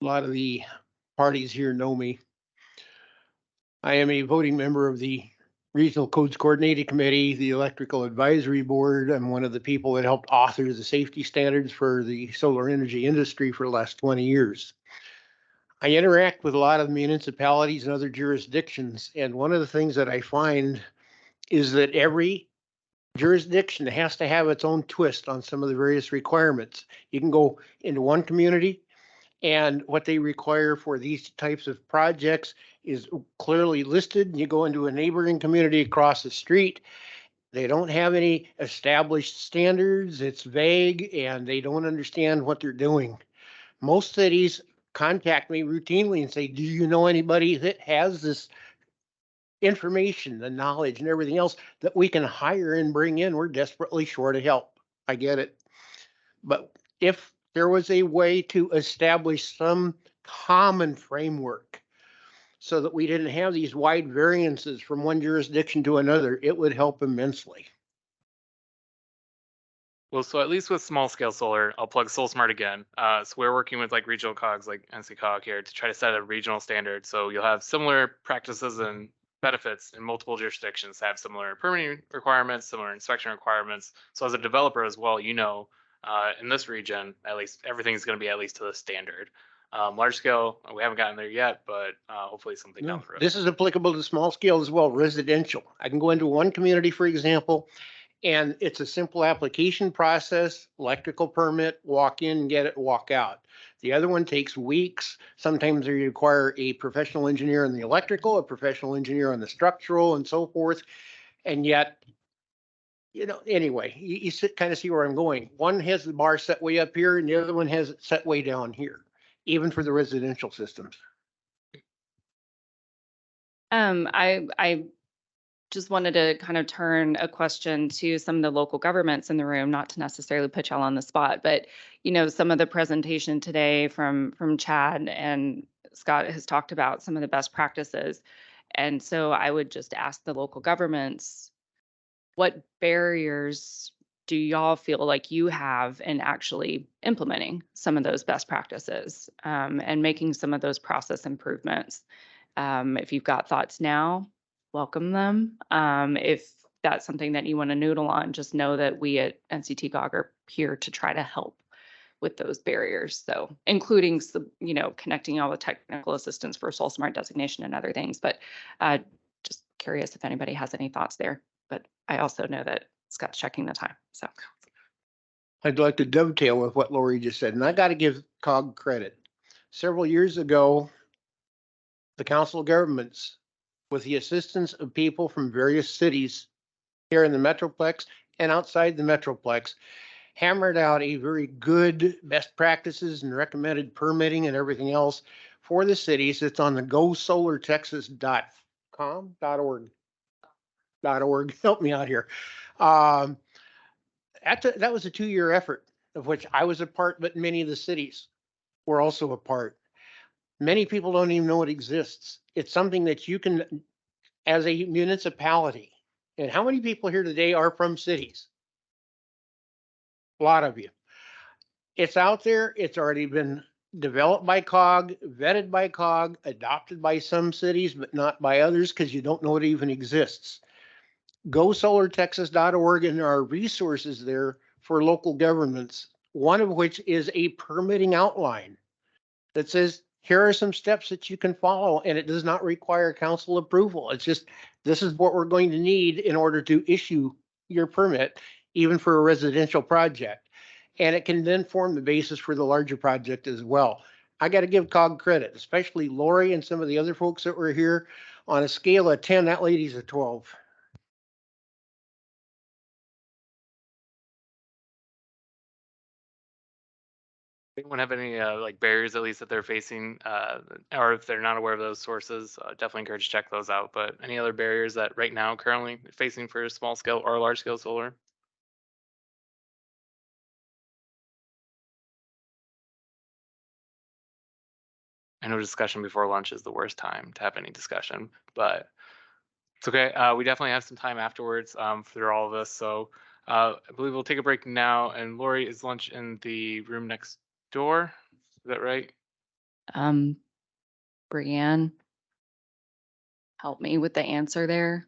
A lot of the parties here know me. I am a voting member of the Regional Codes Coordinating Committee, the Electrical Advisory Board. I'm one of the people that helped author the safety standards for the solar energy industry for the last 20 years. I interact with a lot of municipalities and other jurisdictions, and one of the things that I find is that every jurisdiction has to have its own twist on some of the various requirements. You can go into one community, and what they require for these types of projects is clearly listed. You go into a neighboring community across the street, they don't have any established standards. It's vague, and they don't understand what they're doing. Most cities contact me routinely and say, do you know anybody that has this information, the knowledge and everything else that we can hire and bring in? We're desperately short of help. I get it. But if there was a way to establish some common framework so that we didn't have these wide variances from one jurisdiction to another, it would help immensely. Well, so at least with small scale solar, I'll plug SolSmart again. So we're working with like regional cogs like NCCog here to try to set a regional standard. So you'll have similar practices and benefits in multiple jurisdictions that have similar permitting requirements, similar inspection requirements. So as a developer as well, in this region, at least everything's going to be at least to the standard. Large scale, we haven't gotten there yet, but hopefully something down the road. This is applicable to small scale as well, residential. I can go into one community, for example, and it's a simple application process, electrical permit, walk in, get it, walk out. The other one takes weeks. Sometimes they require a professional engineer on the electrical, a professional engineer on the structural, and so forth. And yet, anyway, you kind of see where I'm going. One has the bar set way up here, and the other one has it set way down here, even for the residential systems. I just wanted to kind of turn a question to some of the local governments in the room, not to necessarily put y'all on the spot, but some of the presentation today from Chad and Scott has talked about some of the best practices. And so I would just ask the local governments, what barriers do y'all feel like you have in actually implementing some of those best practices and making some of those process improvements? If you've got thoughts now, welcome them. If that's something that you want to noodle on, just know that we at NCTGOG are here to try to help with those barriers. So including, connecting all the technical assistance for Soul Smart designation and other things. But just curious if anybody has any thoughts there. But I also know that Scott's checking the time. So I'd like to dovetail with what Lori just said, and I got to give COG credit. Several years ago, the Council of Governments, with the assistance of people from various cities here in the Metroplex and outside the Metroplex, hammered out a very good best practices and recommended permitting and everything else for the cities. It's on the gosolartexas.com.org. Help me out here. That was a 2-year effort of which I was a part, but many of the cities were also a part. Many people don't even know it exists. It's something that you can, as a municipality, and how many people here today are from cities? A lot of you. It's out there. It's already been developed by COG, vetted by COG, adopted by some cities, but not by others because you don't know it even exists. GoSolarTexas.org, and there are resources there for local governments, one of which is a permitting outline that says, here are some steps that you can follow, and it does not require council approval. It's just, this is what we're going to need in order to issue your permit, even for a residential project. And it can then form the basis for the larger project as well. I got to give COG credit, especially Lori and some of the other folks that were here. On a scale of 10, that lady's a 12. Anyone have any like barriers at least that they're facing, or if they're not aware of those sources, definitely encourage to check those out. But any other barriers that right now currently facing for small scale or large scale solar? I know discussion before lunch is the worst time to have any discussion, but it's okay. We definitely have some time afterwards for all of this. So I believe we'll take a break now. And Lori, is lunch in the room next door? Is that right? Brianne, help me with the answer there.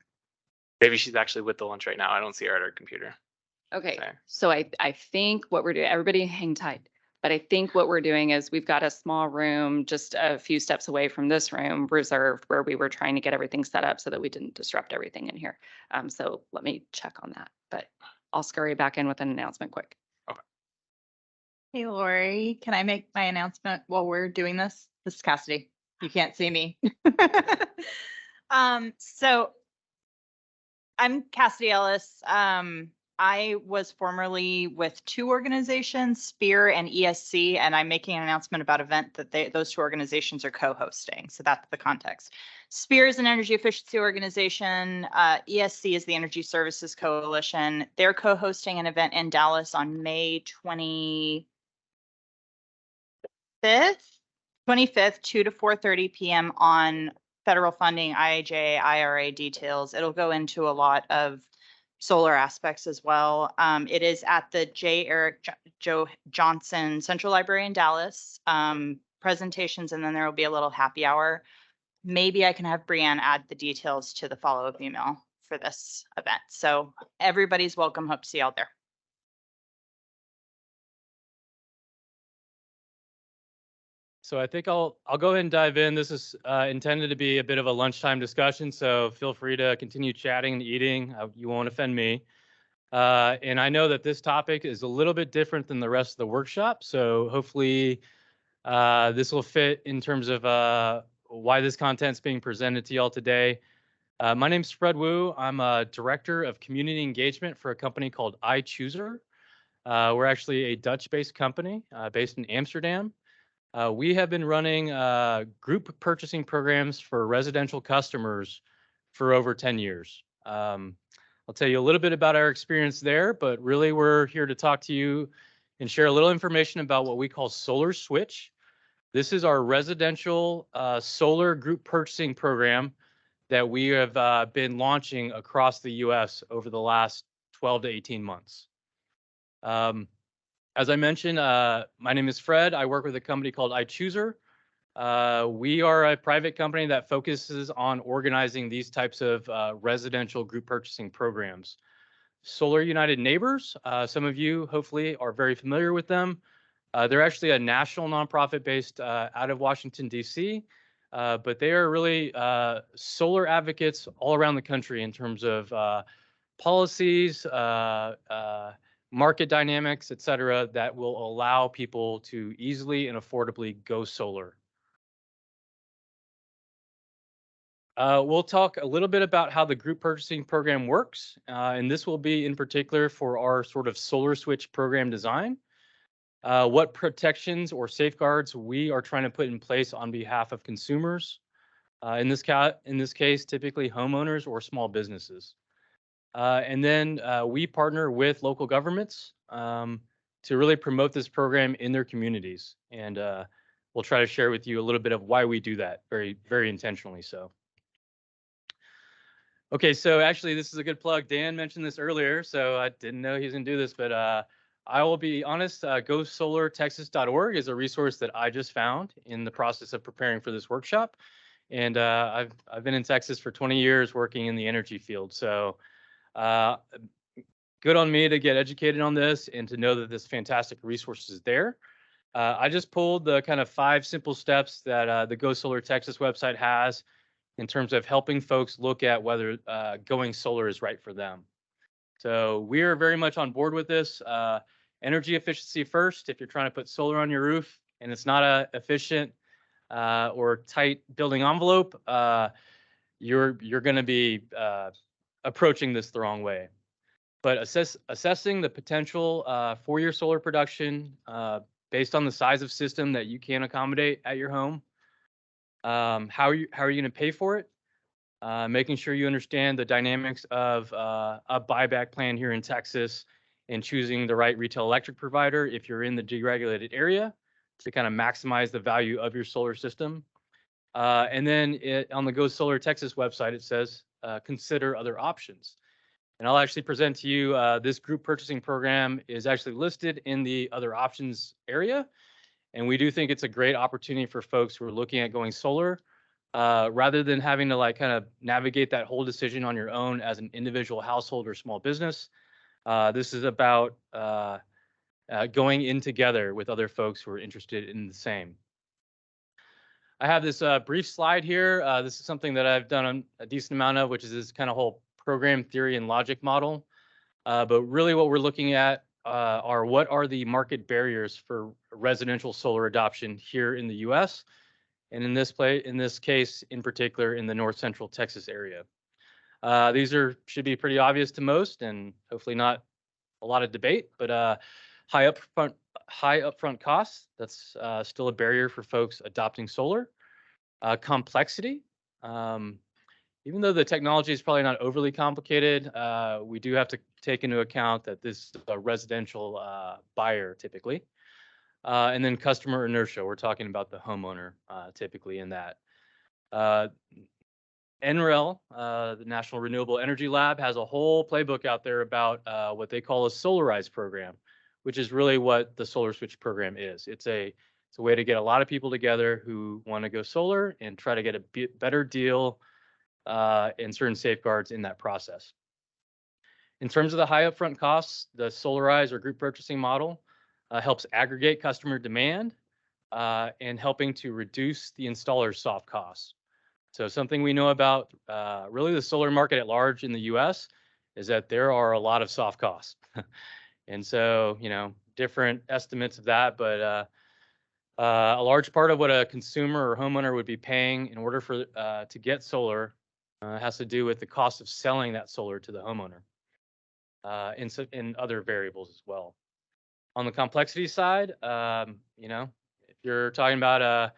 Maybe she's actually with the lunch right now. I don't see her at her computer. Okay, Okay. so I think what we're doing, everybody hang tight. But I think what we're doing is we've got a small room just a few steps away from this room reserved where we were trying to get everything set up so that we didn't disrupt everything in here. So let me check on that, but I'll scurry back in with an announcement quick. Hey, Lori, can I make my announcement while we're doing this? This is Cassidy. You can't see me. So I'm Cassidy Ellis. I was formerly with 2 organizations, SPEAR and ESC, and I'm making an announcement about an event that those 2 organizations are co-hosting. So that's the context. SPEAR is an energy efficiency organization. ESC is the Energy Services Coalition. They're co-hosting an event in Dallas on May 25th, 2 to 4:30 p.m. on federal funding, IIJA, IRA details. It'll go into a lot of solar aspects as well. It is at the J. Eric Johnson Central Library in Dallas. Presentations, and then there will be a little happy hour. Maybe I can have Brianne add the details to the follow-up email for this event. So everybody's welcome. Hope to see y'all there. So I think I'll go ahead and dive in. This is intended to be a bit of a lunchtime discussion, so feel free to continue chatting and eating. You won't offend me. And I know that this topic is a little bit different than the rest of the workshop, so hopefully this will fit in terms of why this content's being presented to y'all today. My name's Fred Wu. I'm a director of community engagement for a company called iChooser. We're actually a Dutch-based company based in Amsterdam. We have been running group purchasing programs for residential customers for over 10 years. I'll tell you a little bit about our experience there, but really we're here to talk to you and share a little information about what we call Solar Switch. This is our residential solar group purchasing program that we have been launching across the US over the last 12 to 18 months. As I mentioned, my name is Fred. I work with a company called iChooser. We are a private company that focuses on organizing these types of residential group purchasing programs. Solar United Neighbors, some of you hopefully are very familiar with them. They're actually a national nonprofit based out of Washington, D.C., but they are really solar advocates all around the country in terms of policies, market dynamics, et cetera, that will allow people to easily and affordably go solar. We'll talk a little bit about how the group purchasing program works, and this will be in particular for our sort of solar switch program design. What protections or safeguards we are trying to put in place on behalf of consumers, in this case, typically homeowners or small businesses. And then we partner with local governments to really promote this program in their communities. And we'll try to share with you a little bit of why we do that very, very intentionally so. Okay, so actually this is a good plug. Dan mentioned this earlier, so I didn't know he was gonna do this, but I will be honest, gosolartexas.org is a resource that I just found in the process of preparing for this workshop. And I've been in Texas for 20 years working in the energy field. So good on me to get educated on this and to know that this fantastic resource is there. I just pulled the kind of 5 simple steps that the Go Solar Texas website has in terms of helping folks look at whether going solar is right for them. So we are very much on board with this. Energy efficiency first. If you're trying to put solar on your roof and it's not a efficient or tight building envelope, you're going to be approaching this the wrong way. But assessing the potential for your solar production based on the size of system that you can accommodate at your home. How are you going to pay for it? Making sure you understand the dynamics of a buyback plan here in Texas and choosing the right retail electric provider if you're in the deregulated area to kind of maximize the value of your solar system. And then on the Go Solar Texas website, it says consider other options. And I'll actually present to you this group purchasing program is actually listed in the other options area. And we do think it's a great opportunity for folks who are looking at going solar. Rather than having to like kind of navigate that whole decision on your own as an individual household or small business. This is about going in together with other folks who are interested in the same. I have this brief slide here. This is something that I've done a decent amount of, which is this kind of whole program theory and logic model. But really what we're looking at are what are the market barriers for residential solar adoption here in the US. And in this case, in particular, in the North Central Texas area. These should be pretty obvious to most, and hopefully not a lot of debate. But high upfront costs. That's still a barrier for folks adopting solar. Complexity. Even though the technology is probably not overly complicated, we do have to take into account that this is a residential buyer typically. And then customer inertia, we're talking about the homeowner typically in that. NREL, the National Renewable Energy Lab, has a whole playbook out there about what they call a solarized program, which is really what the Solar Switch program is. It's a way to get a lot of people together who want to go solar and try to get a better deal and certain safeguards in that process. In terms of the high upfront costs, the solarized or group purchasing model helps aggregate customer demand and helping to reduce the installer's soft costs. So something we know about really the solar market at large in the US is that there are a lot of soft costs. And so, you know, different estimates of that, but a large part of what a consumer or homeowner would be paying in order for to get solar has to do with the cost of selling that solar to the homeowner and other variables as well. On the complexity side, you know, if you're talking about a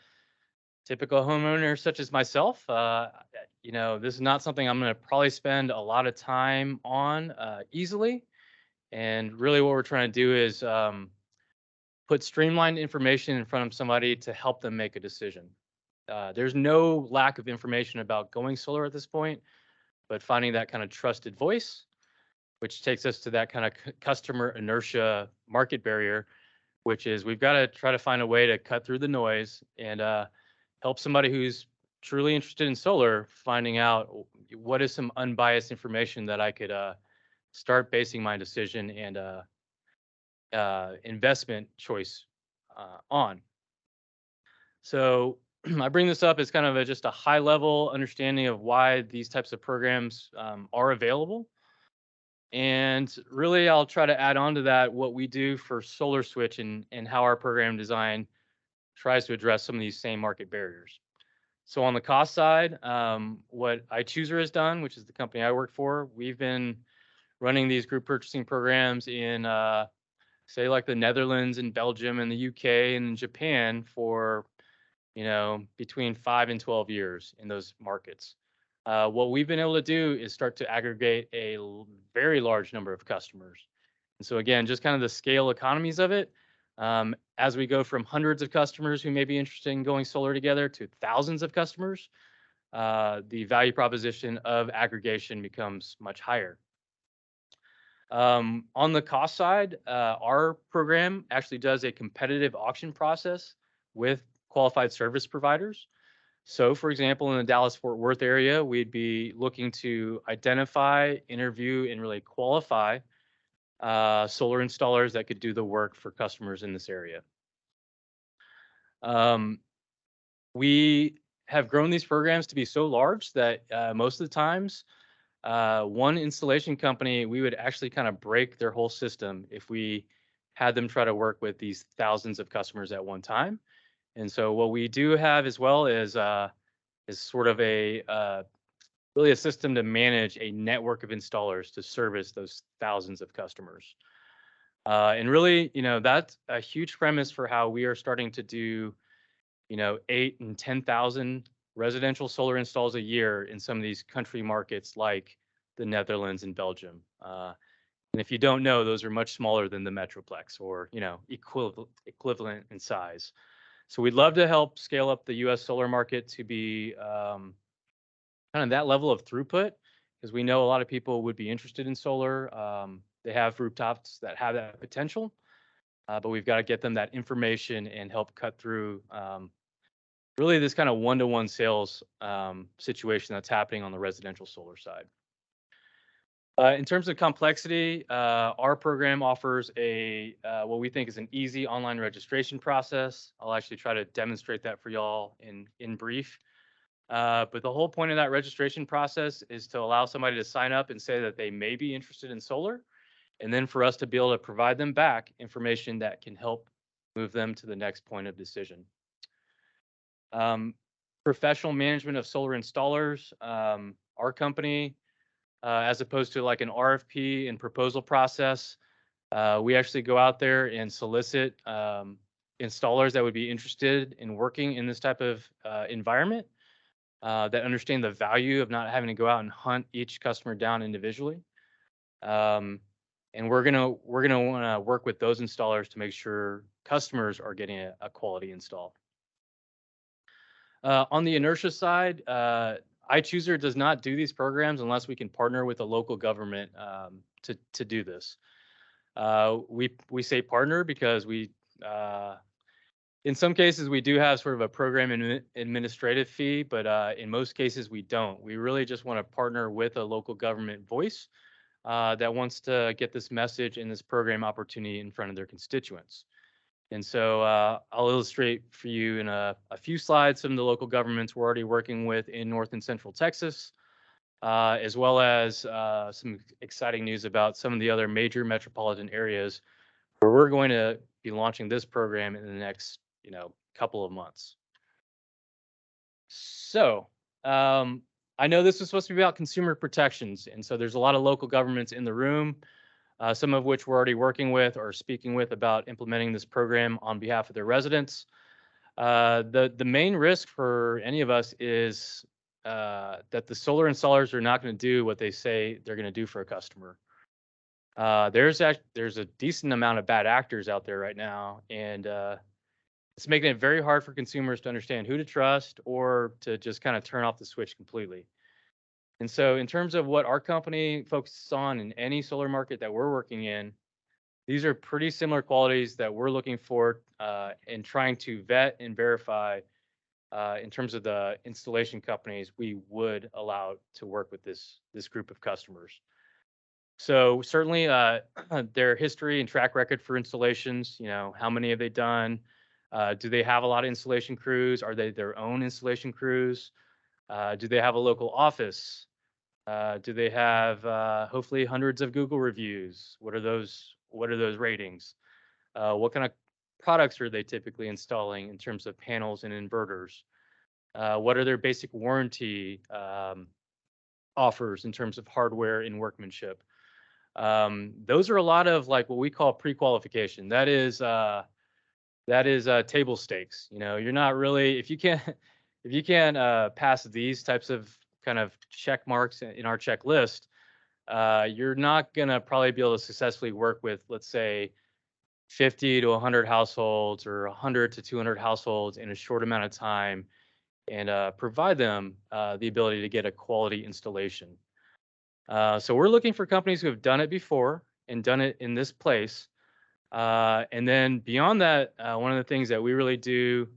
typical homeowner such as myself, you know, this is not something I'm going to probably spend a lot of time on easily. And really what we're trying to do is put streamlined information in front of somebody to help them make a decision. There's no lack of information about going solar at this point, but finding that kind of trusted voice which takes us to that kind of customer inertia market barrier, which is we've got to try to find a way to cut through the noise and help somebody who's truly interested in solar finding out what is some unbiased information that I could start basing my decision and investment choice on. So I bring this up as kind of just a high level understanding of why these types of programs are available. And really, I'll try to add on to that what we do for Solar Switch and how our program design tries to address some of these same market barriers. So on the cost side, what iChooser has done, which is the company I work for, we've been running these group purchasing programs in, say, like the Netherlands and Belgium and the UK and Japan for, between 5 and 12 years in those markets. What we've been able to do is start to aggregate a very large number of customers. And so again, just kind of the scale economies of it. As we go from hundreds of customers who may be interested in going solar together to thousands of customers, the value proposition of aggregation becomes much higher. On the cost side, our program actually does a competitive auction process with qualified service providers. So, for example, in the Dallas-Fort Worth area, we'd be looking to identify, interview, and really qualify solar installers that could do the work for customers in this area. We have grown these programs to be so large that most of the times, one installation company, we would actually kind of break their whole system if we had them try to work with these thousands of customers at one time. And so what we do have as well is sort of really a system to manage a network of installers to service those thousands of customers. And really, that's a huge premise for how we are starting to do, 8 and 10,000 residential solar installs a year in some of these country markets like the Netherlands and Belgium. And if you don't know, those are much smaller than the Metroplex or, equivalent in size. So we'd love to help scale up the U.S. solar market to be kind of that level of throughput, because we know a lot of people would be interested in solar. They have rooftops that have that potential, but we've got to get them that information and help cut through really this kind of one-to-one sales situation that's happening on the residential solar side. In terms of complexity, our program offers what we think is an easy online registration process. I'll actually try to demonstrate that for y'all in brief. But the whole point of that registration process is to allow somebody to sign up and say that they may be interested in solar, and then for us to be able to provide them back information that can help move them to the next point of decision. Professional management of solar installers. Our company, as opposed to like an RFP and proposal process, we actually go out there and solicit installers that would be interested in working in this type of environment, that understand the value of not having to go out and hunt each customer down individually. And we're gonna want to work with those installers to make sure customers are getting a quality install. On the inertia side, iChooser does not do these programs unless we can partner with a local government to do this. We say partner because in some cases we do have sort of a program administrative fee, but in most cases we don't. We really just want to partner with a local government voice that wants to get this message and this program opportunity in front of their constituents. And so I'll illustrate for you in a few slides some of the local governments we're already working with in North and Central Texas, as well as some exciting news about some of the other major metropolitan areas where we're going to be launching this program in the next, couple of months. So I know this was supposed to be about consumer protections, and so there's a lot of local governments in the room. Some of which we're already working with or speaking with about implementing this program on behalf of their residents. The main risk for any of us is that the solar installers are not going to do what they say they're going to do for a customer. There's a decent amount of bad actors out there right now, and it's making it very hard for consumers to understand who to trust or to just kind of turn off the switch completely. And so in terms of what our company focuses on in any solar market that we're working in, these are pretty similar qualities that we're looking for and trying to vet and verify in terms of the installation companies we would allow to work with this group of customers. So certainly their history and track record for installations, how many have they done? Do they have a lot of installation crews? Are they their own installation crews? Do they have a local office? Do they have hopefully hundreds of Google reviews? What are those ratings? What kind of products are they typically installing in terms of panels and inverters? What are their basic warranty offers in terms of hardware and workmanship? Those are a lot of like what we call pre-qualification. That is table stakes. You're not really if you can't pass these types of kind of check marks in our checklist, you're not gonna probably be able to successfully work with, let's say, 50 to 100 households or 100 to 200 households in a short amount of time and provide them the ability to get a quality installation. So we're looking for companies who have done it before and done it in this place. And then beyond that, one of the things that we really do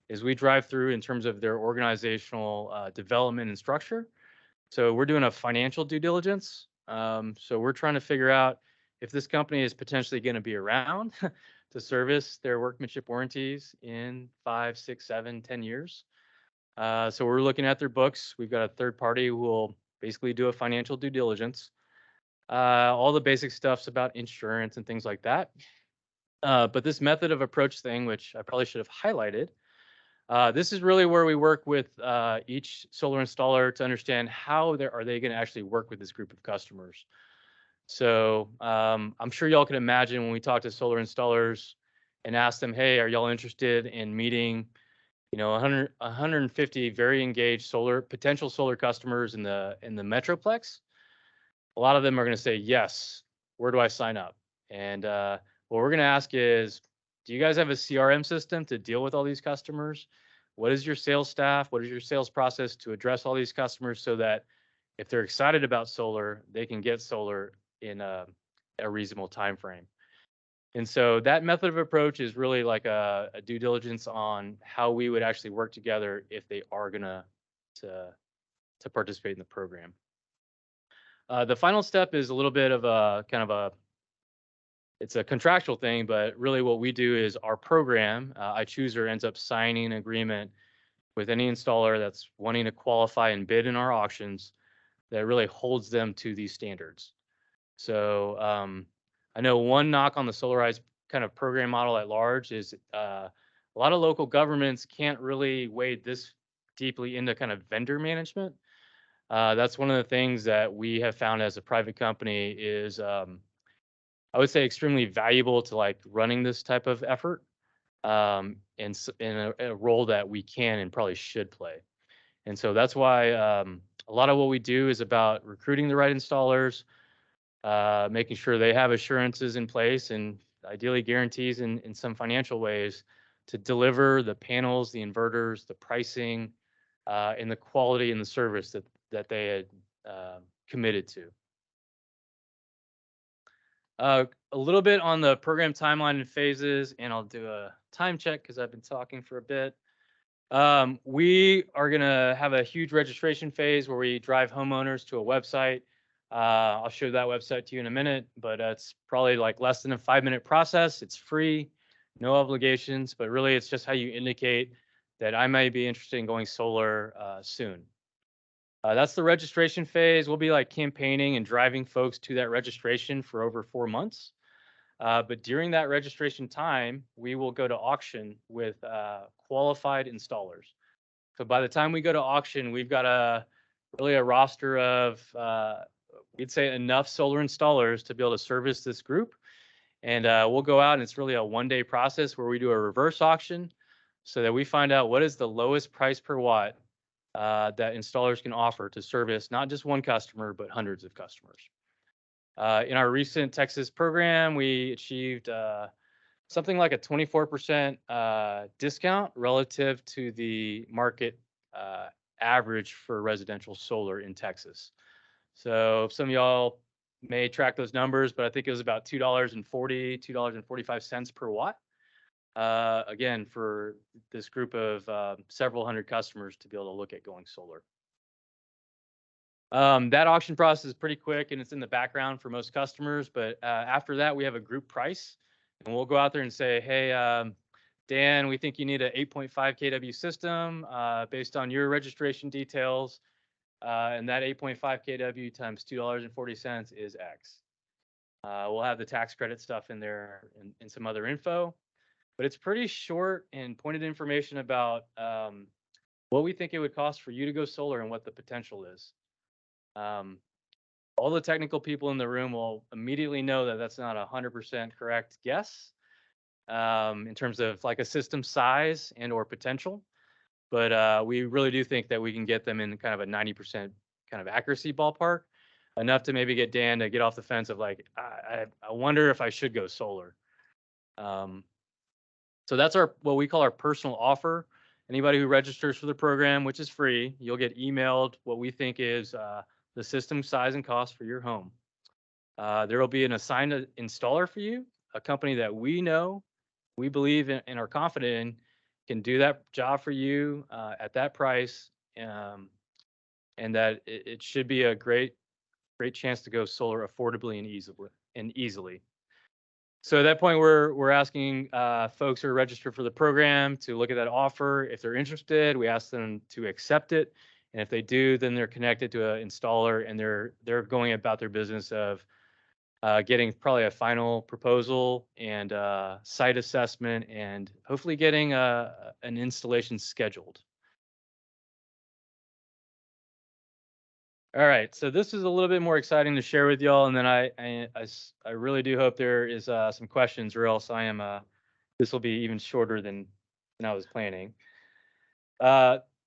is we drive through in terms of their organizational development and structure. So we're doing a financial due diligence. So we're trying to figure out if this company is potentially going to be around to service their workmanship warranties in 5, 6, 7, 10 years. So we're looking at their books. We've got a third party who will basically do a financial due diligence. All the basic stuffs about insurance and things like that. But this method of approach thing, which I probably should have highlighted, this is really where we work with each solar installer to understand how are they going to actually work with this group of customers. So I'm sure y'all can imagine when we talk to solar installers and ask them, hey, are y'all interested in meeting 150 very engaged potential solar customers in the Metroplex? A lot of them are going to say, yes, where do I sign up? And what we're going to ask is, do you guys have a CRM system to deal with all these customers? What is your sales staff? What is your sales process to address all these customers so that if they're excited about solar, they can get solar in a reasonable time frame? And so that method of approach is really like a due diligence on how we would actually work together if they are gonna to participate in the program. The final step is a little bit of a it's a contractual thing, but really what we do is our program, iChooser ends up signing an agreement with any installer that's wanting to qualify and bid in our auctions that really holds them to these standards. So I know one knock on the Solarize kind of program model at large is a lot of local governments can't really wade this deeply into kind of vendor management. That's one of the things that we have found as a private company is I would say extremely valuable to like running this type of effort and in a role that we can and probably should play. And so that's why a lot of what we do is about recruiting the right installers, making sure they have assurances in place and ideally guarantees in some financial ways to deliver the panels, the inverters, the pricing, and the quality and the service that they had committed to. A little bit on the program timeline and phases, and I'll do a time check because I've been talking for a bit. We are going to have a huge registration phase where we drive homeowners to a website. I'll show that website to you in a minute, but it's probably like less than a 5-minute process. It's free, no obligations, but really it's just how you indicate that I may be interested in going solar soon. That's the registration phase. We'll be like campaigning and driving folks to that registration for over 4 months. But during that registration time, we will go to auction with qualified installers. So by the time we go to auction, we've got really a roster of, we'd say enough solar installers to be able to service this group. And we'll go out and it's really a 1-day process where we do a reverse auction so that we find out what is the lowest price per watt that installers can offer to service not just one customer, but hundreds of customers. In our recent Texas program, we achieved something like a 24% discount relative to the market average for residential solar in Texas. So some of y'all may track those numbers, but I think it was about $2.45 per watt. Again, for this group of several hundred customers to be able to look at going solar. That auction process is pretty quick and it's in the background for most customers. But after that, we have a group price and we'll go out there and say, hey, Dan, we think you need an 8.5 kW system based on your registration details. And that 8.5 kW times $2.40 is X. We'll have the tax credit stuff in there and some other info. But it's pretty short and pointed information about what we think it would cost for you to go solar and what the potential is. All the technical people in the room will immediately know that that's not a 100% correct guess in terms of like a system size and or potential. But we really do think that we can get them in kind of a 90% kind of accuracy ballpark, enough to maybe get Dan to get off the fence of like, I wonder if I should go solar. So that's what we call our personal offer. Anybody who registers for the program, which is free, you'll get emailed what we think is the system size and cost for your home. There will be an assigned installer for you, a company that we know, we believe in and are confident in, can do that job for you at that price, and that it should be a great chance to go solar affordably and easily. So at that point, we're asking folks who are registered for the program to look at that offer. If they're interested, we ask them to accept it. And if they do, then they're connected to an installer and they're going about their business of getting probably a final proposal and site assessment and hopefully getting an installation scheduled. All right, so this is a little bit more exciting to share with y'all, and then I really do hope there is some questions, or else this will be even shorter than I was planning.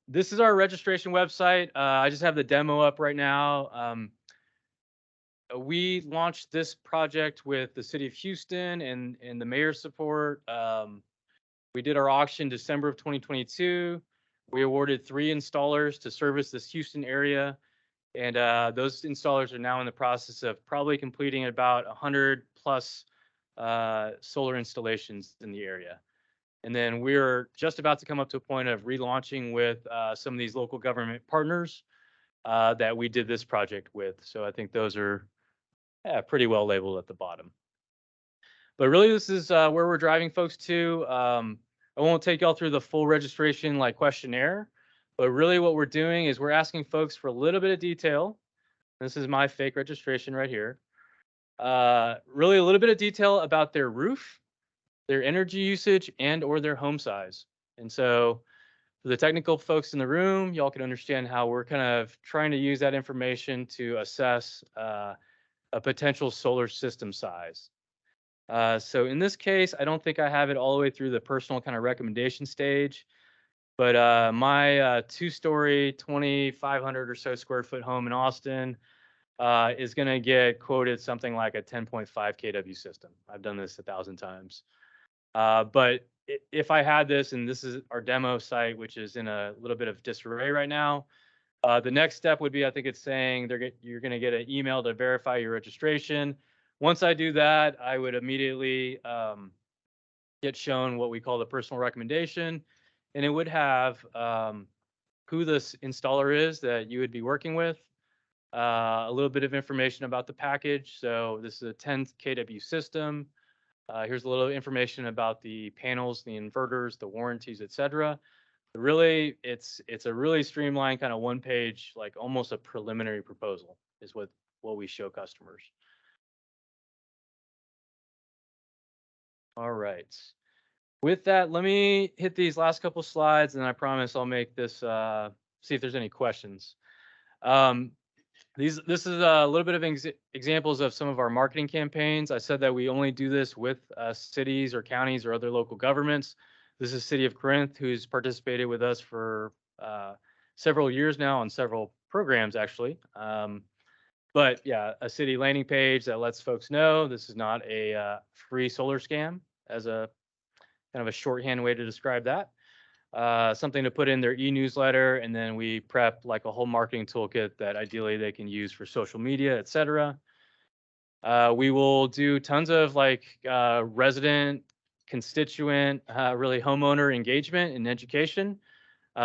This is our registration website. I just have the demo up right now. We launched this project with the City of Houston and the mayor's support. We did our auction December of 2022. We awarded 3 installers to service this Houston area. And those installers are now in the process of probably completing about 100 plus solar installations in the area. And then we're just about to come up to a point of relaunching with some of these local government partners that we did this project with. So I think those are pretty well labeled at the bottom. But really, this is where we're driving folks to. I won't take y'all through the full registration questionnaire. But really what we're doing is we're asking folks for a little bit of detail. This is my fake registration right here. Really a little bit of detail about their roof, their energy usage, and or their home size. And so for the technical folks in the room, y'all can understand how we're kind of trying to use that information to assess a potential solar system size. So in this case, I don't think I have it all the way through the personal kind of recommendation stage. But my 2-story, 2,500 or so square foot home in Austin is going to get quoted something like a 10.5 kW system. I've done this 1,000 times. But if I had this, and this is our demo site, which is in a little bit of disarray right now, the next step would be, I think it's saying you're going to get an email to verify your registration. Once I do that, I would immediately get shown what we call the personal recommendation. And it would have who this installer is that you would be working with, a little bit of information about the package. So this is a 10 kW system. Here's a little information about the panels, the inverters, the warranties, etc. Really, it's a really streamlined kind of one-page, like almost a preliminary proposal is what we show customers. All right. With that, let me hit these last couple slides, and I promise I'll make this, see if there's any questions. This is a little bit of examples of some of our marketing campaigns. I said that we only do this with cities or counties or other local governments. This is City of Corinth, who's participated with us for several years now on several programs, actually. But yeah, a city landing page that lets folks know this is not a free solar scam, as a kind of a shorthand way to describe that. something to put in their e-newsletter, and then we prep like a whole marketing toolkit that ideally they can use for social media, et cetera. We will do tons of like resident, constituent, really homeowner engagement and education.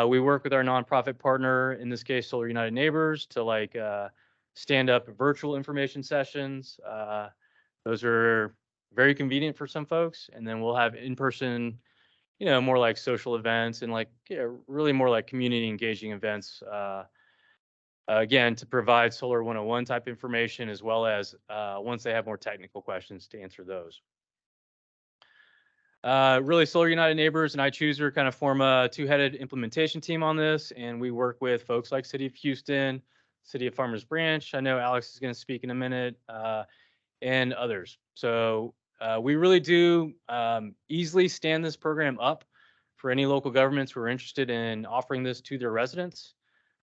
We work with our nonprofit partner, in this case, Solar United Neighbors, to like stand up virtual information sessions. Those are very convenient for some folks. And then we'll have in-person, more like social events and like really more like community engaging events. Again, to provide Solar 101 type information, as well as once they have more technical questions, to answer those. Really, Solar United Neighbors and iChooser kind of form a two-headed implementation team on this, and we work with folks like City of Houston, City of Farmers Branch. I know Alex is going to speak in a minute, and others. So we really do easily stand this program up for any local governments who are interested in offering this to their residents.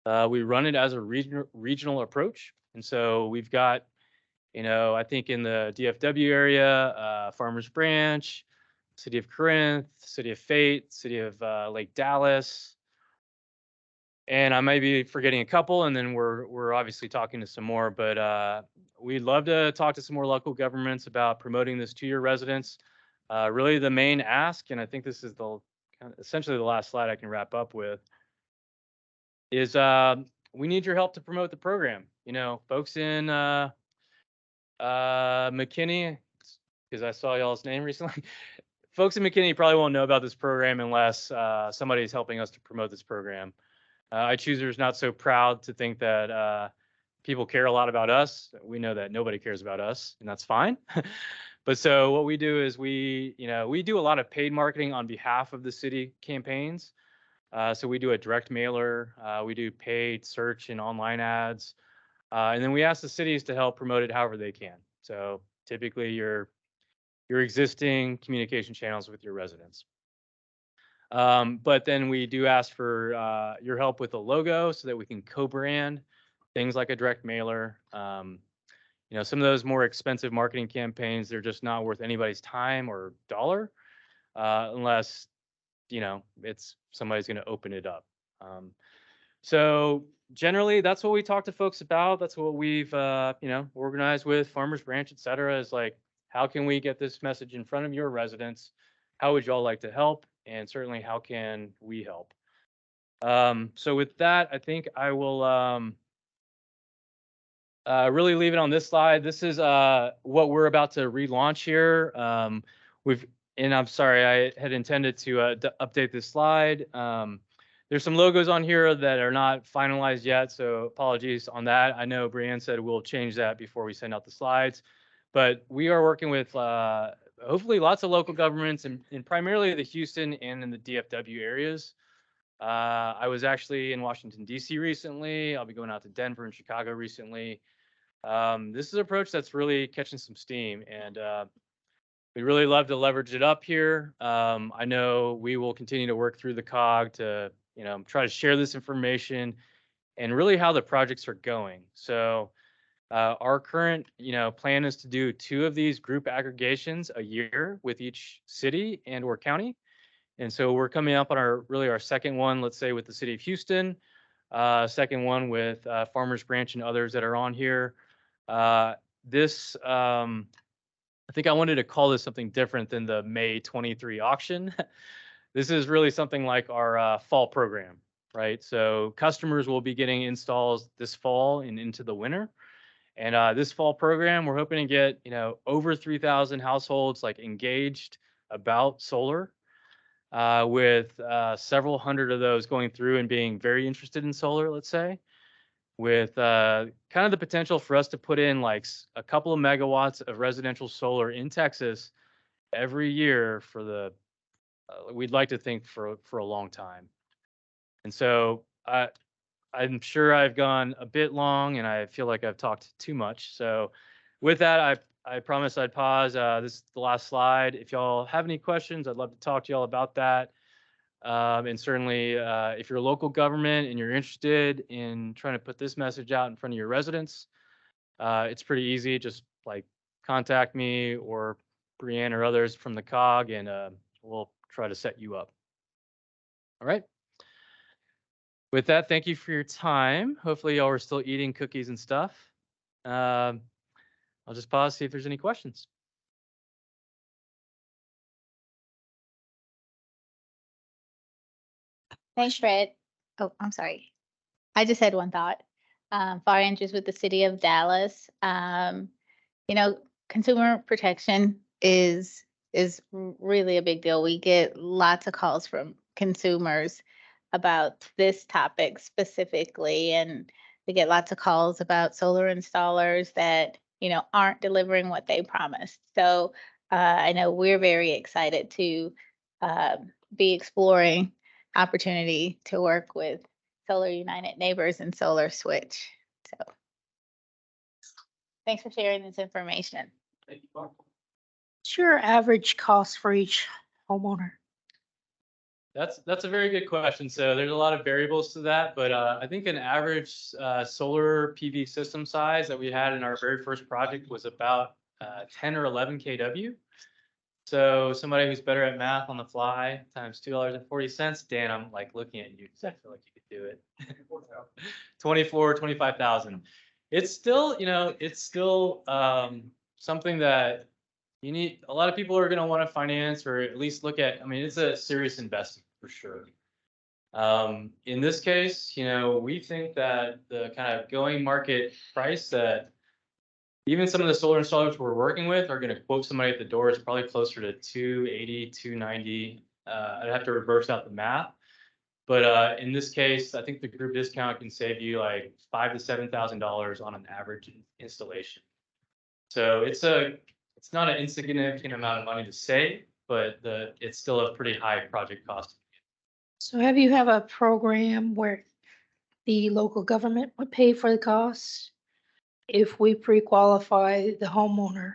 We run it as a regional approach, and so we've got, I think in the DFW area, Farmers Branch, City of Corinth, City of Fate, City of Lake Dallas, and I might be forgetting a couple. And then we're obviously talking to some more, but we'd love to talk to some more local governments about promoting this to your residents. Really, the main ask, and I think this is essentially the last slide I can wrap up with, is we need your help to promote the program. Folks in McKinney, because I saw y'all's name recently. Folks in McKinney probably won't know about this program unless somebody is helping us to promote this program. iChooser is not so proud to think that people care a lot about us. We know that nobody cares about us, and that's fine. But so what we do is we do a lot of paid marketing on behalf of the city campaigns. So we do a direct mailer, we do paid search and online ads, and then we ask the cities to help promote it however they can. So typically your existing communication channels with your residents. But then we do ask for your help with a logo so that we can co-brand things like a direct mailer. Some of those more expensive marketing campaigns, they're just not worth anybody's time or dollar unless, it's somebody's going to open it up. So generally, that's what we talk to folks about. That's what we've, organized with Farmers Branch, et cetera, is like, how can we get this message in front of your residents? How would y'all like to help? And certainly, how can we help? So with that, I think I will really leave it on this slide. This is what we're about to relaunch here. And I'm sorry, I had intended to update this slide. There's some logos on here that are not finalized yet, so apologies on that. I know Brianne said we'll change that before we send out the slides. But we are working with hopefully lots of local governments and primarily the Houston and in the DFW areas. I was actually in Washington, D.C. recently. I'll be going out to Denver and Chicago recently. This is an approach that's really catching some steam, and we really love to leverage it up here. I know we will continue to work through the COG to try to share this information and really how the projects are going. So our current, plan is to do 2 of these group aggregations a year with each city and or county. And so we're coming up on our second one, let's say with the city of Houston, second one with Farmers Branch and others that are on here. I think I wanted to call this something different than the May 23 auction. This is really something like our fall program, right? So customers will be getting installs this fall and into the winter. And this fall program, we're hoping to get, over 3,000 households like engaged about solar, with several hundred of those going through and being very interested in solar, let's say, with kind of the potential for us to put in like a couple of megawatts of residential solar in Texas every year for the, we'd like to think for a long time. And so I'm sure I've gone a bit long and I feel like I've talked too much. So with that, I promised I'd pause. This is the last slide. If y'all have any questions, I'd love to talk to y'all about that. And certainly, if you're a local government and you're interested in trying to put this message out in front of your residents, it's pretty easy. Just like contact me or Brianne or others from the COG, and we'll try to set you up. All right. With that, thank you for your time. Hopefully y'all are still eating cookies and stuff. I'll just pause, see if there's any questions. Thanks, Fred. Oh, I'm sorry. I just had one thought. Far interest with the city of Dallas. You know, consumer protection is really a big deal. We get lots of calls from consumers about this topic specifically, and we get lots of calls about solar installers that, you know, aren't delivering what they promised. So I know we're very excited to be exploring opportunity to work with Solar United Neighbors and Solar Switch. So thanks for sharing this information. Thank you, Mark. What's your average cost for each homeowner? That's a very good question. So there's a lot of variables to that, but I think an average solar PV system size that we had in our very first project was about 10 or 11 kW. So somebody who's better at math on the fly times $2.40. Dan, I'm like looking at you because I feel like you could do it. 25,000. It's still, you know, it's still something that you need. A lot of people are going to want to finance or at least look at. I mean, it's a serious investment for sure. In this case, you know, we think that the kind of going market price that even some of the solar installers we're working with are going to quote somebody at the door is probably closer to 280, 290. I'd have to reverse out the math. But in this case, I think the group discount can save you like $5,000 to $7,000 on an average installation. So it's not an insignificant amount of money to save, but it's still a pretty high project cost. So have you have a program where the local government would pay for the costs if we pre-qualify the homeowner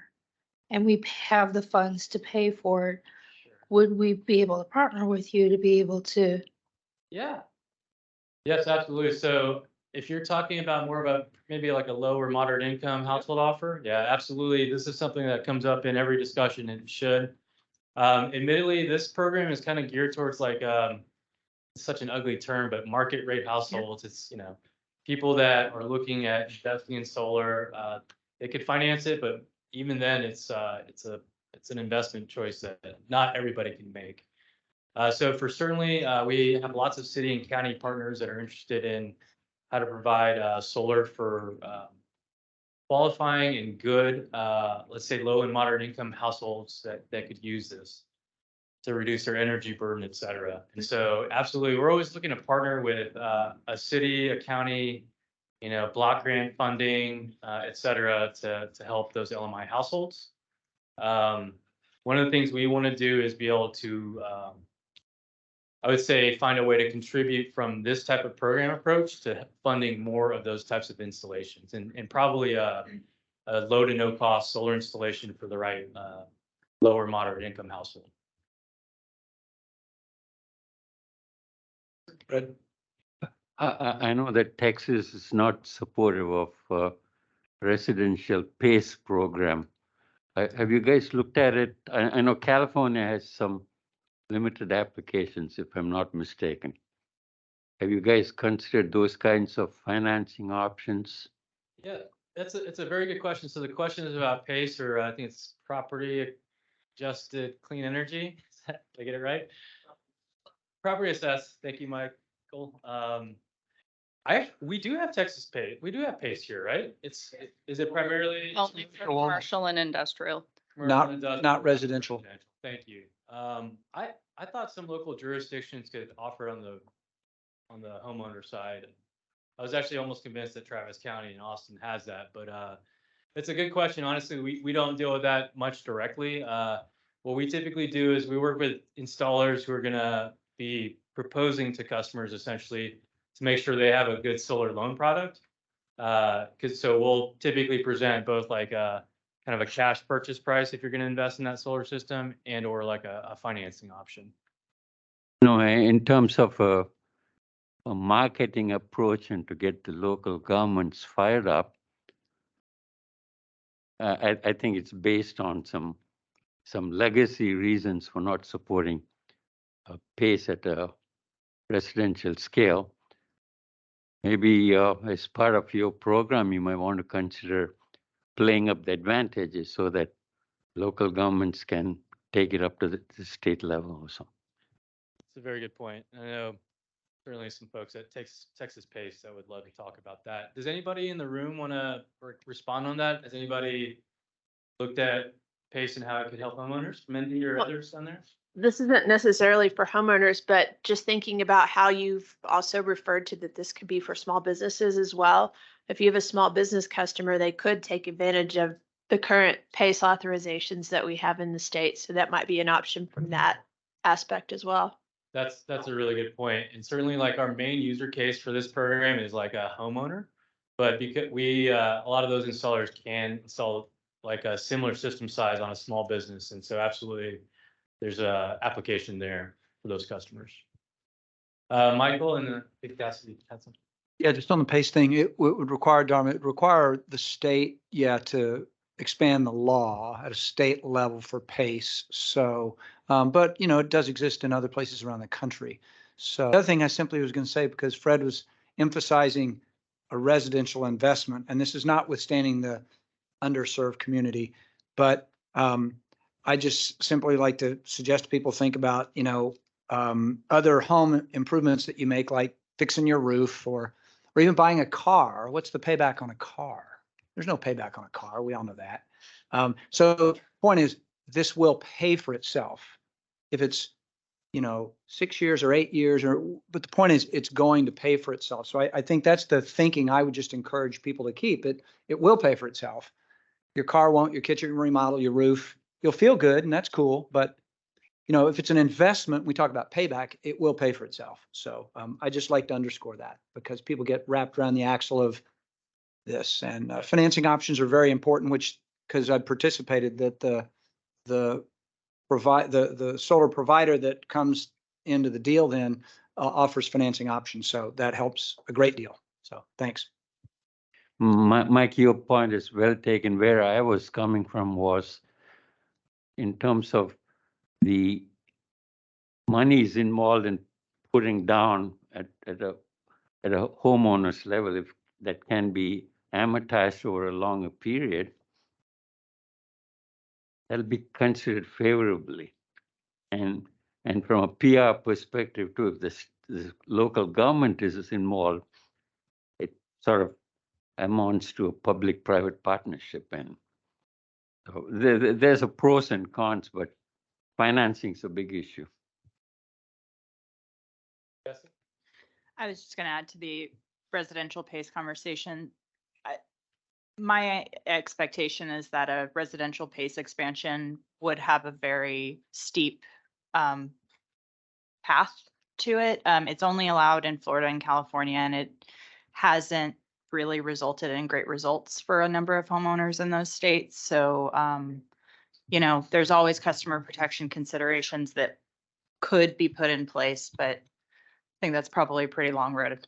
and we have the funds to pay for it? Would we be able to partner with you to be able to? Yeah. Yes, absolutely. So if you're talking about more of a maybe like a low or moderate income household offer, yeah, absolutely. This is something that comes up in every discussion and it should. Admittedly, this program is kind of geared towards like such an ugly term, but market rate households. It's, you know, people that are looking at investing in solar. They could finance it, but even then, it's an investment choice that not everybody can make. So for certainly, we have lots of city and county partners that are interested in how to provide solar for qualifying and good, let's say low and moderate income households that could use this to reduce their energy burden, et cetera. And so absolutely, we're always looking to partner with a city, a county, you know, block grant funding, et cetera, to help those LMI households. One of the things we want to do is be able to, I would say, find a way to contribute from this type of program approach to funding more of those types of installations and probably a low to no cost solar installation for the right low or moderate income household. Fred? I know that Texas is not supportive of residential PACE program. Have you guys looked at it? I know California has some limited applications, if I'm not mistaken. Have you guys considered those kinds of financing options? Yeah, it's a very good question. So the question is about PACE, or I think it's property adjusted clean energy. Did I get it right? Property assessed. Thank you, Michael. We do have Texas PACE. We do have PACE here, right? Is it primarily Only for commercial and industrial. Not residential. Thank you. I thought some local jurisdictions could offer on the homeowner side. I was actually almost convinced that Travis County and Austin has that, but it's a good question. Honestly, we don't deal with that much directly. What we typically do is we work with installers who are going to be proposing to customers essentially to make sure they have a good solar loan product. So we'll typically present both like a kind of a cash purchase price if you're going to invest in that solar system and or like a financing option. No, in terms of a marketing approach and to get the local governments fired up, I think it's based on some legacy reasons for not supporting PACE at a residential scale. Maybe as part of your program, you might want to consider playing up the advantages so that local governments can take it up to the state level or something. It's a very good point. I know certainly some folks at Texas Pace that would love to talk about that. Does anybody in the room want to respond on that? Has anybody looked at Pace and how it could help homeowners? Mindy or others on there? This isn't necessarily for homeowners, but just thinking about how you've also referred to that this could be for small businesses as well. If you have a small business customer, they could take advantage of the current PACE authorizations that we have in the state. So that might be an option from that aspect as well. That's a really good point. And certainly like our main user case for this program is like a homeowner. But because we, a lot of those installers can install like a similar system size on a small business. And so absolutely, there's a application there for those customers. Michael, and I think Cassidy had something. Yeah, just on the PACE thing, it would require, Dharma, it would require the state, to expand the law at a state level for PACE. So, but it does exist in other places around the country. So the other thing I simply was going to say, because Fred was emphasizing a residential investment, and this is notwithstanding the underserved community, but I just simply like to suggest people think about, other home improvements that you make, like fixing your roof or even buying a car. What's the payback on a car? There's no payback on a car. We all know that. So the point is, this will pay for itself. If it's, 6 years or 8 years, but the point is, it's going to pay for itself. So I think that's the thinking I would just encourage people to keep. It will pay for itself. Your car won't, your kitchen remodel, your roof, you'll feel good, and that's cool. But, if it's an investment, we talk about payback, it will pay for itself. So I just like to underscore that, because people get wrapped around the axle of this, and financing options are very important, which, because I participated, that the solar provider that comes into the deal then offers financing options. So that helps a great deal. So thanks. Mike, your point is well taken. Where I was coming from was in terms of the monies involved in putting down at a homeowner's level, if that can be amortized over a longer period, that'll be considered favorably. And from a PR perspective too, if the local government is involved, it sort of amounts to a public-private partnership. And so there's a pros and cons, but financing's a big issue. I was just going to add to the residential PACE conversation. My expectation is that a residential PACE expansion would have a very steep path to it. It's only allowed in Florida and California, and it hasn't really resulted in great results for a number of homeowners in those states. So, there's always customer protection considerations that could be put in place, but I think that's probably a pretty long road.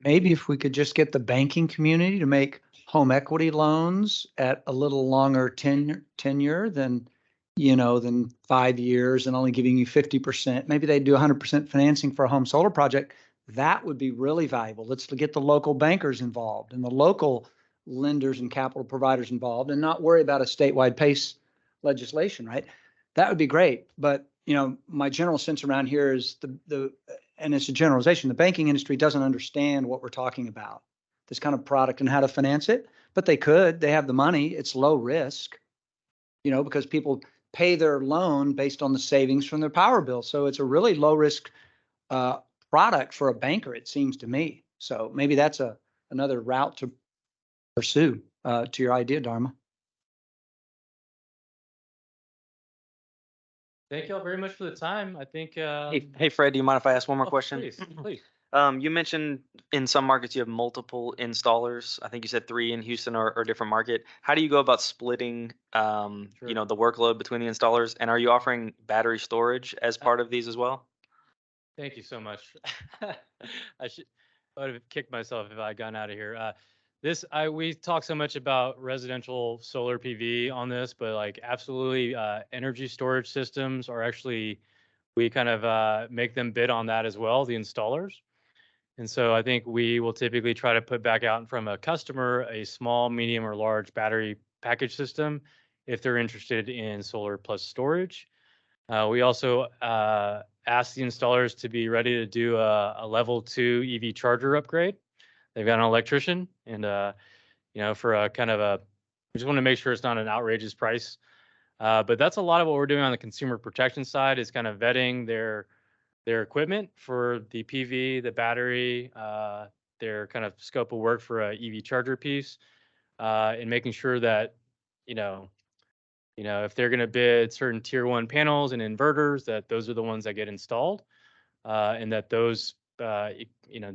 Maybe if we could just get the banking community to make home equity loans at a little longer tenure than 5 years and only giving you 50%. Maybe they do 100% financing for a home solar project. That would be really valuable. Let's get the local bankers involved and the local lenders and capital providers involved, and not worry about a statewide PACE legislation, right? That would be great. But, my general sense around here is and it's a generalization, the banking industry doesn't understand what we're talking about, this kind of product and how to finance it, but they have the money. It's low risk, because people pay their loan based on the savings from their power bill. So it's a really low risk product for a banker, it seems to me. So maybe that's another route to pursue to your idea, Dharma. Thank you all very much for the time. I think. Hey, Fred, do you mind if I ask one more question? Please. You mentioned in some markets you have multiple installers. I think you said 3 in Houston or a different market. How do you go about splitting, the workload between the installers? And are you offering battery storage as part of these as well? Thank you so much. I would have kicked myself if I had gotten out of here. We talk so much about residential solar PV on this, but like absolutely, energy storage systems are actually we kind of make them bid on that as well, the installers. And so I think we will typically try to put back out from a customer a small, medium, or large battery package system if they're interested in solar plus storage. We also ask the installers to be ready to do a level 2 EV charger upgrade. They've got an electrician, and for a kind of a, we just want to make sure it's not an outrageous price. But that's a lot of what we're doing on the consumer protection side, is kind of vetting their equipment for the PV, the battery, their kind of scope of work for a EV charger piece, and making sure that, if they're going to bid certain tier 1 panels and inverters, that those are the ones that get installed, and that those, the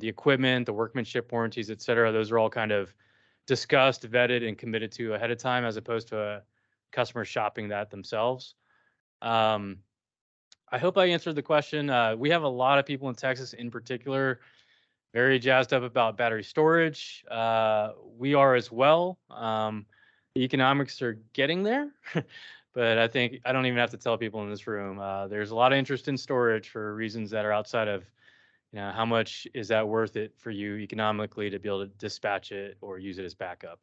equipment, the workmanship warranties, et cetera, those are all kind of discussed, vetted, and committed to ahead of time, as opposed to a customer shopping that themselves. I hope I answered the question. We have a lot of people in Texas in particular very jazzed up about battery storage. We are as well. The economics are getting there, but I think I don't even have to tell people in this room. There's a lot of interest in storage for reasons that are outside of, how much is that worth it for you economically to be able to dispatch it or use it as backup.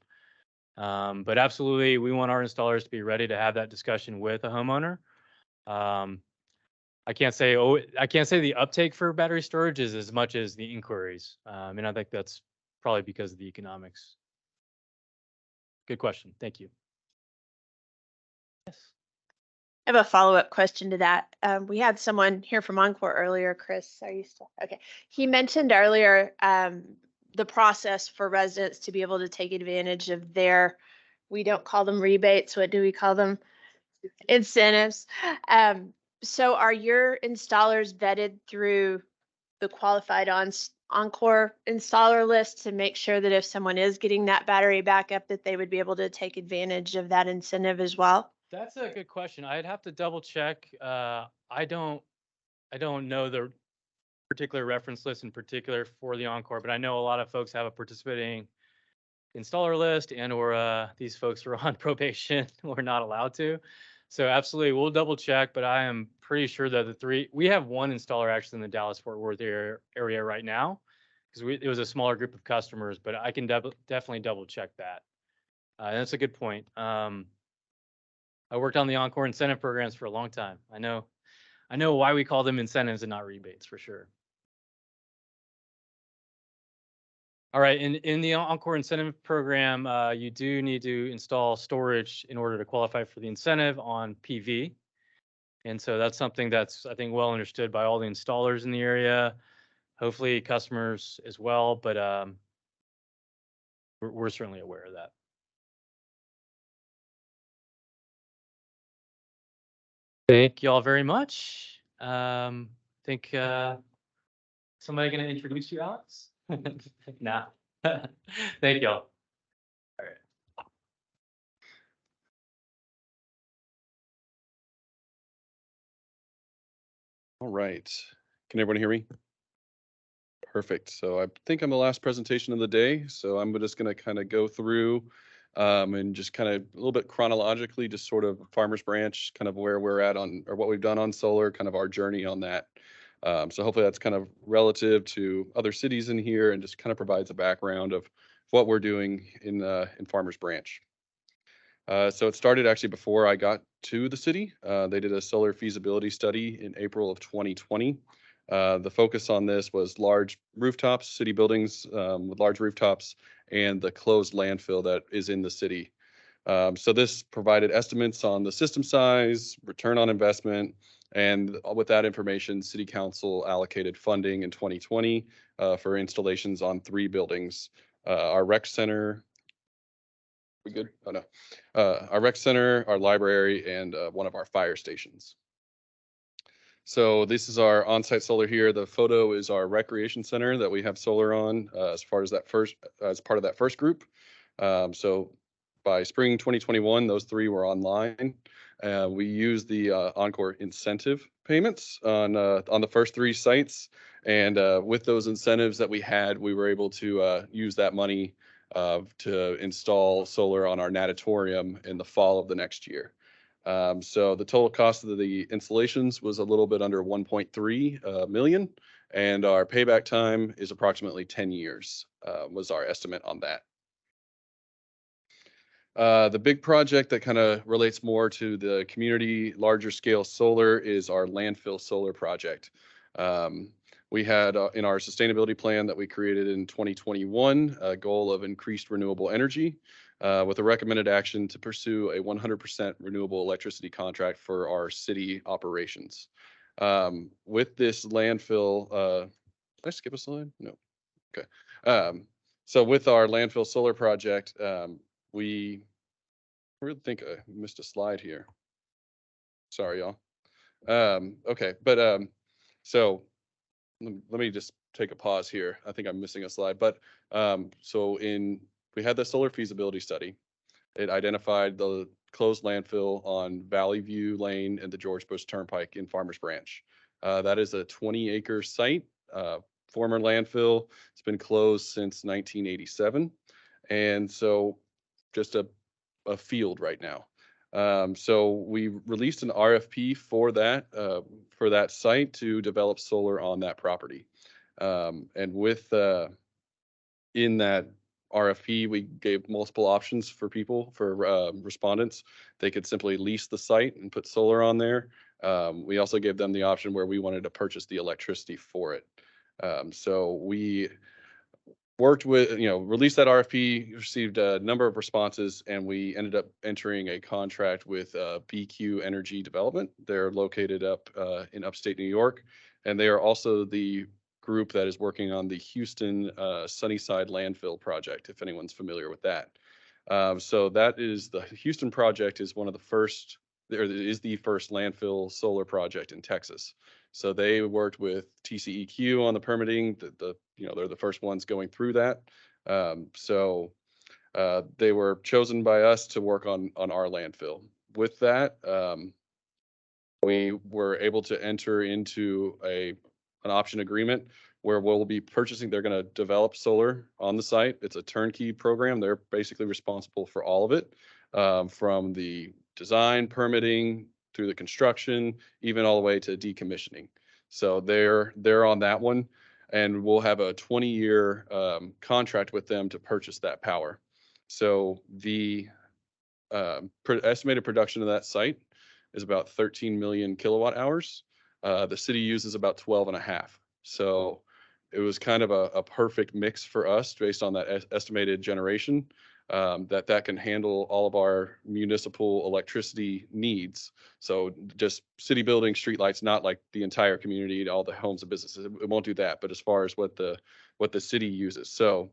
But absolutely, we want our installers to be ready to have that discussion with a homeowner. I can't say the uptake for battery storage is as much as the inquiries. And I think that's probably because of the economics. Good question. Thank you. Yes. I have a follow-up question to that. We had someone here from Encore earlier. Chris, are you still? Okay. He mentioned earlier the process for residents to be able to take advantage of their, we don't call them rebates. What do we call them? Incentives. So are your installers vetted through the qualified Encore installer list to make sure that if someone is getting that battery backup, that they would be able to take advantage of that incentive as well? That's a good question. I'd have to double check. I don't know the particular reference list in particular for the Encore, but I know a lot of folks have a participating installer list, and or these folks are on probation or not allowed to. So absolutely, we'll double check, but I am pretty sure that we have one installer actually in the Dallas-Fort Worth area right now, because it was a smaller group of customers, but I can definitely double check that. And that's a good point. I worked on the Encore incentive programs for a long time. I know why we call them incentives and not rebates, for sure. All right, in the Encore incentive program, you do need to install storage in order to qualify for the incentive on PV. And so that's something that's, I think, well understood by all the installers in the area, hopefully customers as well, but we're certainly aware of that. Thank you all very much. Think somebody going to introduce you, Alex? Nah. Thank y'all. All right. All right. Can everyone hear me? Perfect. So I think I'm the last presentation of the day. So I'm just going to kind of go through and just kind of a little bit chronologically, just sort of Farmers Branch, kind of where we're at on, or what we've done on solar, kind of our journey on that. So hopefully that's kind of relative to other cities in here and just kind of provides a background of what we're doing in Farmers Branch. So it started actually before I got to the city. They did a solar feasibility study in April of 2020. The focus on this was large rooftops, city buildings with large rooftops, and the closed landfill that is in the city. So this provided estimates on the system size, return on investment, and with that information, City Council allocated funding in 2020 for installations on 3 buildings. Our rec center, we good? Oh no. Our rec center, our library, and one of our fire stations. So this is our on-site solar here. The photo is our recreation center that we have solar on as part of that first group. So by spring 2021, those 3 were online. We used the Encore incentive payments on the first 3 sites, and with those incentives that we had, we were able to use that money to install solar on our natatorium in the fall of the next year. So the total cost of the installations was a little bit under 1.3 million, and our payback time is approximately 10 years, was our estimate on that. The big project that kind of relates more to the community larger scale solar is our landfill solar project. We had in our sustainability plan that we created in 2021 a goal of increased renewable energy with a recommended action to pursue a 100% renewable electricity contract for our city operations. With this landfill, did I skip a slide? No. Okay. So with our landfill solar project, we really think I missed a slide here. Sorry, y'all. Okay, but so let me just take a pause here. I think I'm missing a slide, but so we had the solar feasibility study. It identified the closed landfill on Valley View Lane and the George Bush Turnpike in Farmers Branch. That is a 20-acre site, former landfill. It's been closed since 1987, and so just a field right now. So we released an RFP for that site to develop solar on that property. And with in that RFP, we gave multiple options for people, for respondents. They could simply lease the site and put solar on there. We also gave them the option where we wanted to purchase the electricity for it. So we worked with, released that RFP, received a number of responses, and we ended up entering a contract with BQ Energy Development. They're located up in upstate New York, and they are also the group that is working on the Houston Sunnyside landfill project, if anyone's familiar with that. So that is the Houston project is one of the first, or is the first landfill solar project in Texas. So they worked with TCEQ on the permitting. They're the first ones going through that. So they were chosen by us to work on our landfill. With that, we were able to enter into an option agreement where we'll be purchasing. They're going to develop solar on the site. It's a turnkey program. They're basically responsible for all of it, from the design, permitting, through the construction, even all the way to decommissioning. So they're on that one, and we'll have a 20-year contract with them to purchase that power. So the estimated production of that site is about 13 million kilowatt hours. The city uses about 12 and a half. So it was kind of a perfect mix for us based on that estimated generation, that can handle all of our municipal electricity needs. So just city buildings, streetlights, not like the entire community, all the homes and businesses. It won't do that, but as far as what the city uses. So,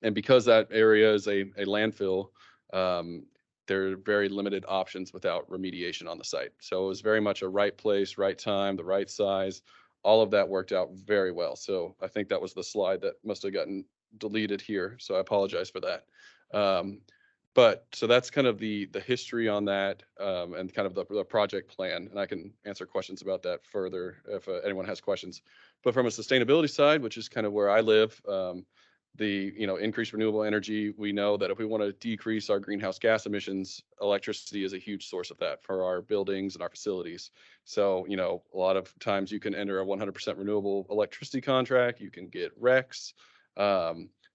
and because that area is a landfill, there are very limited options without remediation on the site. So it was very much a right place, right time, the right size. All of that worked out very well. So I think that was the slide that must have gotten deleted here. So I apologize for that. But so that's kind of the history on that, and kind of the project plan. And I can answer questions about that further if anyone has questions. But from a sustainability side, which is kind of where I live, increased renewable energy, we know that if we want to decrease our greenhouse gas emissions, electricity is a huge source of that for our buildings and our facilities. So, a lot of times you can enter a 100% renewable electricity contract, you can get RECs.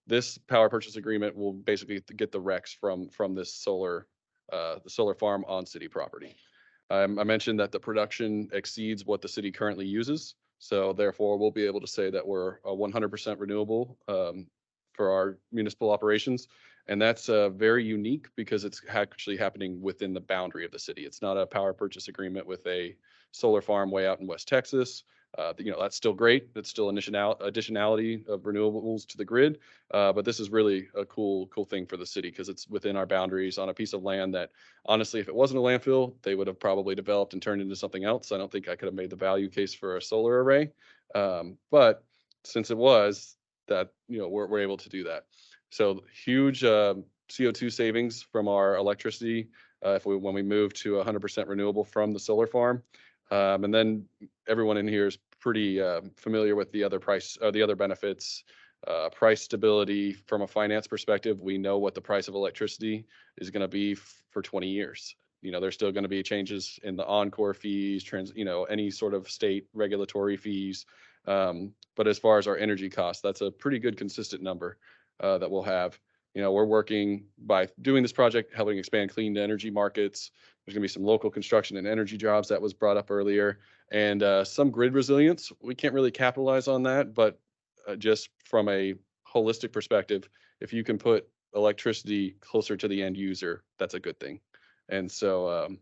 This power purchase agreement will basically get the RECs from this solar, the solar farm on city property. I mentioned that the production exceeds what the city currently uses. So therefore, we'll be able to say that we're a 100% renewable for our municipal operations. And that's very unique because it's actually happening within the boundary of the city. It's not a power purchase agreement with a solar farm way out in West Texas. That's still great. That's still additionality of renewables to the grid. But this is really a cool thing for the city because it's within our boundaries on a piece of land that, honestly, if it wasn't a landfill, they would have probably developed and turned into something else. I don't think I could have made the value case for a solar array. But since it was, that we're able to do that. So huge CO2 savings from our electricity when we move to 100% renewable from the solar farm. And then everyone in here is pretty familiar with the other benefits, price stability. From a finance perspective, we know what the price of electricity is going to be for 20 years. there's still going to be changes in the Encore fees, any sort of state regulatory fees. But as far as our energy costs, that's a pretty good consistent number that we'll have. We're working by doing this project, helping expand clean energy markets. There's going to be some local construction and energy jobs that was brought up earlier, and some grid resilience. We can't really capitalize on that, but just from a holistic perspective, if you can put electricity closer to the end user, that's a good thing. And so,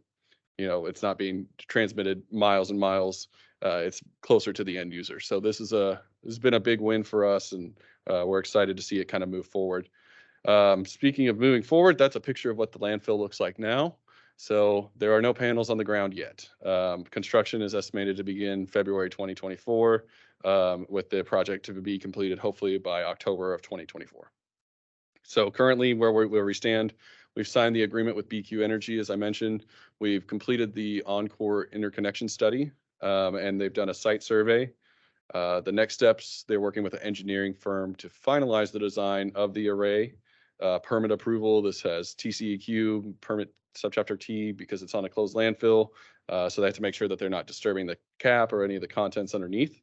it's not being transmitted miles and miles. It's closer to the end user. So this has been a big win for us, and we're excited to see it kind of move forward. Speaking of moving forward, that's a picture of what the landfill looks like now. So there are no panels on the ground yet. Construction is estimated to begin February 2024, with the project to be completed hopefully by October of 2024. So currently where we stand, we've signed the agreement with BQ Energy, as I mentioned. We've completed the Encore interconnection study, and they've done a site survey. The next steps, they're working with an engineering firm to finalize the design of the array. Permit approval, this has TCEQ, permit subchapter T, because it's on a closed landfill. So they have to make sure that they're not disturbing the cap or any of the contents underneath.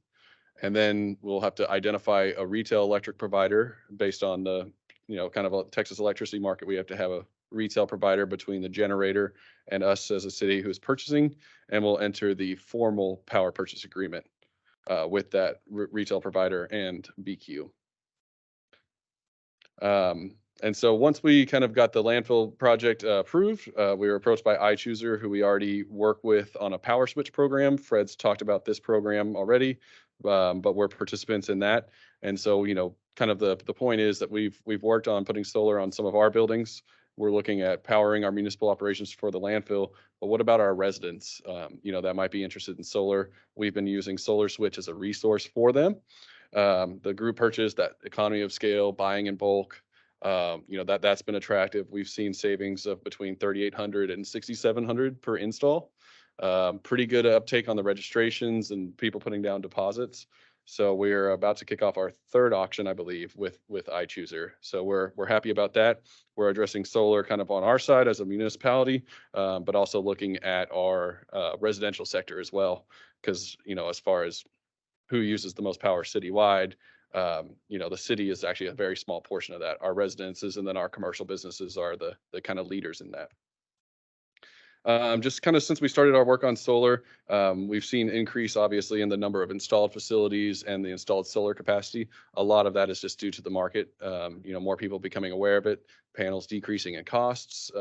And then we'll have to identify a retail electric provider based on the, kind of a Texas electricity market. We have to have a retail provider between the generator and us as a city who's purchasing, and we'll enter the formal power purchase agreement with that retail provider and BQ. And so once we kind of got the landfill project approved, we were approached by iChooser, who we already work with on a power switch program. Fred's talked about this program already, but we're participants in that. And so, kind of the point is that we've worked on putting solar on some of our buildings. We're looking at powering our municipal operations for the landfill, but what about our residents, that might be interested in solar? We've been using Solar Switch as a resource for them. The group purchase, that economy of scale, buying in bulk, that's been attractive. We've seen savings of between $3,800 and $6,700 per install. Pretty good uptake on the registrations and people putting down deposits. So we're about to kick off our third auction, I believe, with iChooser. So we're happy about that. We're addressing solar kind of on our side as a municipality, but also looking at our residential sector as well, because as far as who uses the most power citywide, the city is actually a very small portion of that. Our residences and then our commercial businesses are the kind of leaders in that. Just kind of since we started our work on solar, we've seen increase obviously in the number of installed facilities and the installed solar capacity. A lot of that is just due to the market, more people becoming aware of it, panels decreasing in costs,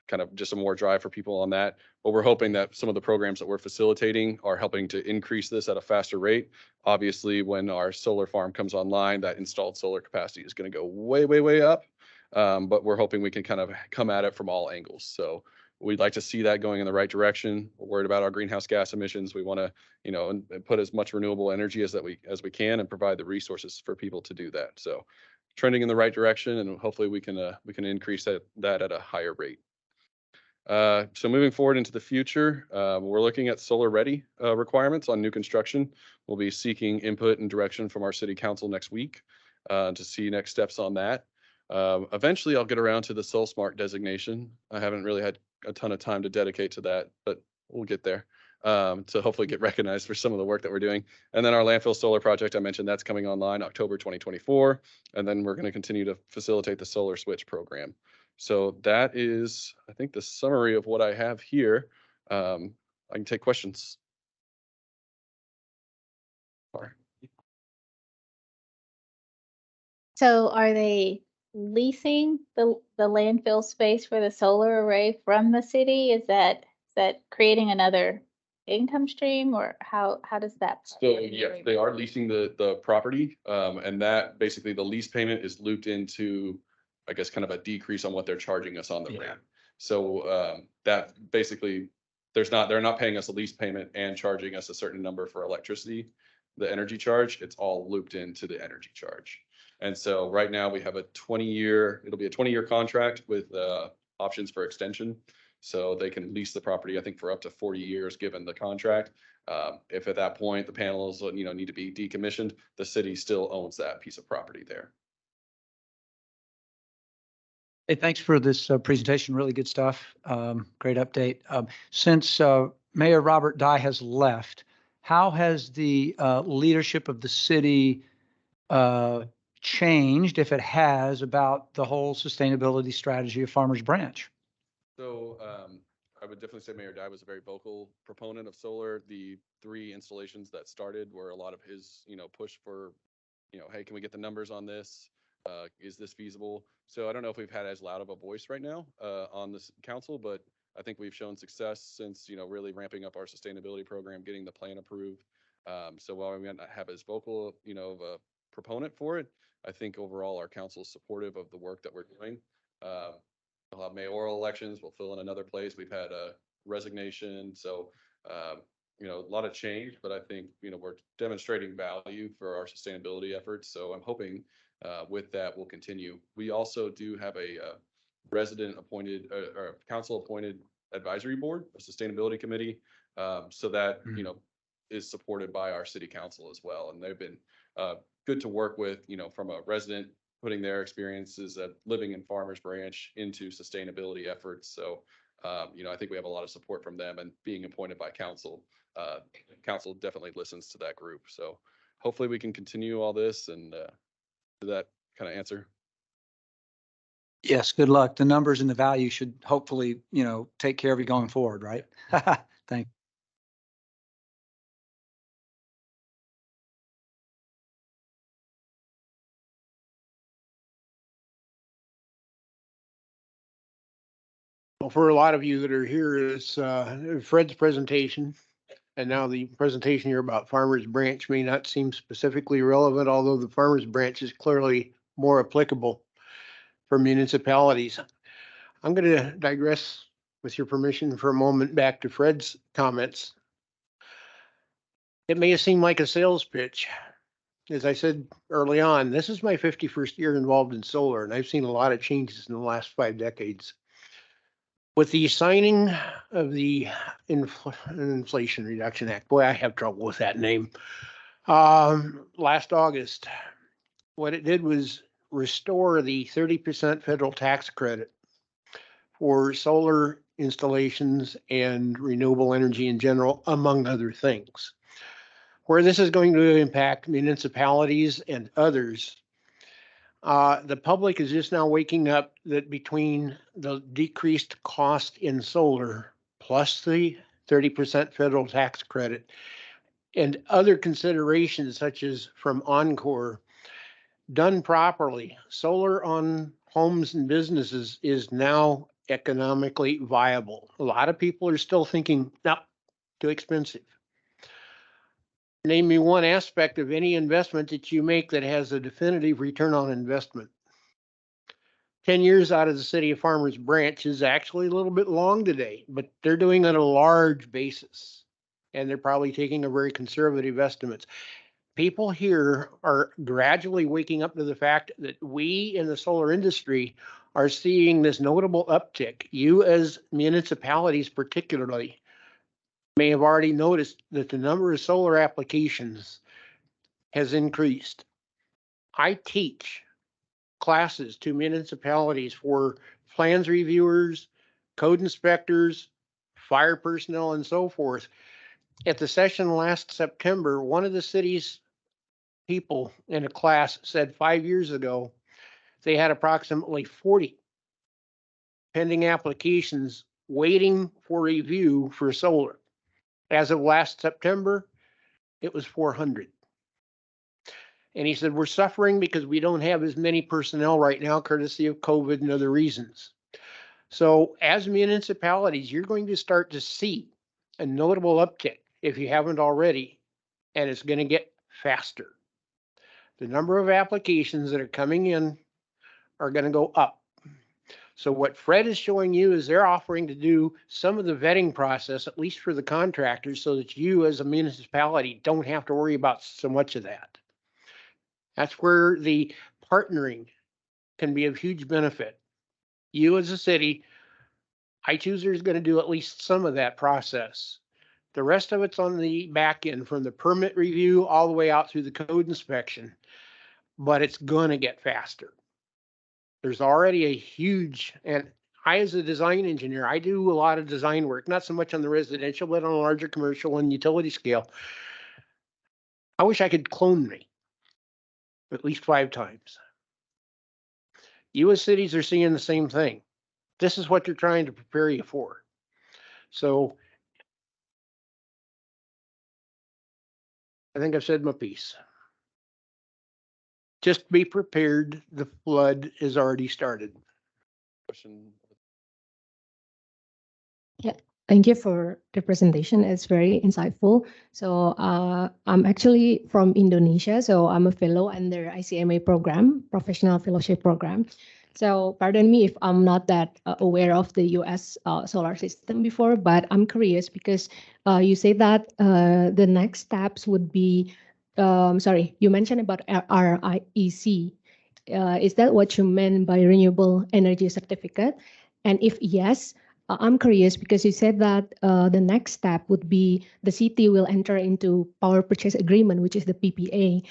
kind of just a more drive for people on that. But we're hoping that some of the programs that we're facilitating are helping to increase this at a faster rate. Obviously, when our solar farm comes online, that installed solar capacity is going to go way, way, way up. But we're hoping we can kind of come at it from all angles. So we'd like to see that going in the right direction. We're worried about our greenhouse gas emissions. We want to, and put as much renewable energy as we can and provide the resources for people to do that. So trending in the right direction, and hopefully we can increase that at a higher rate. So moving forward into the future, we're looking at solar ready requirements on new construction. We'll be seeking input and direction from our city council next week to see next steps on that. Eventually I'll get around to the Soul Smart designation. I haven't really had a ton of time to dedicate to that, but we'll get there to hopefully get recognized for some of the work that we're doing. And then our landfill solar project, I mentioned that's coming online October 2024. And then we're going to continue to facilitate the Solar Switch program. So that is, I think, the summary of what I have here. I can take questions. So are they leasing the landfill space for the solar array from the city? Is that creating another income stream, or how does that? So yes, they are leasing the property, and that basically the lease payment is looped into, I guess, kind of a decrease on what they're charging us on the rent. So that basically they're not paying us a lease payment and charging us a certain number for electricity, the energy charge. It's all looped into the energy charge. And so right now we have it'll be a 20-year contract with options for extension. So they can lease the property, I think, for up to 40 years, given the contract. If at that point the panels, need to be decommissioned, the city still owns that piece of property there. Hey, thanks for this presentation. Really good stuff. Great update. Since Mayor Robert Dye has left, how has the leadership of the city changed, if it has, about the whole sustainability strategy of Farmers Branch? So I would definitely say Mayor Dye was a very vocal proponent of solar. The 3 installations that started were a lot of his, push for, hey, can we get the numbers on this? Is this feasible? So I don't know if we've had as loud of a voice right now on this council, but I think we've shown success since, really ramping up our sustainability program, getting the plan approved. So while we might not have as vocal, of a proponent for it, I think overall our council is supportive of the work that we're doing. We'll have mayoral elections. We'll fill in another place. We've had a resignation. So, a lot of change, but I think, we're demonstrating value for our sustainability efforts. So I'm hoping with that we'll continue. We also do have a resident appointed or council appointed advisory board, a sustainability committee. So that, is supported by our city council as well. And they've been good to work with, from a resident putting their experiences of living in Farmers Branch into sustainability efforts. So, I think we have a lot of support from them, and being appointed by council, council definitely listens to that group. So hopefully we can continue all this, and did that kind of answer? Yes, good luck. The numbers and the value should hopefully, take care of you going forward, right? Thank you. Well, for a lot of you that are here, it's Fred's presentation. And now the presentation here about Farmers Branch may not seem specifically relevant, although the Farmers Branch is clearly more applicable for municipalities. I'm going to digress, with your permission, for a moment back to Fred's comments. It may seem like a sales pitch. As I said early on, this is my 51st year involved in solar, and I've seen a lot of changes in the last 5 decades. With the signing of the Inflation Reduction Act, boy, I have trouble with that name, last August, what it did was restore the 30% federal tax credit for solar installations and renewable energy in general, among other things. Where this is going to impact municipalities and others, the public is just now waking up that between the decreased cost in solar plus the 30% federal tax credit and other considerations such as from Encore, done properly, solar on homes and businesses is now economically viable. A lot of people are still thinking, no, too expensive. Name me one aspect of any investment that you make that has a definitive return on investment. 10 years out of the city of Farmers Branch is actually a little bit long today, but they're doing it on a large basis. And they're probably taking a very conservative estimates. People here are gradually waking up to the fact that we in the solar industry are seeing this notable uptick. You as municipalities particularly may have already noticed that the number of solar applications has increased. I teach classes to municipalities for plans reviewers, code inspectors, fire personnel, and so forth. At the session last September, one of the city's people in a class said 5 years ago they had approximately 40 pending applications waiting for review for solar. As of last September, it was 400. And he said, we're suffering because we don't have as many personnel right now, courtesy of COVID and other reasons. So as municipalities, you're going to start to see a notable uptick if you haven't already, and it's going to get faster. The number of applications that are coming in are going to go up. So what Fred is showing you is they're offering to do some of the vetting process, at least for the contractors, so that you as a municipality don't have to worry about so much of that. That's where the partnering can be of huge benefit. You as a city, iChooser is going to do at least some of that process. The rest of it's on the back end, from the permit review all the way out through the code inspection, but it's going to get faster. There's already a huge, and I, as a design engineer, I do a lot of design work, not so much on the residential, but on a larger commercial and utility scale. I wish I could clone me at least 5 times. US cities are seeing the same thing. This is what you're trying to prepare you for. So I think I've said my piece. Just be prepared. The flood is already started. Question. Yeah, thank you for the presentation. It's very insightful. So I'm actually from Indonesia. So I'm a fellow under ICMA program, professional fellowship program. So pardon me if I'm not that aware of the US solar system before, but I'm curious because you say that the next steps would be, sorry, you mentioned about RIEC. Is that what you meant by renewable energy certificate? And if yes, I'm curious because you said that the next step would be the city will enter into power purchase agreement, which is the PPA.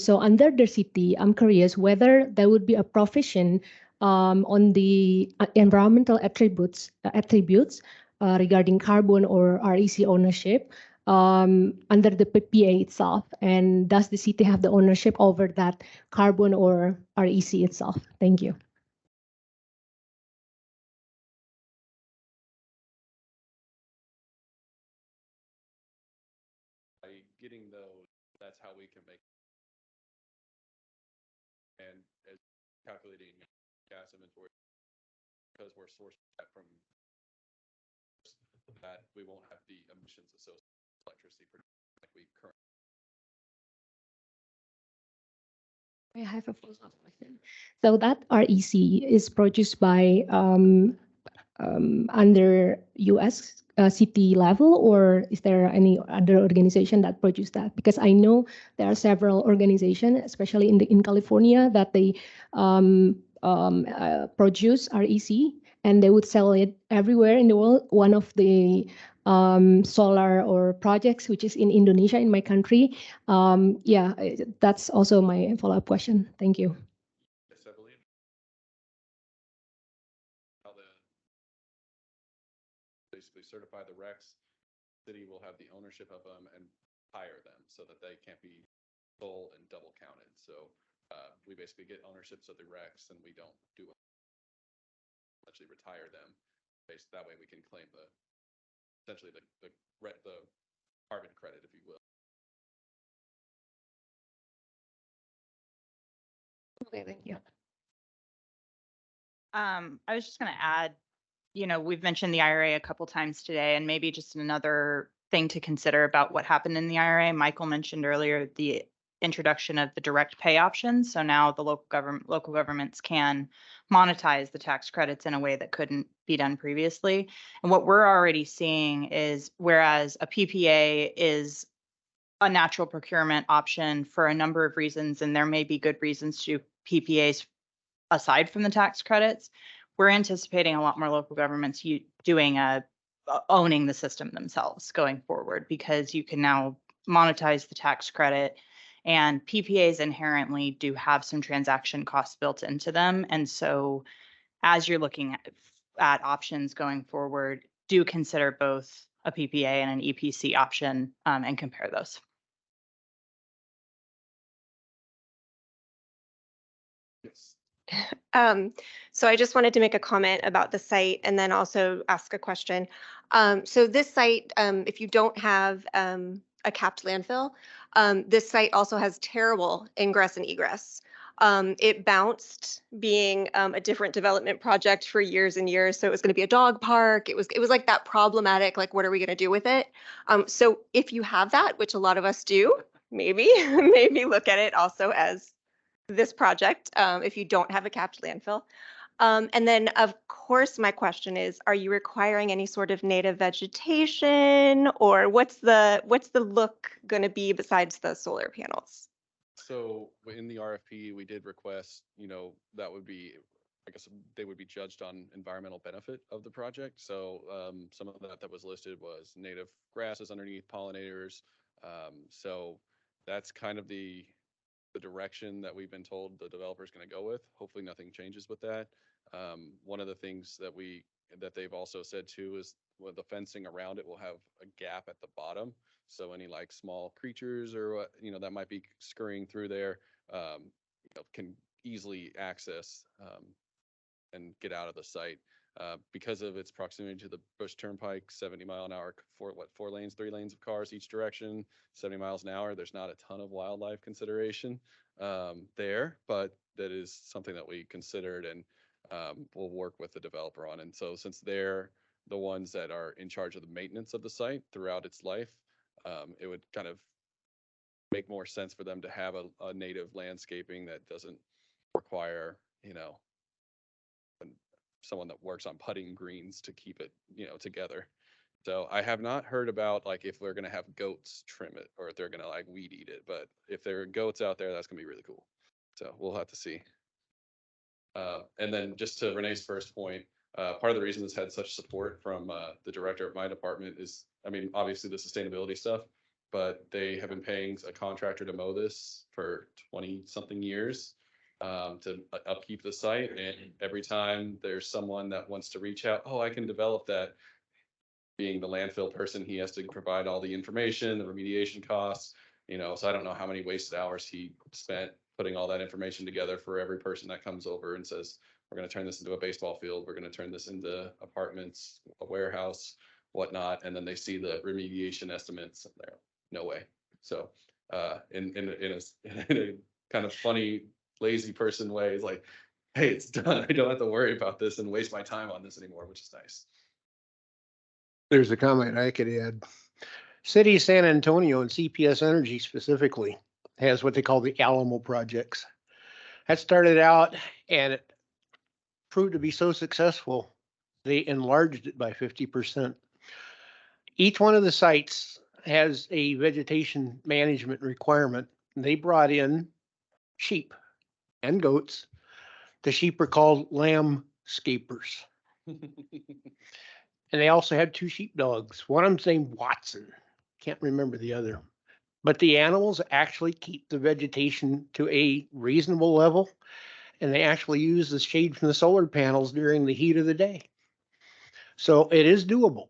So under the city, I'm curious whether there would be a provision on the environmental attributes regarding carbon or REC ownership under the PPA itself, and does the city have the ownership over that carbon or REC itself? Thank you. By getting those, that's how we can make. And as calculating gas inventory, because we're sourcing that from that, we won't have the emissions associated with electricity like we currently. I have a follow-up question. So that REC is produced by under US city level, or is there any other organization that produce that? Because I know there are several organizations, especially in California, that they produce REC and they would sell it everywhere in the world. One of the solar or projects, which is in Indonesia, in my country. Yeah, that's also my follow-up question. Thank you. Yes, I believe. How the basically certify the RECs, city will have the ownership of them and hire them so that they can't be full and double counted. So we basically get ownerships of the RECs and we don't do actually retire them. That way we can claim the essentially the carbon credit, if you will. Okay, thank you. I was just going to add, you know, we've mentioned the IRA a couple times today, and maybe just another thing to consider about what happened in the IRA. Michael mentioned earlier the introduction of the direct pay option. So now the local governments can monetize the tax credits in a way that couldn't be done previously. And what we're already seeing is, whereas a PPA is a natural procurement option for a number of reasons, and there may be good reasons to PPAs aside from the tax credits, we're anticipating a lot more local governments doing owning the system themselves going forward, because you can now monetize the tax credit, and PPAs inherently do have some transaction costs built into them. And so as you're looking at options going forward, do consider both a PPA and an EPC option and compare those. Yes. So I just wanted to make a comment about the site and then also ask a question. So this site, if you don't have a capped landfill, this site also has terrible ingress and egress. It bounced being a different development project for years and years. So it was going to be a dog park. It was like that problematic, like, what are we going to do with it? So if you have that, which a lot of us do, maybe look at it also as this project if you don't have a capped landfill. And then, of course, my question is, are you requiring any sort of native vegetation, or what's the look going to be besides the solar panels? So in the RFP, we did request, you know, that would be, I guess they would be judged on environmental benefit of the project. So some of that was listed was native grasses underneath, pollinators. So that's kind of the the direction that we've been told the developer is going to go with. Hopefully nothing changes with that. One of the things that they've also said too is with the fencing around it will have a gap at the bottom. So any like small creatures or what, that might be scurrying through there, can easily access and get out of the site. Because of its proximity to the Bush Turnpike, 70-mile-an-hour, four lanes, 3 lanes of cars each direction, 70 miles an hour. There's not a ton of wildlife consideration there, but that is something that we considered and we'll work with the developer on. And so since they're the ones that are in charge of the maintenance of the site throughout its life, it would kind of make more sense for them to have a native landscaping that doesn't require, someone that works on putting greens to keep it, together. So I have not heard about like if we're gonna have goats trim it or if they're gonna like weed eat it, but if there are goats out there, that's gonna be really cool. So we'll have to see. And then just to Renee's first point, part of the reason this had such support from the director of my department is, I mean, obviously the sustainability stuff, but they have been paying a contractor to mow this for 20-something years to upkeep the site. And every time there's someone that wants to reach out, oh, I can develop that. Being the landfill person, he has to provide all the information, the remediation costs, so I don't know how many wasted hours he spent putting all that information together for every person that comes over and says, we're going to turn this into a baseball field. We're going to turn this into apartments, a warehouse, whatnot. And then they see the remediation estimates and they're no way. So in a kind of funny, lazy person way, it's like, hey, it's done. I don't have to worry about this and waste my time on this anymore, which is nice. There's a comment I could add. City of San Antonio and CPS Energy specifically has what they call the Alamo projects. That started out and it proved to be so successful, they enlarged it by 50%. Each one of the sites has a vegetation management requirement. They brought in sheep and goats. The sheep are called lambscapers. And they also had 2 sheepdogs. One of them's named Watson. Can't remember the other. But the animals actually keep the vegetation to a reasonable level. And they actually use the shade from the solar panels during the heat of the day. So it is doable.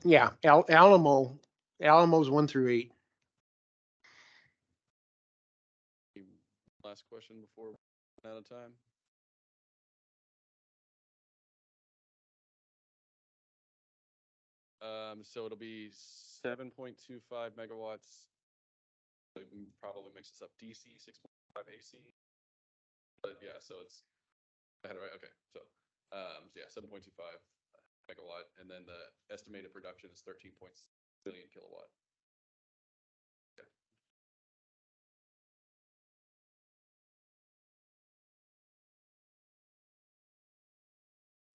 Yeah, Alamo's 1 through 8. Last question before we run out of time. So it'll be 7.25 megawatts. Probably mixes up DC, 6.5 AC. But yeah, so it's right. Okay, so yeah, 7.25 megawatt, and then the estimated production is 13 billion kilowatt.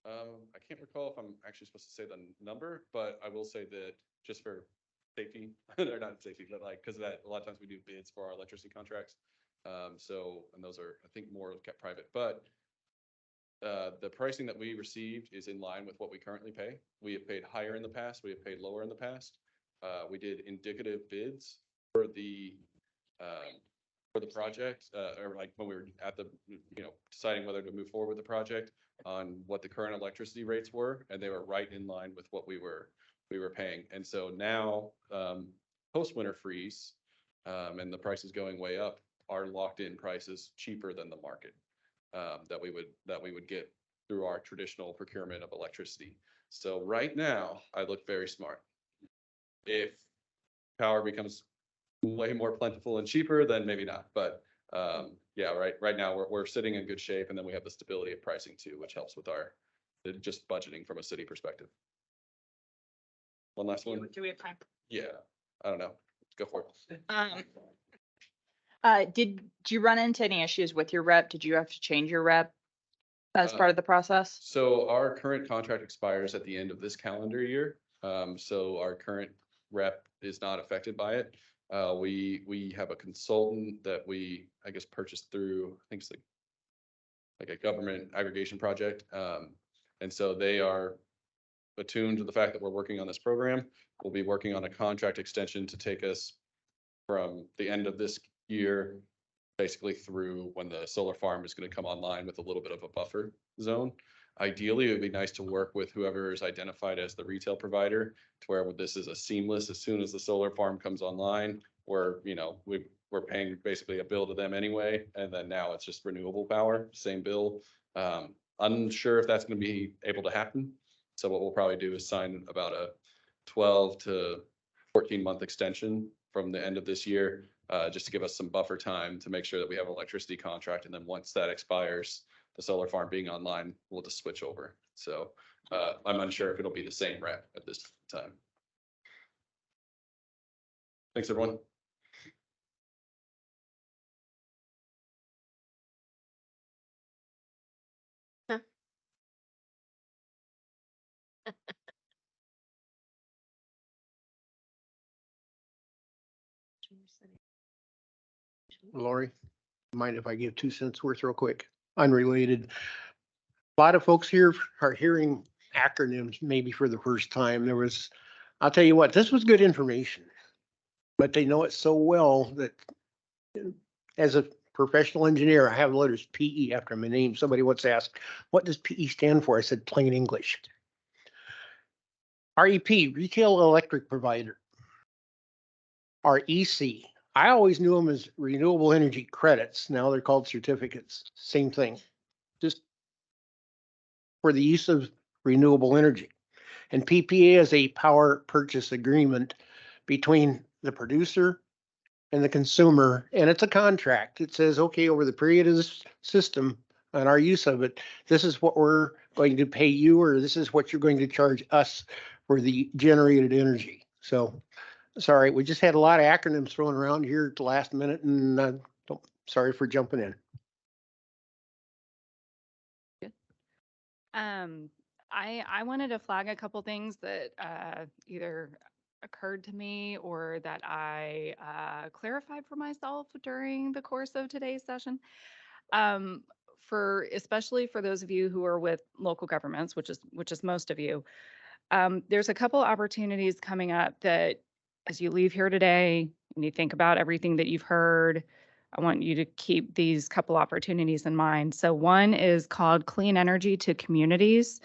I can't recall if I'm actually supposed to say the number, but I will say that just for safety, or not safety, but like because of that, a lot of times we do bids for our electricity contracts. And those are, I think, more kept private, but the pricing that we received is in line with what we currently pay. We have paid higher in the past. We have paid lower in the past. We did indicative bids for the project, or like when we were at the, deciding whether to move forward with the project on what the current electricity rates were, and they were right in line with what we were paying. And so now, post winter freeze, and the prices going way up, our locked in prices cheaper than the market that we would get through our traditional procurement of electricity. So right now, I look very smart. If power becomes way more plentiful and cheaper, then maybe not. But yeah, right now we're sitting in good shape, and then we have the stability of pricing too, which helps with our just budgeting from a city perspective. One last one. Do we have time? Yeah, I don't know. Go for it. Did you run into any issues with your rep? Did you have to change your rep as part of the process? So our current contract expires at the end of this calendar year. So our current rep is not affected by it. We have a consultant that we, I guess, purchased through, I think it's like like a government aggregation project. And so they are attuned to the fact that we're working on this program. We'll be working on a contract extension to take us from the end of this year, basically through when the solar farm is going to come online with a little bit of a buffer zone. Ideally, it would be nice to work with whoever is identified as the retail provider to where this is a seamless, as soon as the solar farm comes online, we're paying basically a bill to them anyway. And then now it's just renewable power, same bill. Unsure if that's going to be able to happen. So what we'll probably do is sign about a 12 to 14-month extension from the end of this year, just to give us some buffer time to make sure that we have an electricity contract. And then once that expires, the solar farm being online, we'll just switch over. So I'm unsure if it'll be the same rep at this time. Thanks, everyone. Lori, mind if I give 2 cents worth real quick? Unrelated. A lot of folks here are hearing acronyms maybe for the first time. I'll tell you what, this was good information, but they know it so well that as a professional engineer, I have letters PE after my name. Somebody once asked, what does PE stand for? I said, plain English. REP, Retail Electric Provider. REC, I always knew them as renewable energy credits. Now they're called certificates. Same thing. Just for the use of renewable energy. And PPA is a power purchase agreement between the producer and the consumer, and it's a contract. It says, okay, over the period of this system and our use of it, this is what we're going to pay you, or this is what you're going to charge us for the generated energy. So, sorry, we just had a lot of acronyms thrown around here at the last minute, and sorry for jumping in. I wanted to flag a couple things that either occurred to me or that I clarified for myself during the course of today's session. Especially for those of you who are with local governments, which is most of you, there's a couple opportunities coming up that as you leave here today and you think about everything that you've heard, I want you to keep these couple opportunities in mind. So one is called Clean Energy to Communities.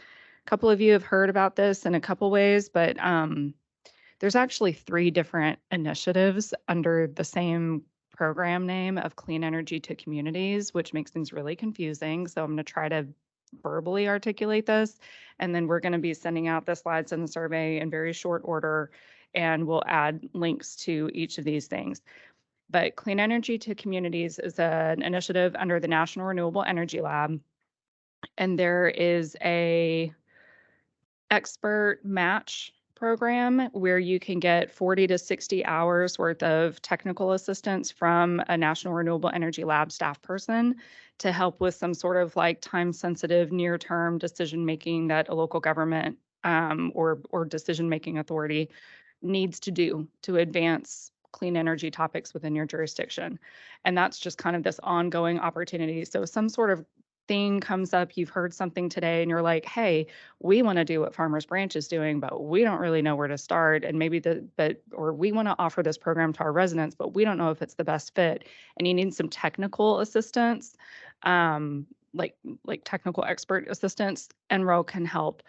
A couple of you have heard about this in a couple ways, but there's actually 3 different initiatives under the same program name of Clean Energy to Communities, which makes things really confusing. So I'm going to try to verbally articulate this, and then we're going to be sending out the slides and the survey in very short order, and we'll add links to each of these things. But Clean Energy to Communities is an initiative under the National Renewable Energy Lab, and there is a expert match program where you can get 40 to 60 hours worth of technical assistance from a National Renewable Energy Lab staff person to help with some sort of like time-sensitive near-term decision-making that a local government or decision-making authority needs to do to advance clean energy topics within your jurisdiction. And that's just kind of this ongoing opportunity. So some sort of thing comes up, you've heard something today and you're like, hey, we want to do what Farmers Branch is doing, but we don't really know where to start. And maybe or we want to offer this program to our residents, but we don't know if it's the best fit. And you need some technical assistance, like technical expert assistance, NRO can help.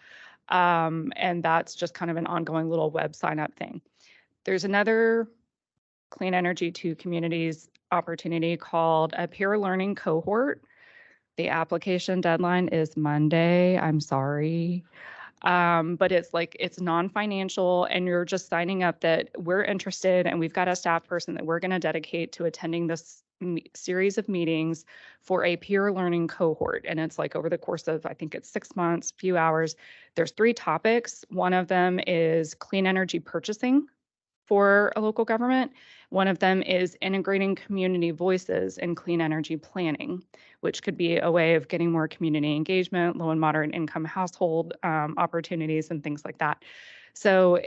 And that's just kind of an ongoing little web sign up thing. There's another Clean Energy to Communities opportunity called a peer learning cohort. The application deadline is Monday. I'm sorry. But it's non-financial and you're just signing up that we're interested and we've got a staff person that we're going to dedicate to attending this series of meetings for a peer learning cohort. And it's like over the course of, I think it's 6 months, few hours. There's 3 topics. One of them is clean energy purchasing for a local government. One of them is integrating community voices in clean energy planning, which could be a way of getting more community engagement, low and moderate income household opportunities and things like that. So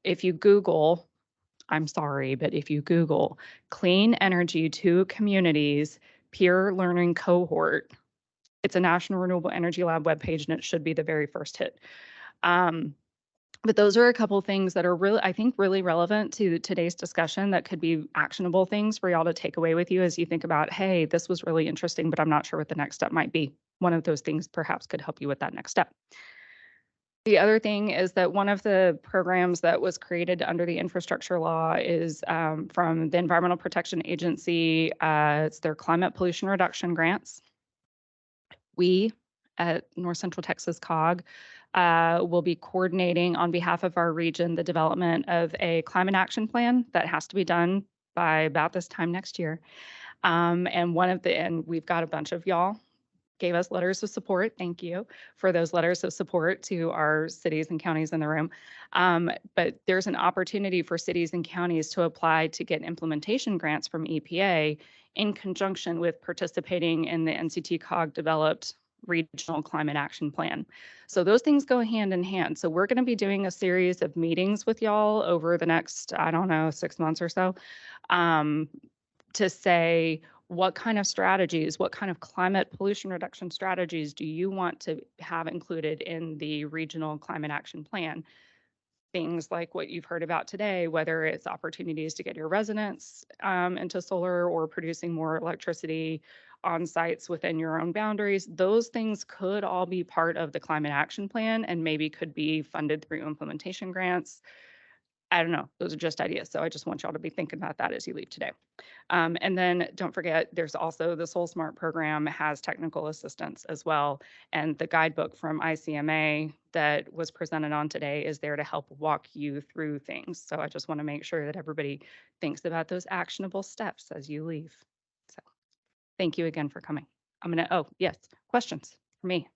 if you Google, I'm sorry, but if you Google Clean Energy to Communities Peer Learning Cohort, It's a National Renewable Energy Lab webpage, and it should be the very first hit. But those are a couple things that are really, I think, really relevant to today's discussion that could be actionable things for y'all to take away with you as you think about, hey, this was really interesting, but I'm not sure what the next step might be. One of those things perhaps could help you with that next step. The other thing is that one of the programs that was created under the infrastructure law is from the Environmental Protection Agency. It's their climate pollution reduction grants. We at North Central Texas COG will be coordinating on behalf of our region the development of a climate action plan that has to be done by about this time next year. And we've got a bunch of y'all gave us letters of support. Thank you for those letters of support to our cities and counties in the room. But there's an opportunity for cities and counties to apply to get implementation grants from EPA in conjunction with participating in the NCT COG developed regional climate action plan. So those things go hand in hand. So we're going to be doing a series of meetings with y'all over the next, I don't know, 6 months or so, to say, what kind of strategies, what kind of climate pollution reduction strategies do you want to have included in the regional climate action plan? Things like what you've heard about today, whether it's opportunities to get your residents into solar or producing more electricity on sites within your own boundaries, those things could all be part of the climate action plan and maybe could be funded through implementation grants. I don't know. Those are just ideas. So I just want y'all to be thinking about that as you leave today. And then don't forget, there's also the Soul Smart program has technical assistance as well. And the guidebook from ICMA that was presented on today is there to help walk you through things. So I just want to make sure that everybody thinks about those actionable steps as you leave. So thank you again for coming. Oh, yes, questions for me.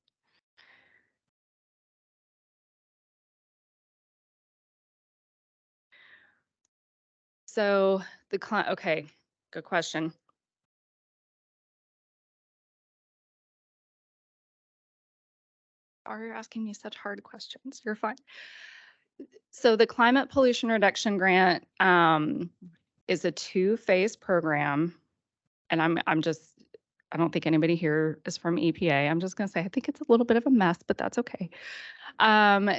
So okay, good question. Are you asking me such hard questions? You're fine. So the climate pollution reduction grant is a 2-phase program, and I don't think anybody here is from EPA. I'm just going to say I think it's a little bit of a mess, but that's okay.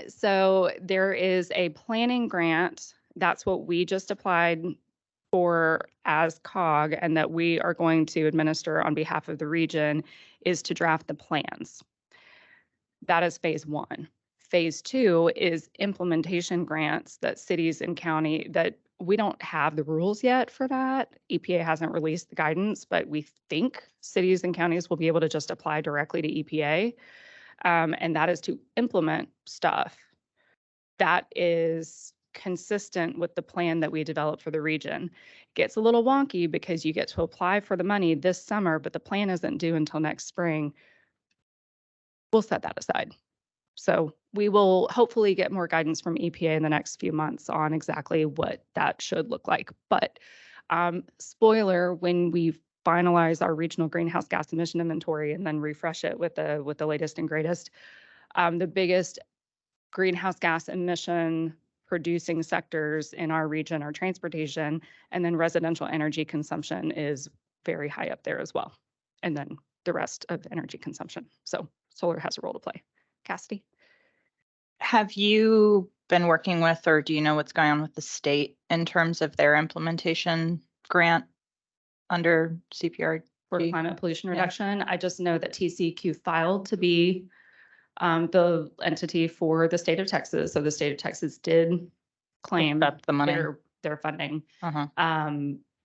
So there is a planning grant. That's what we just applied for as COG, and that we are going to administer on behalf of the region is to draft the plans. That is phase 1. Phase 2 is implementation grants that cities and county, that we don't have the rules yet for that. EPA hasn't released the guidance, but we think cities and counties will be able to just apply directly to EPA. And that is to implement stuff that is consistent with the plan that we developed for the region. It gets a little wonky because you get to apply for the money this summer, but the plan isn't due until next spring. We'll set that aside. So we will hopefully get more guidance from EPA in the next few months on exactly what that should look like. But spoiler, when we finalize our regional greenhouse gas emission inventory and then refresh it with the latest and greatest, the biggest greenhouse gas emission producing sectors in our region are transportation, and then residential energy consumption is very high up there as well. And then the rest of the energy consumption. So solar has a role to play. Cassidy? Have you been working with, or do you know what's going on with the state in terms of their implementation grant under CPR? For climate pollution reduction? I just know that TCEQ filed to be the entity for the state of Texas. So the state of Texas did claim up the money, their funding.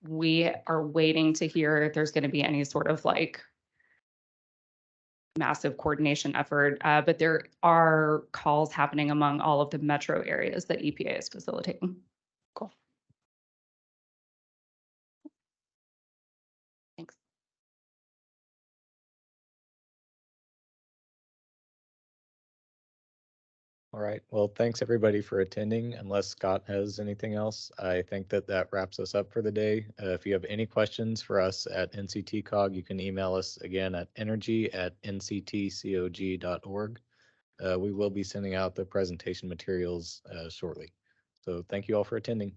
We are waiting to hear if there's going to be any sort of like massive coordination effort, but there are calls happening among all of the metro areas that EPA is facilitating. Cool. Thanks. All right. Well, thanks everybody for attending. Unless Scott has anything else, I think that wraps us up for the day. If you have any questions for us at NCT COG, you can email us again at energy@nctcog.org. We will be sending out the presentation materials shortly. So thank you all for attending.